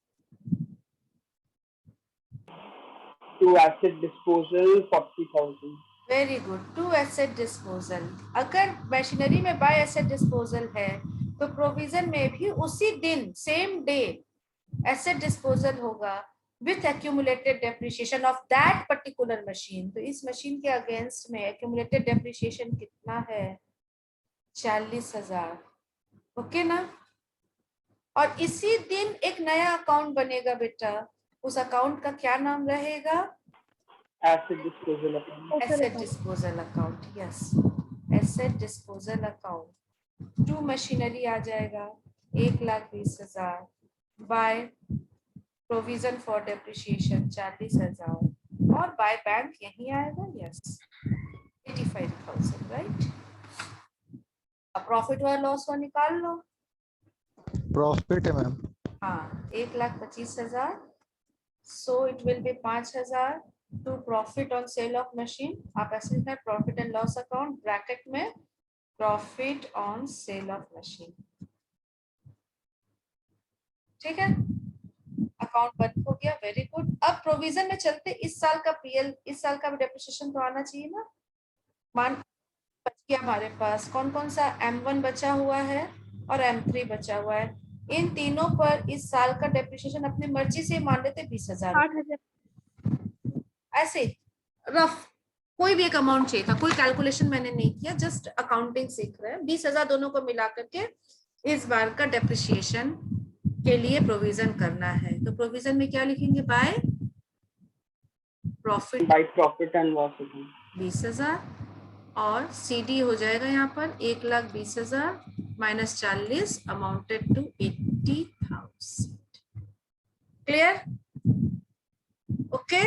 S3: To asset disposal 40,000.
S1: Very good, to asset disposal. अगर मशीनरी में बाय एसेट डिस्पोजल है तो प्रोविजन में भी उसी दिन सेम डे एसेट डिस्पोजल होगा with accumulated depreciation of that particular machine। तो इस मशीन के अगेंस्ट में accumulated depreciation कितना है? 40,000, ओके ना। और इसी दिन एक नया अकाउंट बनेगा बेटा, उस अकाउंट का क्या नाम रहेगा?
S3: Asset disposal account.
S1: Asset disposal account, yes, asset disposal account. To machinery आ जाएगा 1,20,000 बाय प्रोविजन फॉर डेप्रिसिएशन 40,000 और बाय बैंक यही आएगा, यस 85,000, राइट। अब प्रॉफिट और लॉस को निकाल लो।
S9: प्रॉफिट है मैम।
S1: हाँ, 1,25,000, so it will be 5,000 to profit on sale of machine. आप ऐसे लिखना, profit and loss account bracket में profit on sale of machine, ठीक है। अकाउंट बंद हो गया, वेरी गुड। अब प्रोविजन में चलते, इस साल का पीएल, इस साल का डेप्रिसिएशन तो आना चाहिए ना। मान बच गया हमारे पास कौन कौन सा, M1 बचा हुआ है और M3 बचा हुआ है। इन तीनों पर इस साल का डेप्रिसिएशन अपनी मर्जी से मान लेते 20,000,
S2: 8,000।
S1: ऐसे रफ कोई भी एक अमाउंट चाहिए था, कोई कैलकुलेशन मैंने नहीं किया, जस्ट अकाउंटिंग सीख रहे हैं। 20,000 दोनों को मिला करके इस बार का डेप्रिसिएशन के लिए प्रोविजन करना है। तो प्रोविजन में क्या लिखेंगे? By profit,
S3: By profit and loss account.
S1: 20,000 और CD हो जाएगा यहाँ पर 1,20,000 minus 40 amounted to 80,000। Clear? Okay.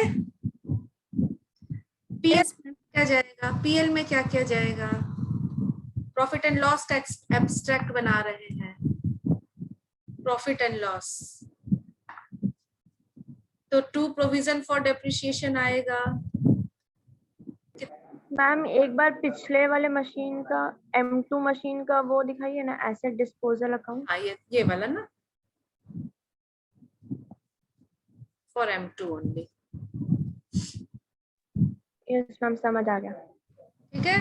S1: PL क्या जाएगा? पीएल में क्या क्या जाएगा? प्रॉफिट एंड लॉस का एब्स्ट्रैक्ट बना रहे हैं, प्रॉफिट एंड लॉस। तो टू प्रोविजन फॉर डेप्रिसिएशन आएगा।
S6: मैम एक बार पिछले वाले मशीन का, M2 मशीन का वो दिखाइए ना, एसेट डिस्पोजल अकाउंट।
S1: हाँ, ये वाला ना, for M2 only.
S6: Yes ma'am, समझ आ गया।
S1: ठीक है।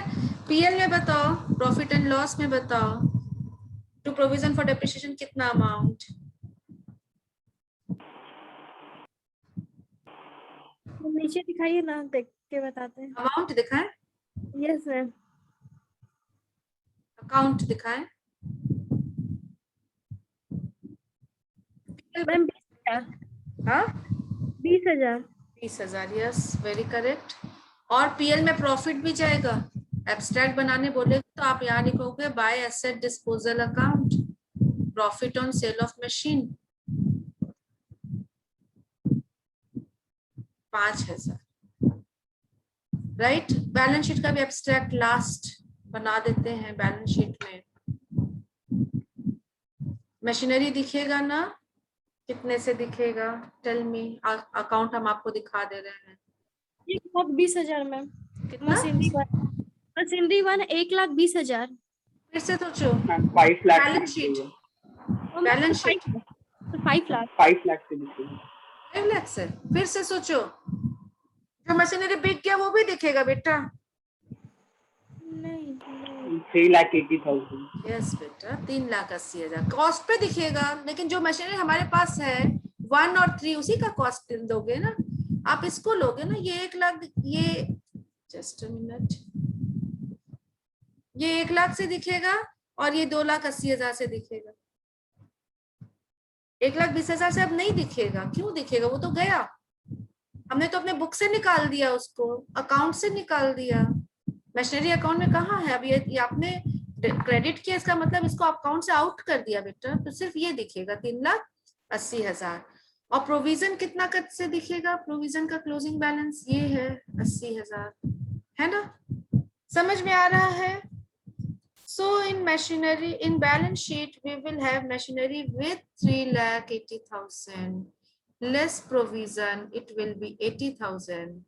S1: पीएल में बताओ, प्रॉफिट एंड लॉस में बताओ, टू प्रोविजन फॉर डेप्रिसिएशन कितना अमाउंट?
S2: नीचे दिखाइए ना, देख के बताते हैं।
S1: अमाउंट दिखाएं,
S2: यस मैम।
S1: अकाउंट दिखाएं।
S2: मैम 20,000।
S1: हाँ
S2: 20,000।
S1: 20,000, यस वेरी करेक्ट। और पीएल में प्रॉफिट भी जाएगा। एब्स्ट्रैक्ट बनाने बोले तो आप यहाँ लिखोगे bye asset disposal account, profit on sale of machine 5,000, right. Balance sheet का भी एब्स्ट्रैक्ट लास्ट बना देते हैं बैलेंस शीट में। मशीनरी दिखेगा ना, कितने से दिखेगा, टेल मी। अकाउंट हम आपको दिखा दे रहे हैं।
S2: 1,20,000 मैम।
S1: कितना?
S2: मशीनरी 1,20,000।
S1: फिर से सोचो।
S3: मैम 5 लाख
S1: बैलेंस शीट,
S2: तो
S1: बैलेंस शीट
S2: 5 लाख।
S3: 5 लाख से दिखेगा।
S1: 5 लाख से। फिर से सोचो, जो मशीनरी बिक गया वो भी दिखेगा बेटा।
S2: नहीं
S3: 3,80,000।
S1: यस बेटा, 3,80,000 कॉस्ट पे दिखेगा। लेकिन जो मशीनरी हमारे पास है 1 और 3 उसी का कॉस्ट दोगे ना, आप इसको लोगे ना। ये 1 लाख, ये जस्ट अ मिनट, ये 1 लाख से दिखेगा और ये 2,80,000 से दिखेगा। 1,20,000 से अब नहीं दिखेगा। क्यों दिखेगा? वो तो गया, हमने तो अपने बुक से निकाल दिया उसको, अकाउंट से निकाल दिया। मशीनरी अकाउंट में कहाँ है? अब ये आपने क्रेडिट किया, इसका मतलब इसको अकाउंट से आउट कर दिया बेटा, तो सिर्फ ये दिखेगा 3,80,000। और प्रोविजन कितना कट से दिखेगा? प्रोविजन का क्लोजिंग बैलेंस ये है 80,000, है ना? समझ में आ रहा है? So in machinery, in balance sheet, we will have machinery with 3,80,000 less provision. It will be 80,000.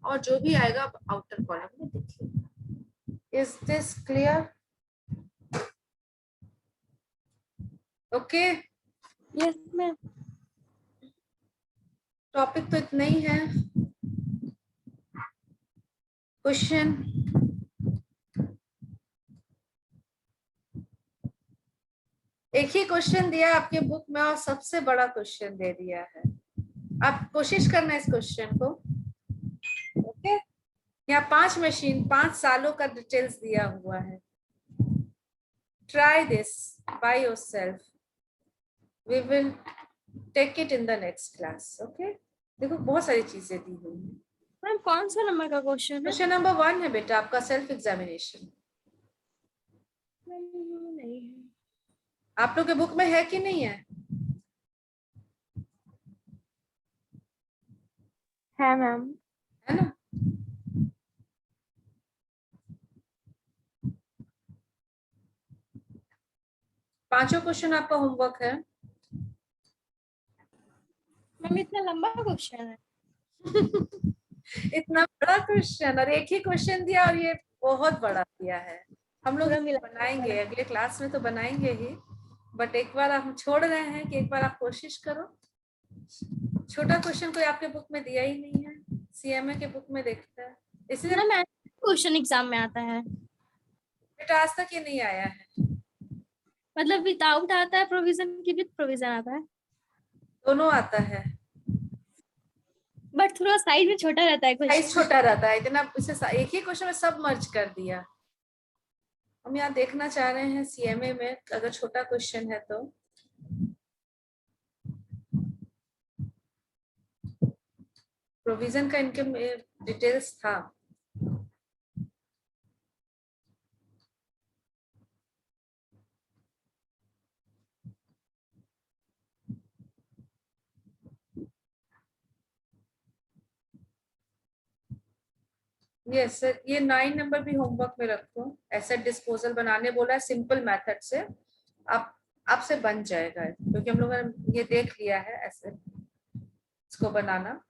S1: और जो भी आएगा आउटर कॉलम में दिखेगा। Is this clear? Okay.
S2: Yes ma'am.
S1: Topic तो इतना ही है। क्वेश्चन? एक ही क्वेश्चन दिया आपके बुक में और सबसे बड़ा क्वेश्चन दे दिया है। आप कोशिश करना इस क्वेश्चन को। ओके, यहाँ 5 मशीन 5 सालों का डिटेल्स दिया हुआ है। Try this by yourself. We will take it in the next class. Okay, देखो बहुत सारी चीजें दी हुई है।
S2: मैम कौन सा नंबर का क्वेश्चन है?
S1: क्वेश्चन नंबर 1 है बेटा आपका सेल्फ एग्जामिनेशन।
S2: नहीं है।
S1: आप लोग के बुक में है कि नहीं है?
S6: है मैम।
S1: है ना? पांचों क्वेश्चन आपका होमवर्क है।
S2: मैम इतना लंबा क्वेश्चन है।
S1: इतना बड़ा क्वेश्चन और एक ही क्वेश्चन दिया और ये बहुत बड़ा दिया है। हम लोग
S2: पूरा मिला-
S1: बनाएंगे अगले क्लास में तो बनाएंगे ही, बट एक बार हम छोड़ रहे हैं कि एक बार आप कोशिश करो। छोटा क्वेश्चन कोई आपके बुक में दिया ही नहीं है, सीएमए के बुक में देखता है, इसलिए
S2: मैम क्वेश्चन एग्जाम में आता है।
S1: बेटा आज तक ये नहीं आया है।
S2: मतलब विदाउट आता है प्रोविजन की, विद प्रोविजन आता है,
S1: दोनों आता है।
S2: बट थोड़ा साइज में छोटा रहता है
S1: साइज
S2: क्वेश्चन।
S1: छोटा रहता है, इतना इसे एक ही क्वेश्चन में सब मर्ज कर दिया। हम यहाँ देखना चाह रहे हैं सीएमए में अगर छोटा क्वेश्चन है तो। प्रोविजन का इनके डिटेल्स था। यस सर, ये 9 नंबर भी होमवर्क में रखो। एसेट डिस्पोजल बनाने बोला है सिंपल मेथड से, आप आपसे बन जाएगा क्योंकि हम लोगों ने ये देख लिया है एसेट इसको बनाना।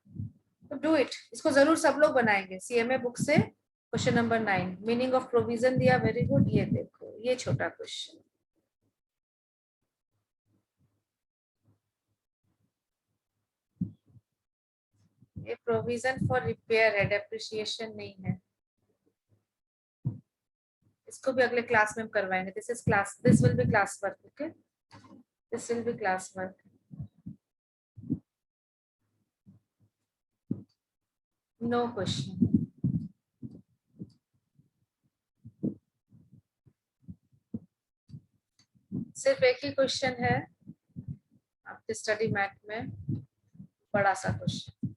S1: तो डू इट, इसको जरूर सब लोग बनाएंगे। सीएमए बुक से question number 9 meaning of provision दिया, वेरी गुड। ये देखो ये छोटा क्वेश्चन, ये प्रोविजन फॉर रिपेयर है, डेप्रिसिएशन नहीं है। इसको भी अगले क्लास में हम करवाएंगे। This is class, this will be class work. Okay, this will be class work. No question. सिर्फ एक ही क्वेश्चन है आपके स्टडी मैथ में, बड़ा सा क्वेश्चन।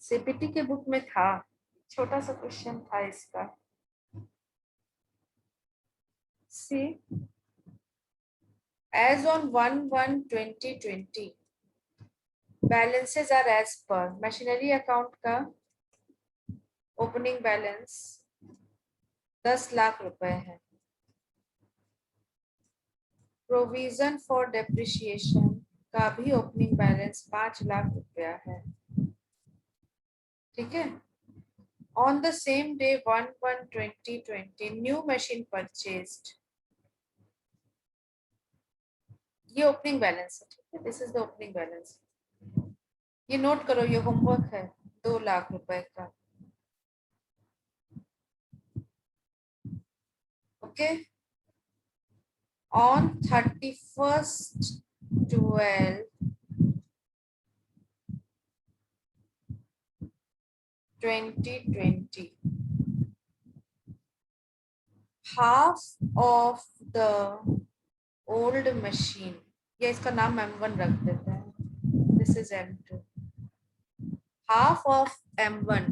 S1: सीपीटी के बुक में था, छोटा सा क्वेश्चन था इसका। सी, as on 1/1/2020 balances are as per machinery account का ओपनिंग बैलेंस 10 लाख रुपए है। प्रोविजन फॉर डेप्रिसिएशन का भी ओपनिंग बैलेंस 5 लाख रुपया है। ठीक है। On the same day 1/1/2020 new machine purchased, ये ओपनिंग बैलेंस है। ठीक है, this is the opening balance. ये नोट करो, ये होमवर्क है 2 लाख रुपए का। Okay. On 31st 12 2020 half of the old machine, या इसका नाम M1 रख देते हैं, this is M2, half of M1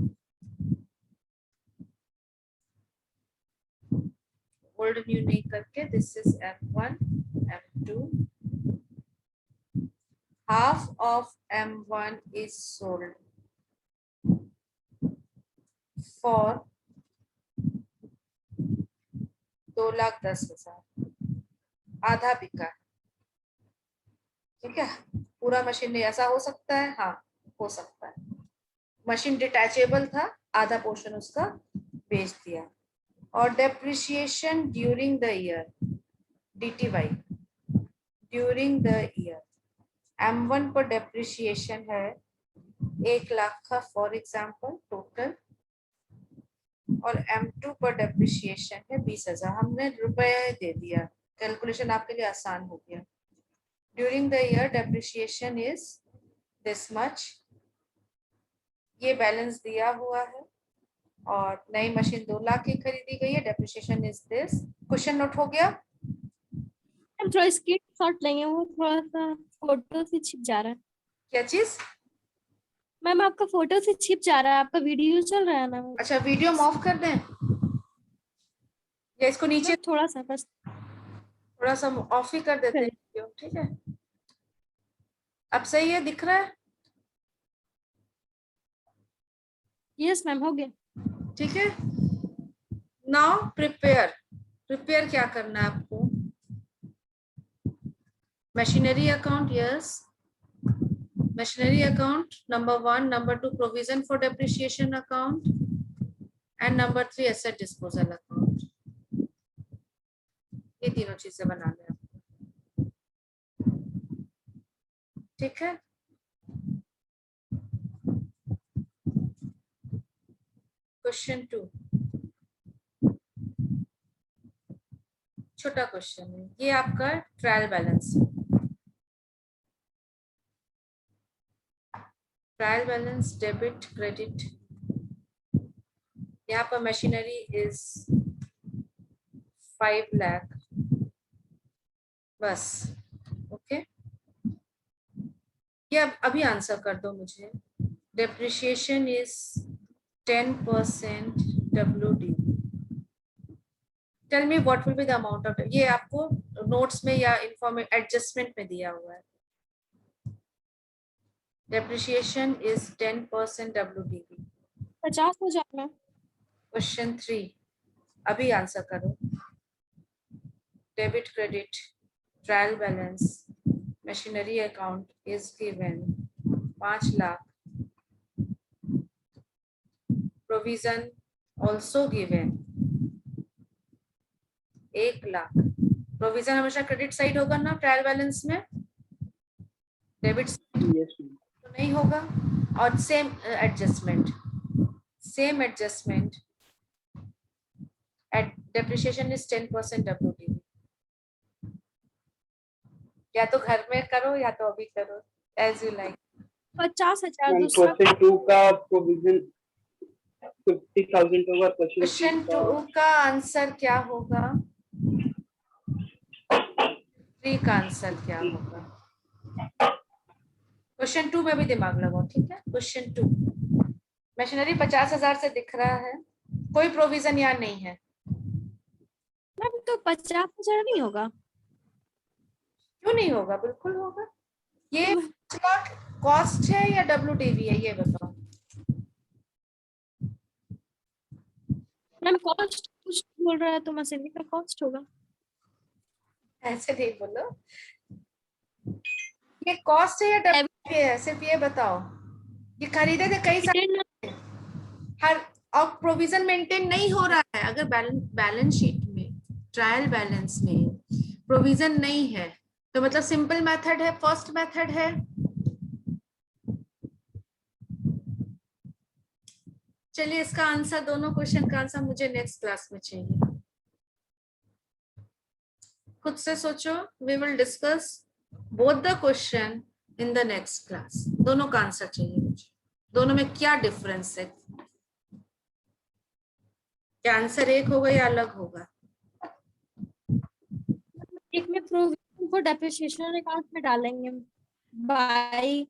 S1: old new नहीं करके this is M1 M2, half of M1 is sold for 2,10,000, आधा बिका। ठीक है, पूरा मशीन नहीं, ऐसा हो सकता है, हाँ हो सकता है। मशीन डिटैचेबल था, आधा पोर्शन उसका बेच दिया। और depreciation during the year, DTY during the year, M1 पर डेप्रिसिएशन है 1 लाख का फॉर एग्जाम्पल टोटल, और M2 पर डेप्रिसिएशन है 20,000। हमने रुपए दे दिया, कैलकुलेशन आपके लिए आसान हो गया। During the year depreciation is this much, ये बैलेंस दिया हुआ है, और नई मशीन 2 लाख की खरीदी गई है, depreciation is this. Question note हो गया?
S2: हम थोड़ा स्क्रीनशॉट लेंगे, वो थोड़ा सा फोटो से छिप जा रहा है।
S1: क्या चीज?
S2: मैम आपका फोटो से छिप जा रहा है, आपका वीडियो चल रहा है ना।
S1: अच्छा, वीडियो ऑफ कर दें या इसको नीचे
S2: थोड़ा सा बस,
S1: थोड़ा सा ऑफ ही कर देते हैं वीडियो। ठीक है, अब सही है, दिख रहा है?
S2: यस मैम हो गया।
S1: ठीक है, नाउ प्रिपेयर क्या करना है आपको? Machinery account, yes machinery account number 1, number 2 provision for depreciation account, and number 3 asset disposal account। ये तीनों चीजें बनाने हैं आपको। ठीक है, क्वेश्चन 2 छोटा क्वेश्चन है, ये आपका ट्रायल बैलेंस है। ट्रायल बैलेंस डेबिट क्रेडिट, यहाँ पर मशीनरी इज 5 लाख बस। ओके, ये अभी आंसर कर दो मुझे। Depreciation is 10% WDV। Tell me what will be the amount of, ये आपको नोट्स में या एडजस्टमेंट में दिया हुआ है। Depreciation is 10% WDV।
S2: 50 हो जाना।
S1: क्वेश्चन 3 अभी आंसर करो। Debit credit trial balance machinery account is given 5 lakh, provision also given 1 lakh. Provision हमेशा क्रेडिट साइड होगा ना ट्रायल बैलेंस में, डेबिट साइड नहीं होगा। और same adjustment same adjustment at depreciation is 10% WDV. या तो घर में करो या तो अभी करो, as you like.
S2: 50,000
S3: मैम
S2: दूसरा
S3: क्वेश्चन 2 का प्रोविजन 50,000 होगा,
S1: क्वेश्चन 2 का आंसर क्या होगा? 3 का आंसर क्या होगा? क्वेश्चन 2 में भी दिमाग लगाओ, ठीक है? क्वेश्चन 2 मशीनरी 50,000 से दिख रहा है, कोई प्रोविजन यहाँ नहीं है।
S2: मैम तो 50,000 नहीं होगा।
S1: क्यों नहीं होगा? बिल्कुल होगा। ये कॉस्ट है या WDV है, ये बताओ।
S2: मैम कॉस्ट कुछ बोल रहा है तो मशीनरी का कॉस्ट होगा।
S1: ऐसे नहीं बोलो, ये कॉस्ट है या WDV है, सिर्फ ये बताओ। ये खरीदे थे कई सारे, हर और प्रोविजन मेंटेन नहीं हो रहा है। अगर बैलेंस शीट में, ट्रायल बैलेंस में प्रोविजन नहीं है तो मतलब सिंपल मेथड है, फर्स्ट मेथड है। चलिए इसका आंसर, दोनों क्वेश्चन का आंसर मुझे नेक्स्ट क्लास में चाहिए। खुद से सोचो, we will discuss both the question in the next class. दोनों का आंसर चाहिए मुझे, दोनों में क्या डिफरेंस है, क्या आंसर एक होगा या अलग होगा?
S2: एक में प्रोविजन को डेप्रिसिएशन अकाउंट में डालेंगे बाय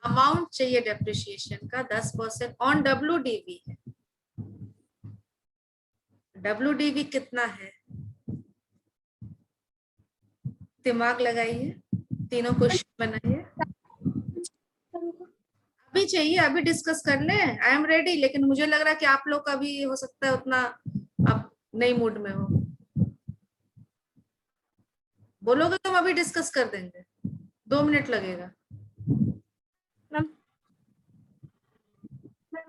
S1: अमाउंट चाहिए डेप्रिसिएशन का 10% ऑन WDV है। WDV कितना है? दिमाग लगाइए, तीनों क्वेश्चन बनाइए। अभी चाहिए, अभी डिस्कस कर ले, आई एम रेडी। लेकिन मुझे लग रहा है कि आप लोग का भी हो सकता है उतना अब नई मूड में हो। बोलोगे तो हम अभी डिस्कस कर देंगे, 2 मिनट लगेगा।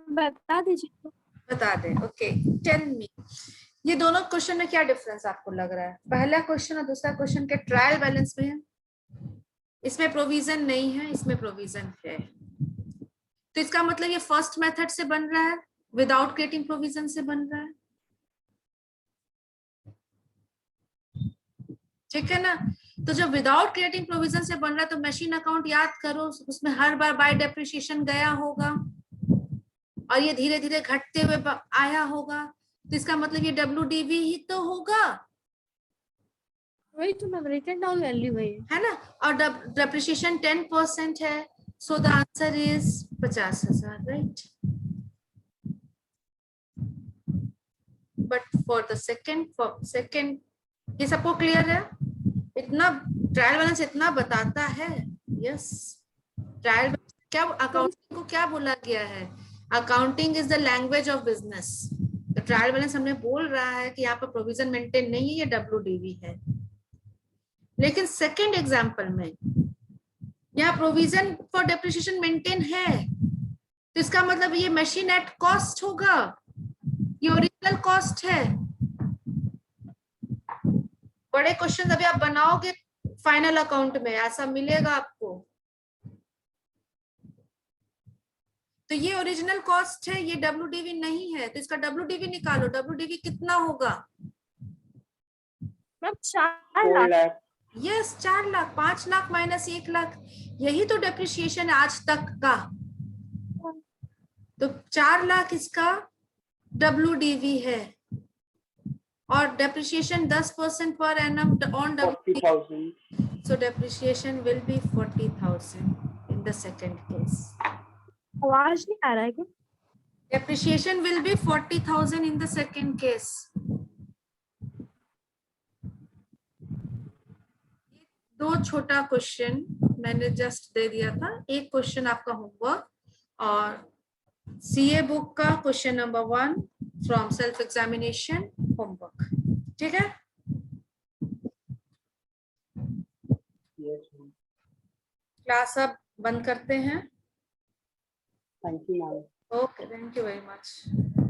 S2: बता दीजिए।
S1: बता दे, ओके। टेल मी, ये दोनों क्वेश्चन में क्या डिफरेंस आपको लग रहा है? पहला क्वेश्चन और दूसरा क्वेश्चन के ट्रायल बैलेंस में है, इसमें प्रोविजन नहीं है, इसमें प्रोविजन है। तो इसका मतलब ये फर्स्ट मेथड से बन रहा है, विदाउट क्रिएटिंग प्रोविजन से बन रहा है, ठीक है ना? तो जब विदाउट क्रिएटिंग प्रोविजन से बन रहा है तो मशीन अकाउंट याद करो, उसमें हर बार बाय डेप्रिसिएशन गया होगा और ये धीरे धीरे घटते हुए आया होगा। तो इसका मतलब ये WDV ही तो होगा,
S2: वही तो मैम रिटन डाउन वैल्यू है
S1: ना? और डेप्रिसिएशन 10% है, so the answer is 50,000, right? But for the second ये सबको क्लियर है? इतना ट्रायल बैलेंस इतना बताता है। यस, ट्रायल क्या, अकाउंटिंग को क्या बोला गया है? Accounting is the language of business. तो ट्रायल बैलेंस हमने बोल रहा है कि यहाँ पर प्रोविजन मेंटेन नहीं है, ये WDV है। लेकिन सेकंड एग्जांपल में यहाँ प्रोविजन फॉर डेप्रिसिएशन मेंटेन है, तो इसका मतलब ये मशीन एट कॉस्ट होगा, ये ओरिजिनल कॉस्ट है। बड़े क्वेश्चन अभी आप बनाओगे फाइनल अकाउंट में, ऐसा मिलेगा आपको। तो ये ओरिजिनल कॉस्ट है, ये WDV नहीं है, तो इसका WDV निकालो। WDV कितना होगा?
S2: Ma'am 4 lakh.
S1: Yes, 4 lakh. 5 lakh minus 1 lakh, यही तो डेप्रिसिएशन है आज तक का। तो 4 लाख इसका WDV है और depreciation 10% per annum on WDV, so depreciation will be 40,000 in the second case.
S2: आवाज नहीं आ रहा है क्या?
S1: Depreciation will be 40,000 in the second case. दो छोटा क्वेश्चन मैंने जस्ट दे दिया था, एक क्वेश्चन आपका होमवर्क और CA बुक का question number 1 from self examination homework, ठीक है? क्लास अब बंद करते हैं।
S3: Thank you ma'am.
S1: Okay, thank you very much.